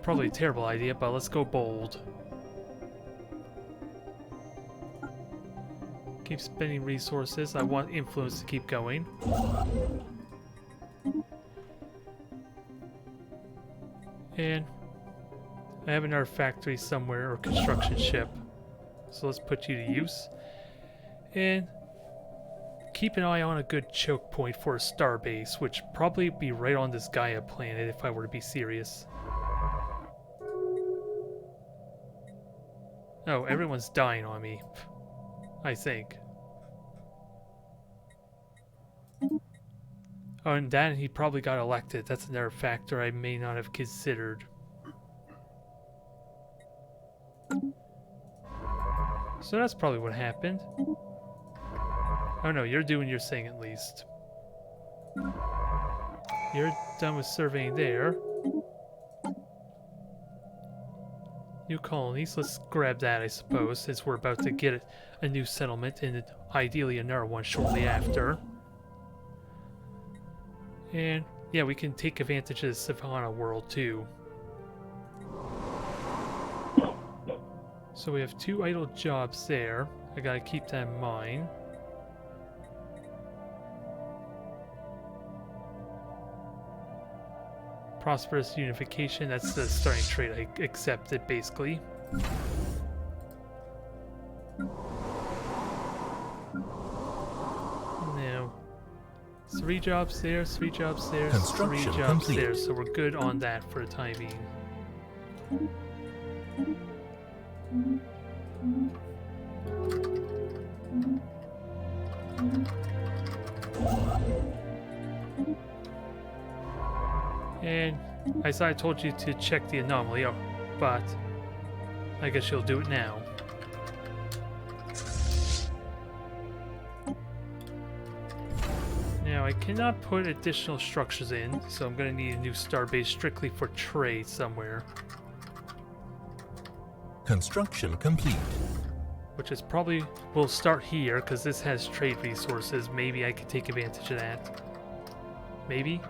Probably a terrible idea, but let's go bold. Keep spending resources. I want influence to keep going. And I have another factory somewhere or construction ship. So let's put you to use. And keep an eye on a good choke point for a star base, which probably be right on this Gaia planet if I were to be serious. Oh, everyone's dying on me. I think. Oh, and then he probably got elected. That's another factor I may not have considered. So that's probably what happened. Oh no, you're doing your thing at least. You're done with surveying there. New colonies, let's grab that I suppose, since we're about to get a new settlement and ideally another one shortly after. And yeah, we can take advantage of the Savannah world too. So we have 2 idle jobs there. I gotta keep that in mind. Prosperous unification, that's the starting trade I accepted basically. Now, 3 jobs there, 3 jobs there, 3 jobs complete. there, so we're good on that for the time being. And I thought I told you to check the anomaly, but I guess you'll do it now. Now I cannot put additional structures in, so I'm going to need a new starbase strictly for trade somewhere. Construction complete. Which is probably, we'll start here because this has trade resources. Maybe I could take advantage of that. Maybe.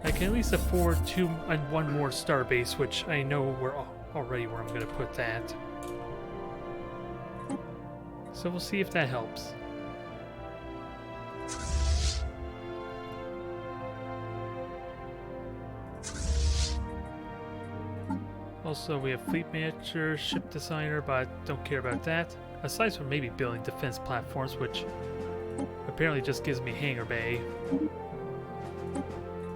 I can at least afford 2 and 1 more starbase, which I know already where I'm going to put that. So we'll see if that helps. Also, we have fleet manager, ship designer, but I don't care about that. Aside from maybe building defense platforms, which apparently just gives me hangar bay.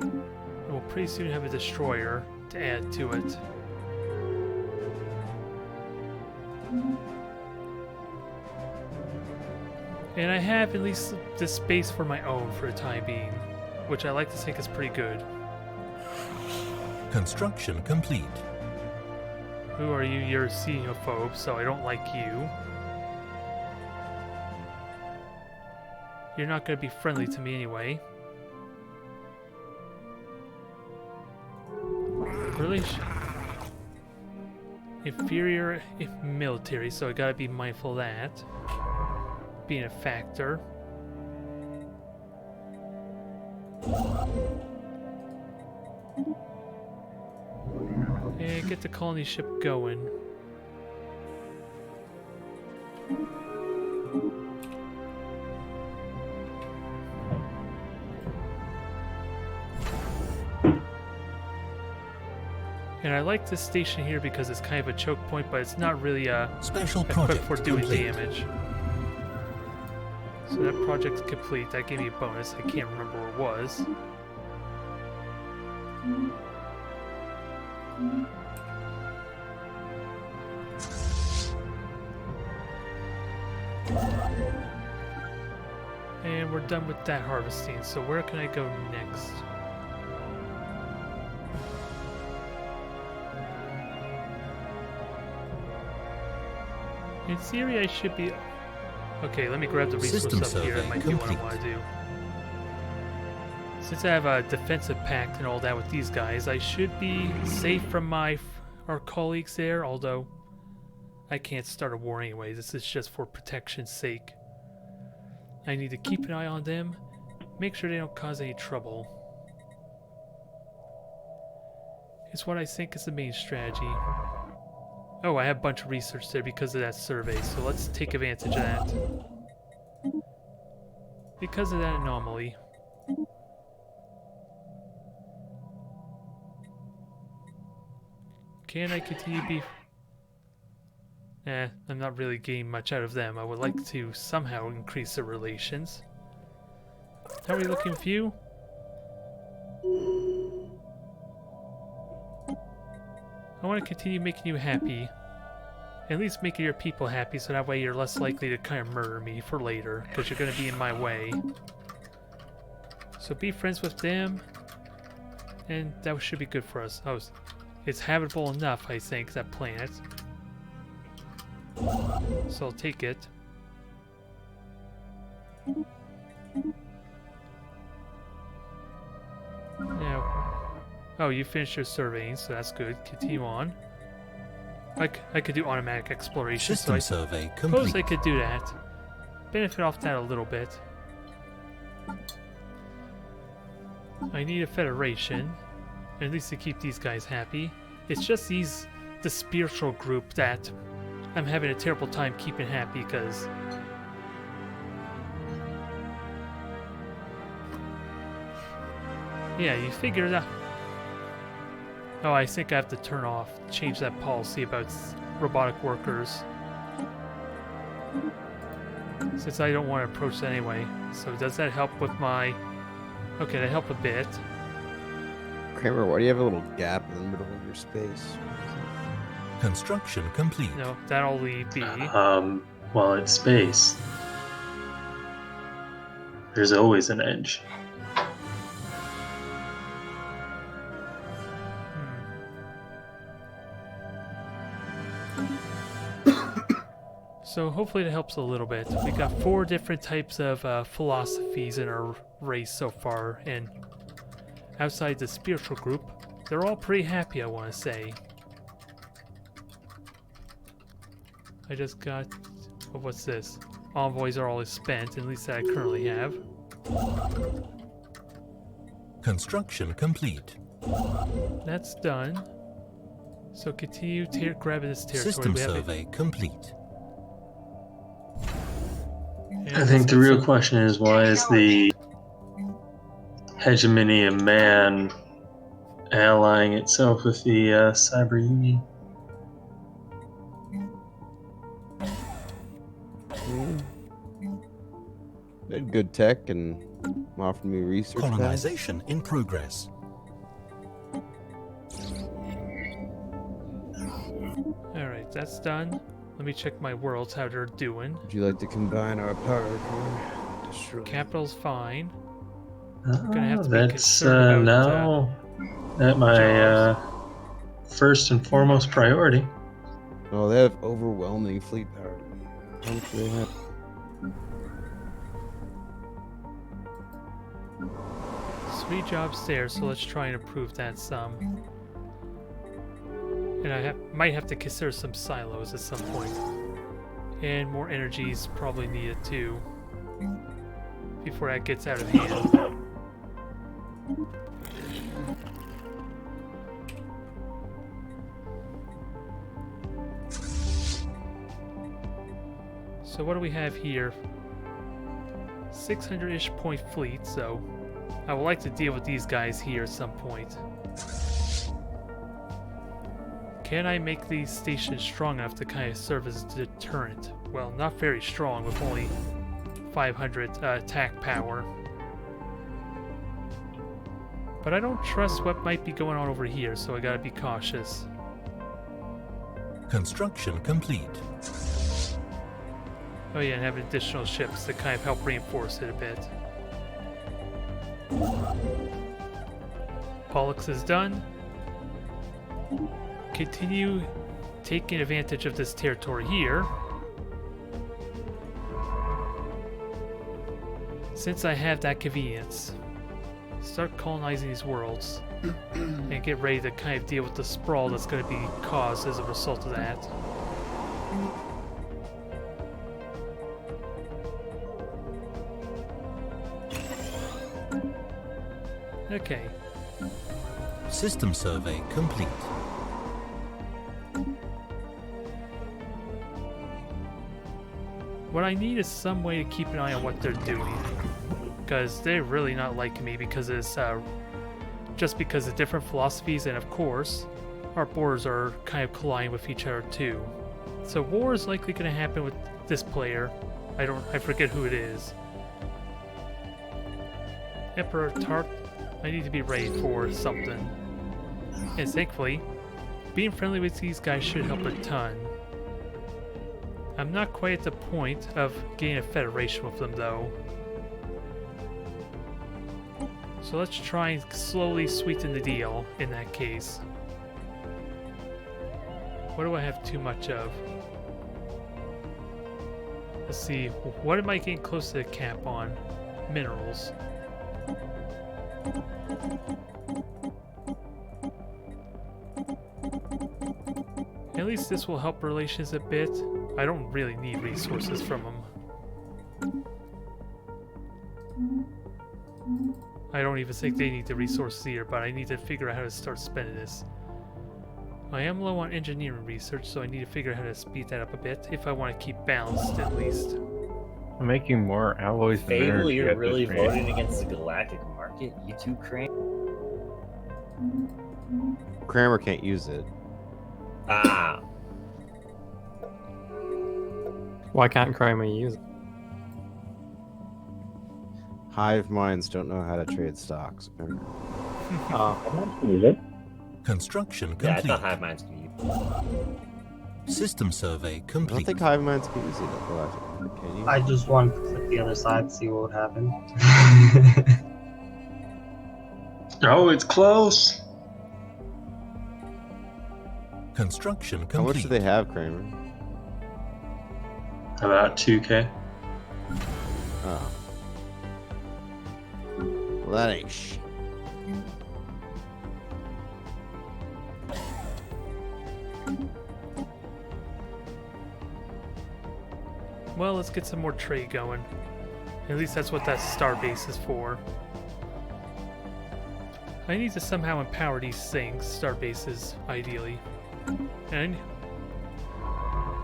And we'll pretty soon have a destroyer to add to it. And I have at least this space for my own for the time being, which I like to think is pretty good. Construction complete. Who are you? You're a xenophobe, so I don't like you. You're not going to be friendly to me anyway. Relation. Inferior military, so I gotta be mindful of that. Being a factor. And get the colony ship going. And I like this station here because it's kind of a choke point, but it's not really Special equipped project for doing complete. damage. So that project's complete. That gave me a bonus. I can't remember where it was. And we're done with that harvesting, so where can I go next? In theory, I should be... Okay, let me grab the resource System up here. That survey might be what I complete. want to do. Since I have a defensive pact and all that with these guys, I should be safe from our colleagues there, although I can't start a war anyway. This is just for protection's sake. I need to keep an eye on them, make sure they don't cause any trouble. It's what I think is the main strategy. Oh, I have a bunch of research there because of that survey, so let's take advantage of that. Because of that anomaly. Can I continue beef? I'm not really getting much out of them. I would like to somehow increase the relations. How are we looking with you? I want to continue making you happy. At least making your people happy, so that way you're less likely to kind of murder me for later, because you're going to be in my way. So be friends with them, and that should be good for us. Oh, it's habitable enough, I think, that planet. So I'll take it. Now, oh, you finished your surveying, so that's good. Continue on. I could do automatic exploration, System so I survey suppose complete. I could do that. Benefit off that a little bit. I need a federation, at least to keep these guys happy. It's just the spiritual group that I'm having a terrible time keeping happy, because yeah, you figure it out. Oh, I think I have to change that policy about robotic workers, since I don't want to approach that anyway. So does that help with my... Okay, that helped a bit. Kramer, why do you have a little gap in the middle of your space? Construction complete. No, that'll leave be. Well, it's space. There's always an edge. So hopefully that helps a little bit. We got 4 different types of philosophies in our race so far, and outside the spiritual group, they're all pretty happy, I want to say. I just got... Oh, what's this? Envoys are all spent, at least that I currently have. Construction complete. That's done. So continue grabbing this territory. System We have survey complete. I think the real question is, why is the hegemony of man allying itself with the Cyber Union? They had good tech and offered me research. Colonization in progress. Alright, that's done. Let me check my worlds, how they're doing. Would you like to combine our power core? Destroy. Capital's fine. Gonna have to be That's concerned about, now at my first and foremost priority. Oh, they have overwhelming fleet power. How much do they have? Sweet jobs there, so let's try and improve that some. And I might have to consider some silos at some point. And more energy is probably needed too, before that gets out of hand. So what do we have here? 600-ish point fleet, so I would like to deal with these guys here at some point. Can I make these stations strong enough to kind of serve as a deterrent? Well, not very strong with only 500 attack power. But I don't trust what might be going on over here, so I gotta be cautious. Construction complete. Oh yeah, and have additional ships to kind of help reinforce it a bit. Pollux is done. Continue taking advantage of this territory here. Since I have that convenience. Start colonizing these worlds. And get ready to kind of deal with the sprawl that's going to be caused as a result of that. Okay. System survey complete. What I need is some way to keep an eye on what they're doing. Because they're really not liking me because it's just because of different philosophies, and of course, our borders are kind of colliding with each other too. So war is likely going to happen with this player. I forget who it is. Emperor Tart. I need to be ready for something. And thankfully, being friendly with these guys should help a ton. I'm not quite at the point of getting a federation with them though. So let's try and slowly sweeten the deal in that case. What do I have too much of? Let's see, what am I getting close to the cap on? Minerals. At least this will help relations a bit. I don't really need resources from them. I don't even think they need the resources either, but I need to figure out how to start spending this. I am low on engineering research, so I need to figure out how to speed that up a bit if I want to keep balanced at least. I'm making more alloys than Fable, energy you're at really this rate. voting against the galactic market, you two, Crane? Kramer can't use it. Ah. Why can't Kramer use it? Hive minds don't know how to trade stocks. Use it. Construction Yeah, I complete. thought Hive Minds can use System survey I don't complete. think hive minds can use it. Can you? I just wanted to click the other side to see what would happen. Oh, it's close. Construction How complete. much do they have, Kramer? About 2K. Oh. Well, that ain't shit. Well, let's get some more trade going. At least that's what that star base is for. I need to somehow empower these things, star bases, ideally. And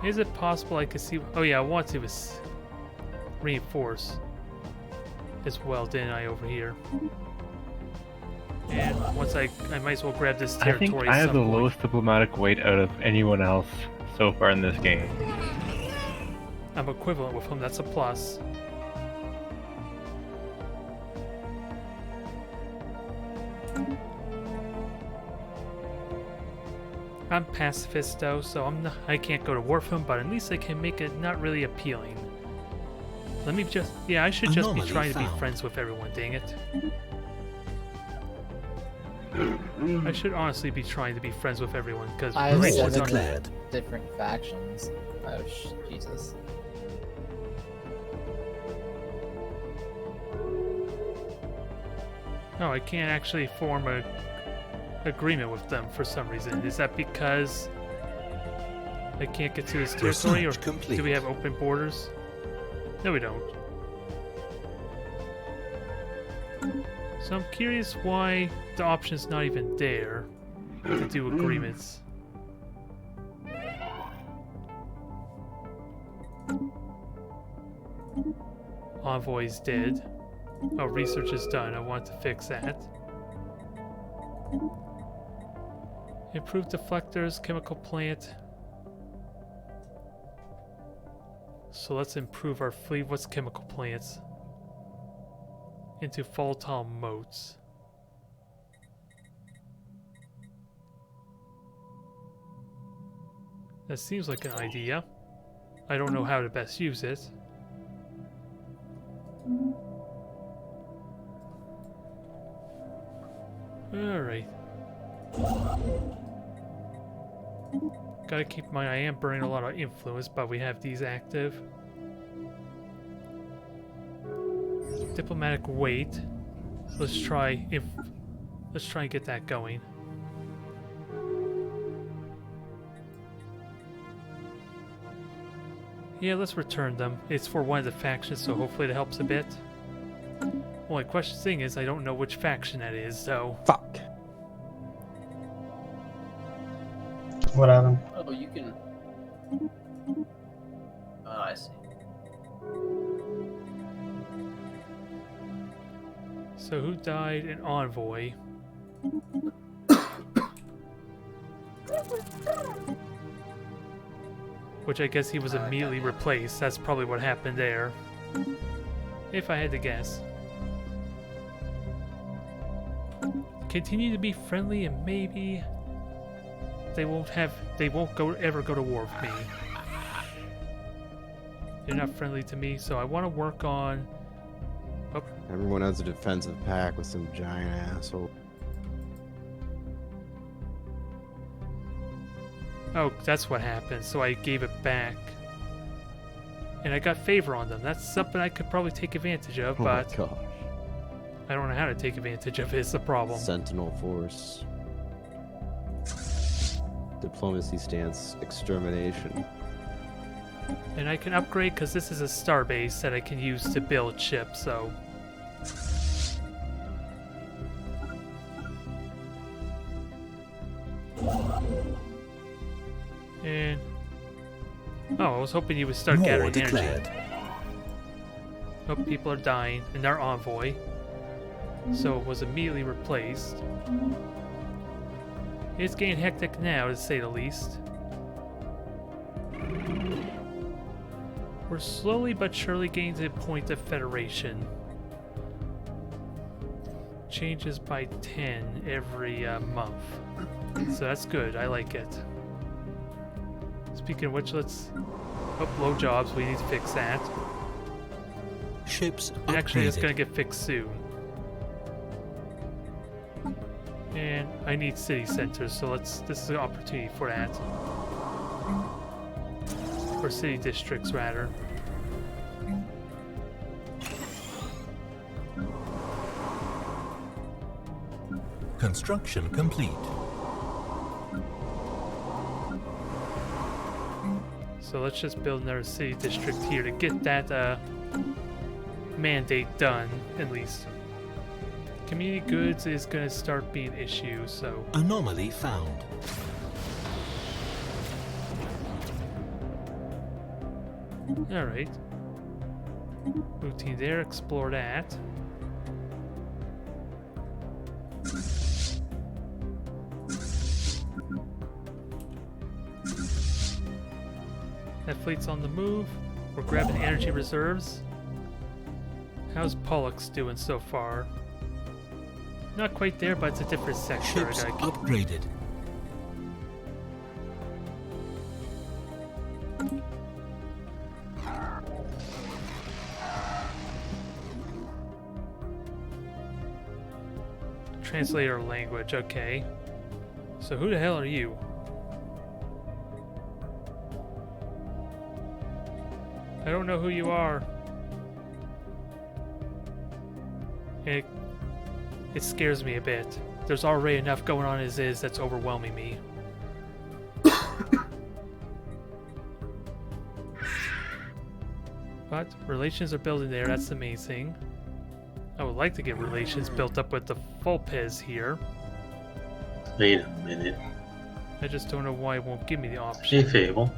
is it possible I could see? Oh yeah, I want to reinforce as well, didn't I, over here? And once I might as well grab this I think territory. I at have some the point. lowest diplomatic weight out of anyone else so far in this game. I'm equivalent with him. That's a plus. I'm pacifist though, so I can't go to war with him, but at least I can make it not really appealing. Let me just... Yeah, I should just be Anomaly trying to be found. friends with everyone, dang it. I should honestly be trying to be friends with everyone, because I War was relations are... declared. different factions. Oh, Jesus. No, I can't actually form a agreement with them for some reason. Is that because I can't get to his territory, or Research complete. do we have open borders? No, we don't. So I'm curious why the option's not even there to do agreements. Envoy's dead. Oh, research is done. I want to fix that. Improved deflectors, chemical plant. So let's improve our fleet. What's chemical plants? Into volatile motes. That seems like an idea. I don't know how to best use it. Alright. Gotta keep in mind I am burning a lot of influence, but we have these active. Diplomatic weight. Let's try and get that going. Yeah, let's return them. It's for one of the factions, so hopefully it helps a bit. Only question thing is I don't know which faction that is, so... Fuck! What happened? Oh, you can... Oh, I see. So who died in Envoy? Which I guess he was immediately replaced. That's probably what happened there. If I had to guess. Continue to be friendly and maybe they won't ever go to war with me. They're not friendly to me, so I want to work on... Oh. Everyone has a defensive pack with some giant asshole. Oh, that's what happened. So I gave it back. And I got favor on them. That's something I could probably take advantage of, but... Oh my gosh. I don't know how to take advantage of it. It's the problem. Sentinel Force. Diplomacy stance. Extermination. And I can upgrade because this is a star base that I can use to build ships, so... And... Oh, I was hoping you would start War gathering declared. energy. Oh, people are dying in their envoy. So it was immediately replaced. It's getting hectic now, to say the least. We're slowly but surely getting to the point of Federation. Changes by 10 every month. So that's good, I like it. Speaking of which, let's... Oh, low jobs, we need to fix that. Ships and actually, it's upgraded. gonna get fixed soon. And I need city centers, so this is an opportunity for that. Or city districts, rather. Construction complete. So let's just build another city district here to get that mandate done, at least. Community goods is going to start being an issue, so... Anomaly found. Alright. Routine there, explore that. That fleet's on the move. We're grabbing energy reserves. How's Pollux doing so far? Not quite there, but it's a different sector. Ships upgraded. Translator language, okay. So who the hell are you? I don't know who you are. It scares me a bit. There's already enough going on as is that's overwhelming me. But relations are building there, that's the main thing. I would like to get relations built up with the Fulpes here. Wait a minute. I just don't know why it won't give me the option. Hey, Fable.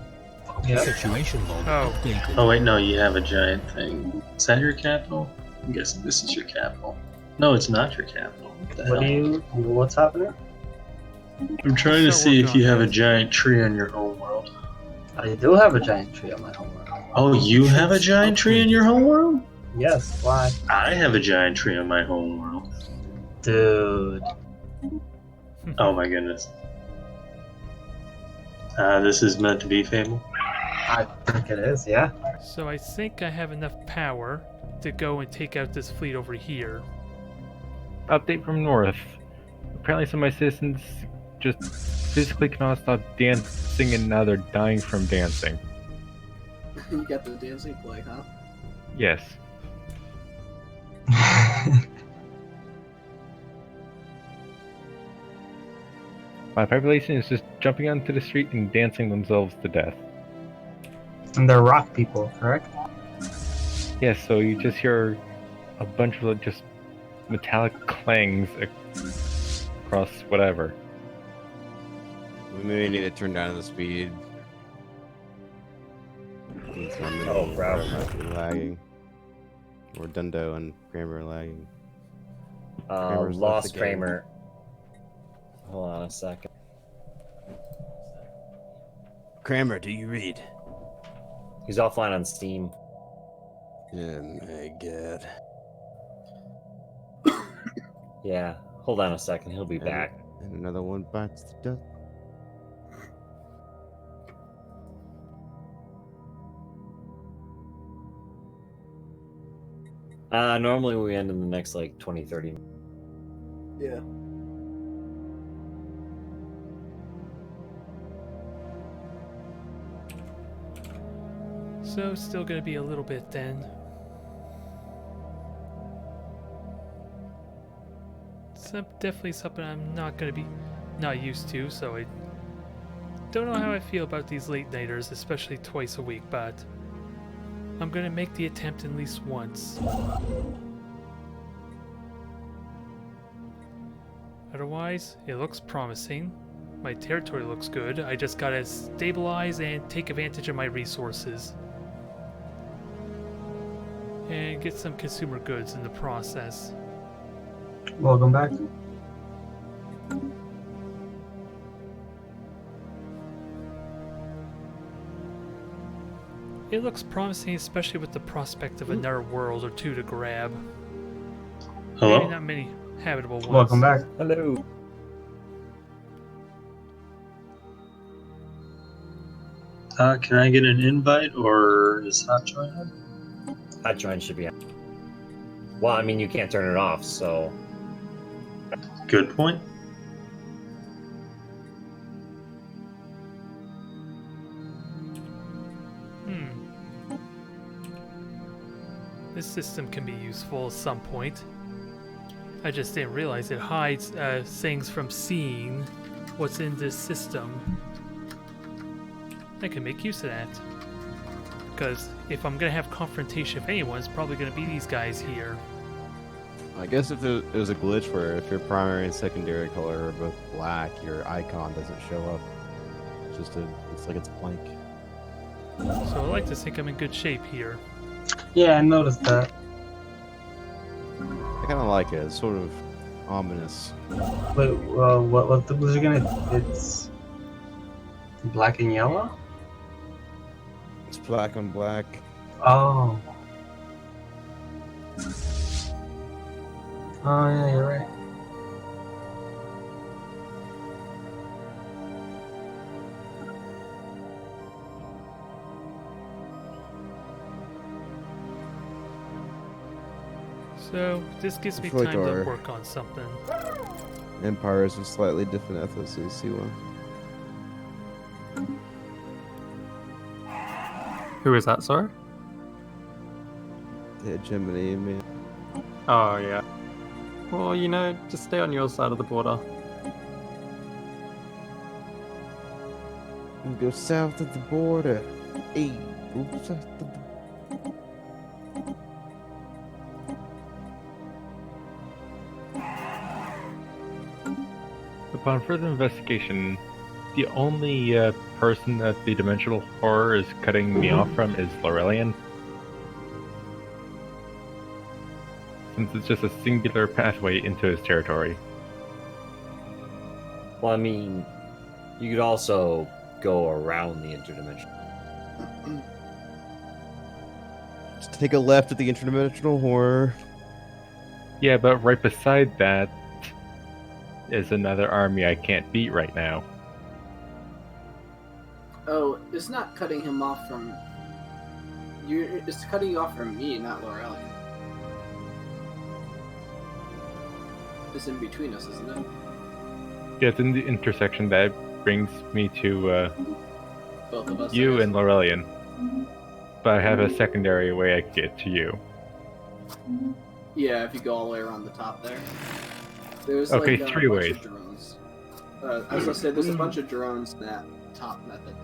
Situation log updated. Oh, wait, no, you have a giant thing. Is that your capital? I'm guessing this is your capital. No, it's not your capital. What the hell? What's happening? I'm trying to Start see if working you on have a that. giant tree on your home world. I do have a giant tree on my homeworld. Oh, you have a giant tree in your home world? Yes, why? I have a giant tree on my home world. Dude. Oh my goodness. This is meant to be Fable. I think it is, yeah. So I think I have enough power to go and take out this fleet over here. Update from North. Apparently some of my citizens just physically cannot stop dancing and now they're dying from dancing. You got the dancing plague, huh? Yes. My population is just jumping onto the street and dancing themselves to death. And they're rock people, correct? Yes, so you just hear a bunch of just metallic clangs across whatever. We may need to turn down the speed. Oh, crap. Might be lagging. Or Dundo and Kramer are lagging. Kramer's left Lost again. Kramer. Hold on a second. Kramer, do you read? He's offline on Steam. Oh my god. Yeah, hold on a second. He'll be back. And another one bites the dust. Normally we end in the next like 20-30 minutes. Yeah. So still gonna be a little bit then. It's definitely something I'm not gonna be not used to, so I don't know how I feel about these late nighters, especially twice a week, but I'm gonna make the attempt at least once. Otherwise, it looks promising. My territory looks good. I just gotta stabilize and take advantage of my resources. And get some consumer goods in the process. Welcome back. It looks promising, especially with the prospect of another world or two to grab. Hello? Maybe not many habitable ones. Welcome back. Hello. Can I get an invite or is Hotjoin on? Hotjoin should be on. Well, I mean, you can't turn it off, so. Good point. This system can be useful at some point. I just didn't realize it hides things from seeing what's in this system. I can make use of that. Because if I'm going to have confrontation with anyone, it's probably going to be these guys here. I guess if there was a glitch where if your primary and secondary color are both black, your icon doesn't show up. It's like it's blank. So I like to think I'm in good shape here. Yeah, I noticed that. I kind of like it. It's sort of ominous. Wait, what's the blizzard again? It's black and yellow? It's black on black. Oh. Oh, yeah, you're right. So this gives me I feel time like to our work on something. empires with slightly different ethnicities. See what? Who is that, sorry? The hegemony, man. Oh, yeah. Well, you know, just stay on your side of the border. And go south of the border. Hey, go south of the Upon further investigation, the only person that the dimensional horror is cutting me off from is Laurelian. Since it's just a singular pathway into his territory. Well, I mean, you could also go around the interdimension. Just take a left at the interdimensional horror. Yeah, but right beside that is another army I can't beat right now. Oh, it's not cutting him off from you. It's cutting you off from me, not Lorellian. It's in between us, isn't it? Yeah, it's in the intersection that brings me to Both of us. you and Laurelian. But I have a secondary way I can get to you. Yeah, if you go all the way around the top there. There's Okay, like, three a bunch ways. of drones. I was gonna say there's a bunch of drones in that top method.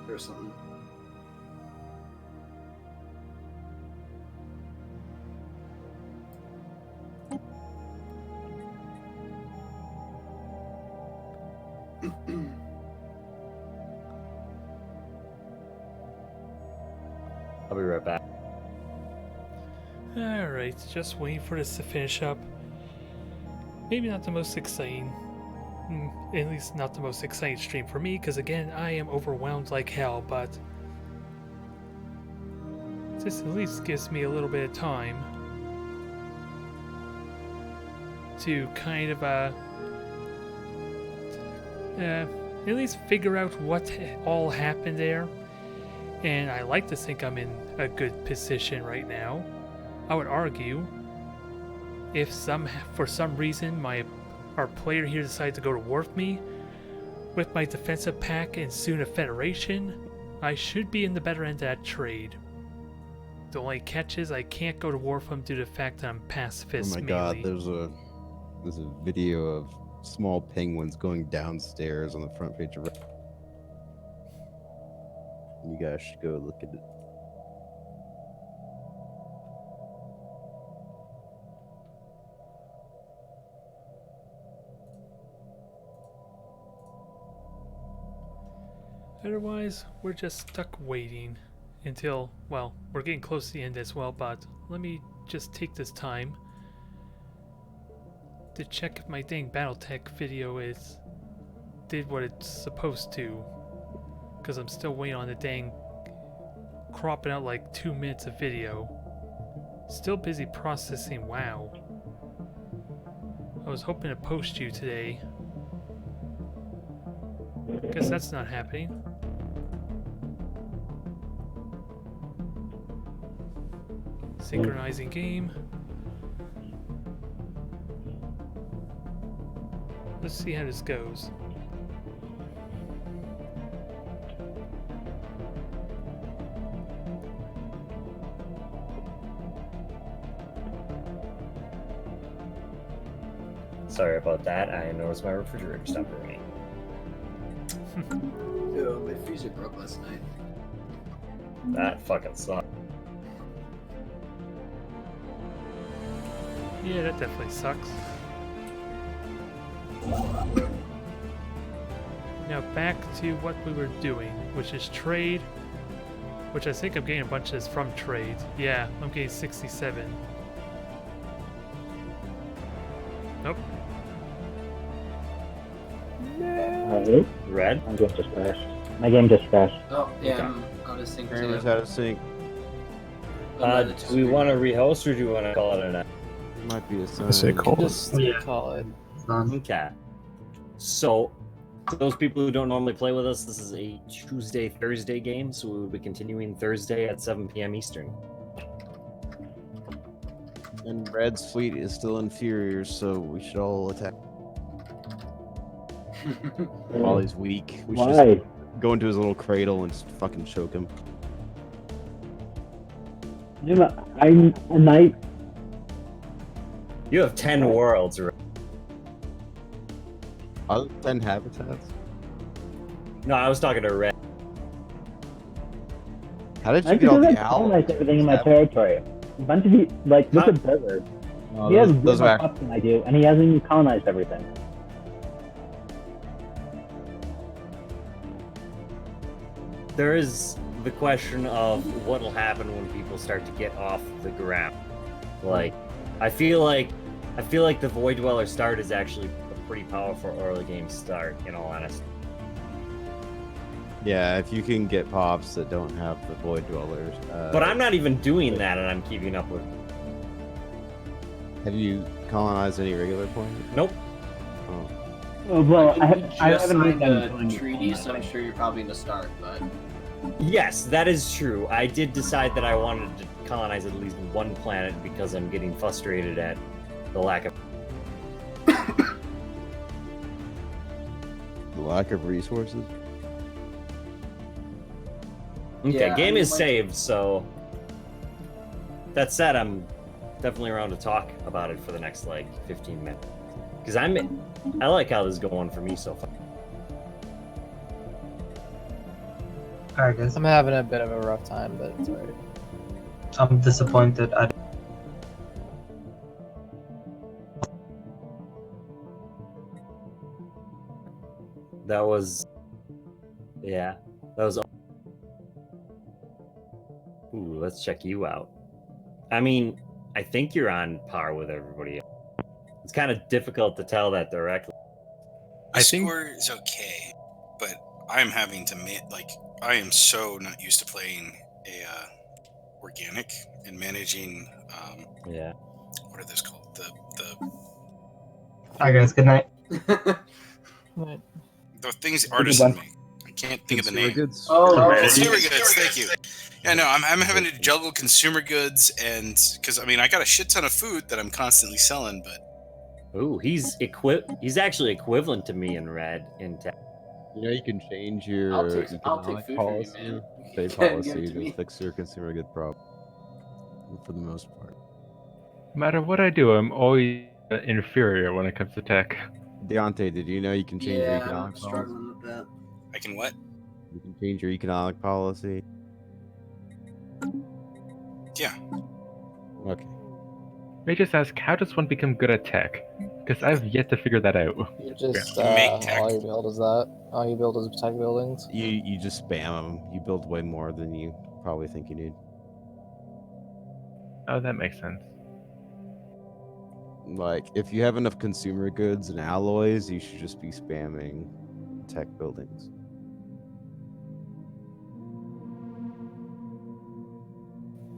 Or something. I'll be right back. Alright, just waiting for this to finish up. Maybe not the most exciting. At least not the most exciting stream for me, because again, I am overwhelmed like hell, but this at least gives me a little bit of time to kind of at least figure out what all happened there. And I like to think I'm in a good position right now. I would argue if for some reason our player here decided to go to war with me with my defensive pack and soon a federation, I should be in the better end of that trade. The only catch is I can't go to war with him due to the fact that I'm pacifist. Oh my god, there's a video of small penguins going downstairs on the front page of You guys should go look at it. Otherwise, we're just stuck waiting until, well, we're getting close to the end as well, but let me just take this time to check if my dang Battletech video did what it's supposed to, because I'm still waiting on the dang cropping out like 2 minutes of video. Still busy processing WoW. I was hoping to post you today. Guess that's not happening. Synchronizing game. Let's see how this goes. Sorry about that. I noticed my refrigerator stopped working. Ew, my freezer broke last night. That fucking sucked. Yeah, that definitely sucks. Now back to what we were doing, which is trade, which I think I'm getting a bunch of this from trade. Yeah, I'm getting 67. Nope. Alright. Red? My game just crashed. My game just crashed. Oh, yeah, Okay. I'm out of sync Kramer's too. out of sync. Do we want to rehost or do we want to call it a night? Might be a sign. I say call it. Just Yeah. call it. Okay. So, for those people who don't normally play with us, this is a Tuesday-Thursday game, so we will be continuing Thursday at 7 p.m. Eastern. And Red's fleet is still inferior, so we should all attack. While he's weak, we should Why? just go into his little cradle and just fucking choke him. I'm a knight. You have 10 worlds, right? Other than habitats? No, I was talking to Red. How did you I get all haven't the colonized owls? everything in my territory. A bunch of you, like, look Huh? at Desert. No, He has those way more are pups than I do, and he hasn't even colonized everything. There is the question of what'll happen when people start to get off the ground. Like, I feel like the Void Dweller start is actually a pretty powerful early game start, in all honesty. Yeah, if you can get pops that don't have the Void Dwellers. But I'm not even doing that, and I'm keeping up with. Have you colonized any regular points? Nope. Oh. Oh, well, I You haven't just read signed a treaty, so I'm sure you're probably gonna start. But Yes, that is true. I did decide that I wanted to colonize at least one planet because I'm getting frustrated at the lack of. The lack of resources? Okay, Yeah, game I mean, is like- saved, so. That said, I'm definitely around to talk about it for the next, 15 minutes. Because I like how this is going for me so far. Alright, guys. I'm having a bit of a rough time, but it's alright. I'm disappointed. That was. Yeah, that was. Ooh, let's check you out. I mean, I think you're on par with everybody else. It's kind of difficult to tell that directly. My score is okay, but I'm having to I am so not used to playing a organic and managing. Yeah. What are those called? The Alright, guys. Good night. the things artisans make. I can't think of the name. Goods. Oh, Consumer goods. Thank you. Yeah, no, I'm having to juggle consumer goods and because I mean I got a shit ton of food that I'm constantly selling, but Ooh, he's actually equivalent to me in red in tech. You know, you can change your I'll take economic food policy, from you, man. pay Give it policy to me. to fix your consumer good problem. For the most part. No matter what I do, I'm always inferior when it comes to tech. Deontay, did you know you can change your yeah, economic I'm policy? struggling with that. I can what? You can change your economic policy. Yeah. Okay. May I just ask, how does one become good at tech? Because I've yet to figure that out. You just Make tech. all you build is that. All you build is tech buildings. You just spam them. You build way more than you probably think you need. Oh, that makes sense. Like, if you have enough consumer goods and alloys, you should just be spamming tech buildings.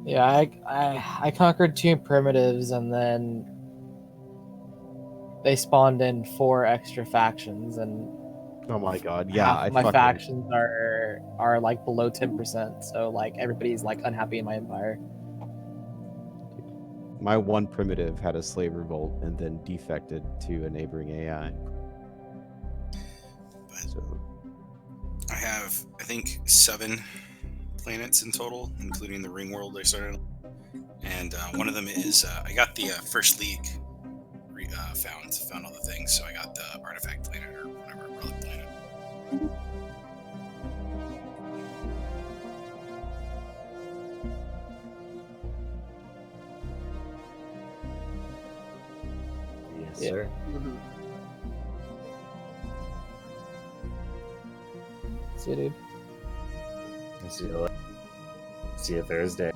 Yeah, I conquered 2 primitives and then they spawned in 4 extra factions and Oh my god, yeah, half of my factions are like below 10%, so like everybody's like unhappy in my empire. My one primitive had a slave revolt and then defected to a neighboring AI. So I have I think 7 planets in total, including the ring world I started on. And one of them is I got the first league found all the things, so I got the artifact planet or whatever relic planet. Yes, Yeah. sir. Mhm. See you, dude. See you Thursday.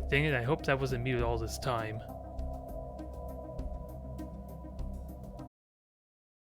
Dang it, I hope that wasn't muted all this time.